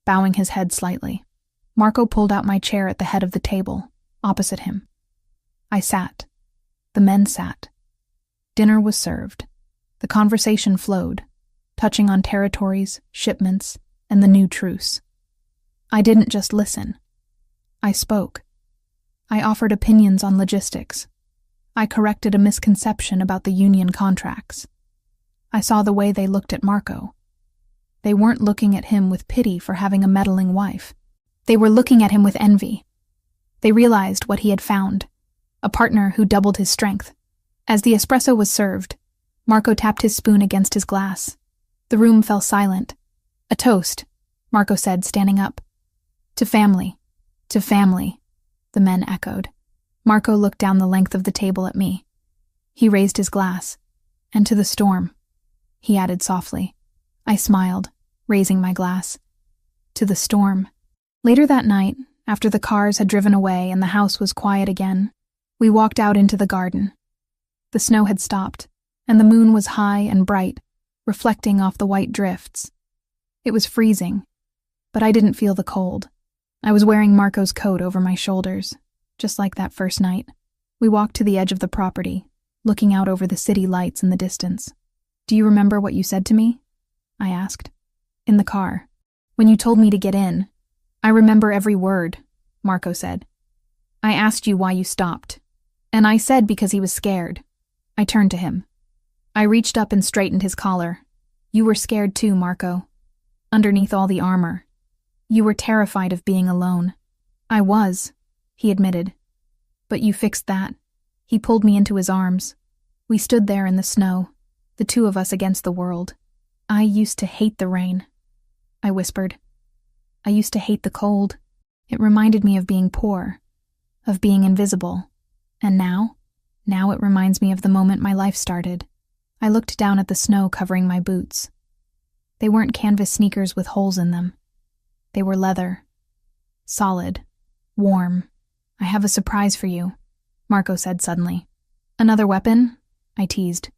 bowing his head slightly. Marco pulled out my chair at the head of the table, opposite him. I sat. The men sat. Dinner was served. The conversation flowed, touching on territories, shipments, and the new truce. I didn't just listen. I spoke. I offered opinions on logistics. I corrected a misconception about the union contracts. I saw the way they looked at Marco. They weren't looking at him with pity for having a meddling wife. They were looking at him with envy. They realized what he had found, a partner who doubled his strength. As the espresso was served, Marco tapped his spoon against his glass. The room fell silent. "A toast," Marco said, standing up. "To family. To family," the men echoed. Marco looked down the length of the table at me. He raised his glass. "And to the storm," he added softly. I smiled, raising my glass. "To the storm." Later that night, after the cars had driven away and the house was quiet again, we walked out into the garden. The snow had stopped, and the moon was high and bright, reflecting off the white drifts. It was freezing, but I didn't feel the cold. I was wearing Marco's coat over my shoulders, just like that first night. We walked to the edge of the property, looking out over the city lights in the distance. "Do you remember what you said to me?" I asked. "In the car. When you told me to get in." "I remember every word," Marco said. "I asked you why you stopped. And I said because he was scared." I turned to him. I reached up and straightened his collar. "You were scared too, Marco. Underneath all the armor. You were terrified of being alone." "I was," he admitted. "But you fixed that." He pulled me into his arms. We stood there in the snow, the two of us against the world. "I used to hate the rain," I whispered. "I used to hate the cold. It reminded me of being poor, of being invisible. And now it reminds me of the moment my life started." I looked down at the snow covering my boots. They weren't canvas sneakers with holes in them. They were leather. Solid. Warm. "I have a surprise for you," Marco said suddenly. "Another weapon?" I teased.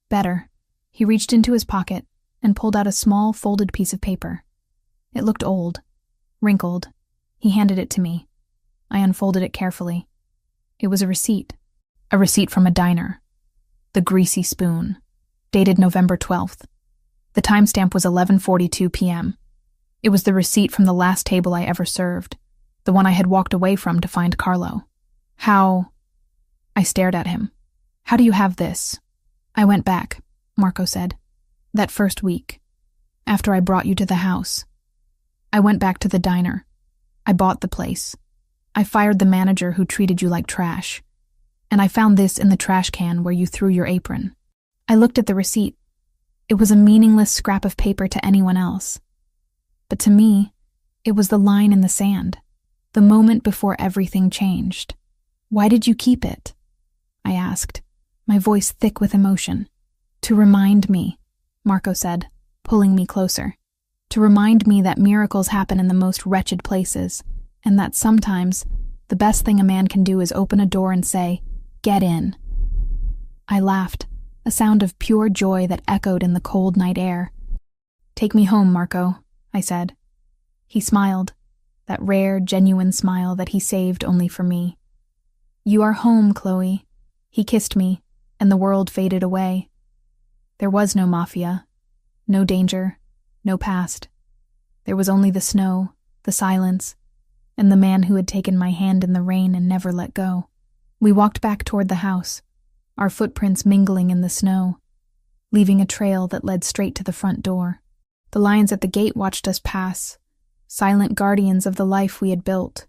"Better." He reached into his pocket and pulled out a small folded piece of paper. It looked old, wrinkled. He handed it to me. I unfolded it carefully. It was a receipt from a diner. The Greasy Spoon, dated November 12th. The timestamp was 11:42 p.m. It was the receipt from the last table I ever served, the one I had walked away from to find Carlo. How? I stared at him. How do you have this? I went back, Marco said. That first week, after I brought you to the house. I went back to the diner. I bought the place. I fired the manager who treated you like trash. And I found this in the trash can where you threw your apron. I looked at the receipt. It was a meaningless scrap of paper to anyone else. But to me, it was the line in the sand, the moment before everything changed. Why did you keep it? I asked, my voice thick with emotion. To remind me, Marco said, pulling me closer. To remind me that miracles happen in the most wretched places, and that sometimes the best thing a man can do is open a door and say, "Get in." I laughed, a sound of pure joy that echoed in the cold night air. "Take me home, Marco," I said. He smiled, that rare, genuine smile that he saved only for me. "You are home, Chloe." He kissed me, and the world faded away. There was no Mafia, no danger, no past. There was only the snow, the silence, and the man who had taken my hand in the rain and never let go. We walked back toward the house, our footprints mingling in the snow, leaving a trail that led straight to the front door. The lions at the gate watched us pass, silent guardians of the life we had built.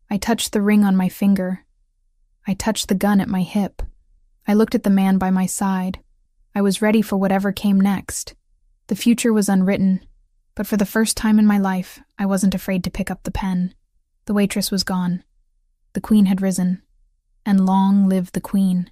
I touched the ring on my finger. I touched the gun at my hip. I looked at the man by my side. I was ready for whatever came next. The future was unwritten, but for the first time in my life, I wasn't afraid to pick up the pen. The waitress was gone. The queen had risen. And long live the queen.